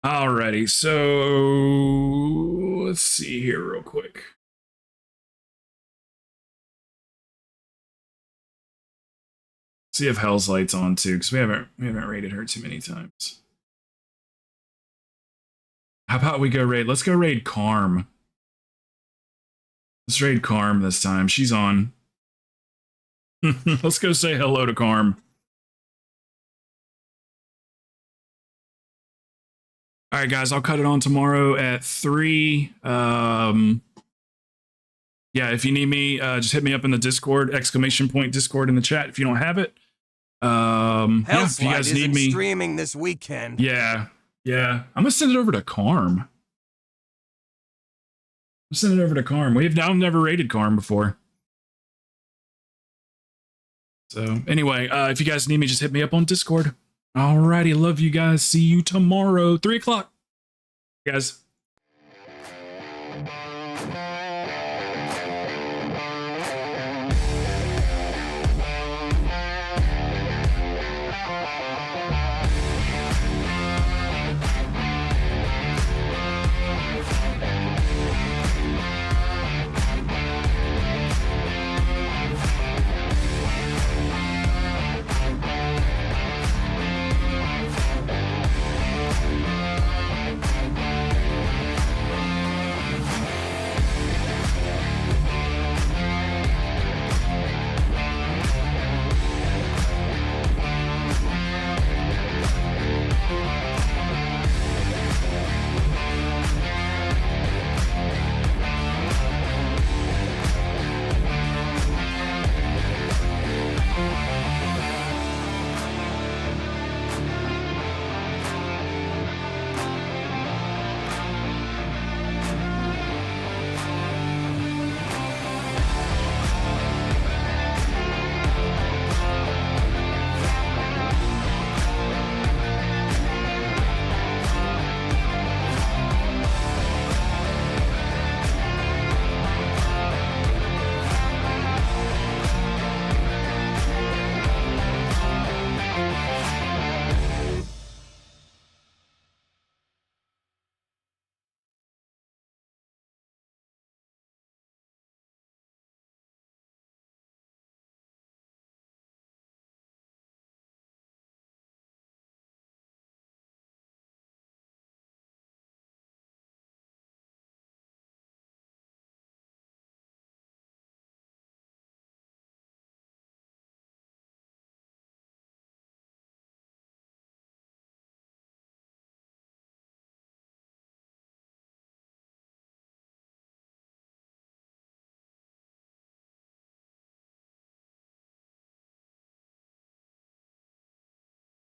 Alrighty, so let's see here real quick. See if Hell's Light's on too, because we haven't raided her too many times. How about we go raid? Let's go raid Karm. Let's raid Karm this time. She's on. Let's go say hello to Karm. All right, guys, I'll cut it on tomorrow at 3. Yeah, if you need me, just hit me up in the Discord, ! Discord in the chat if you don't have it. Yeah, if you guys need me streaming this weekend. Yeah. I'm gonna send it over to Karm. I've never raided Karm before. So anyway, if you guys need me, just hit me up on Discord. Alrighty, love you guys. See you tomorrow, 3 o'clock. Guys.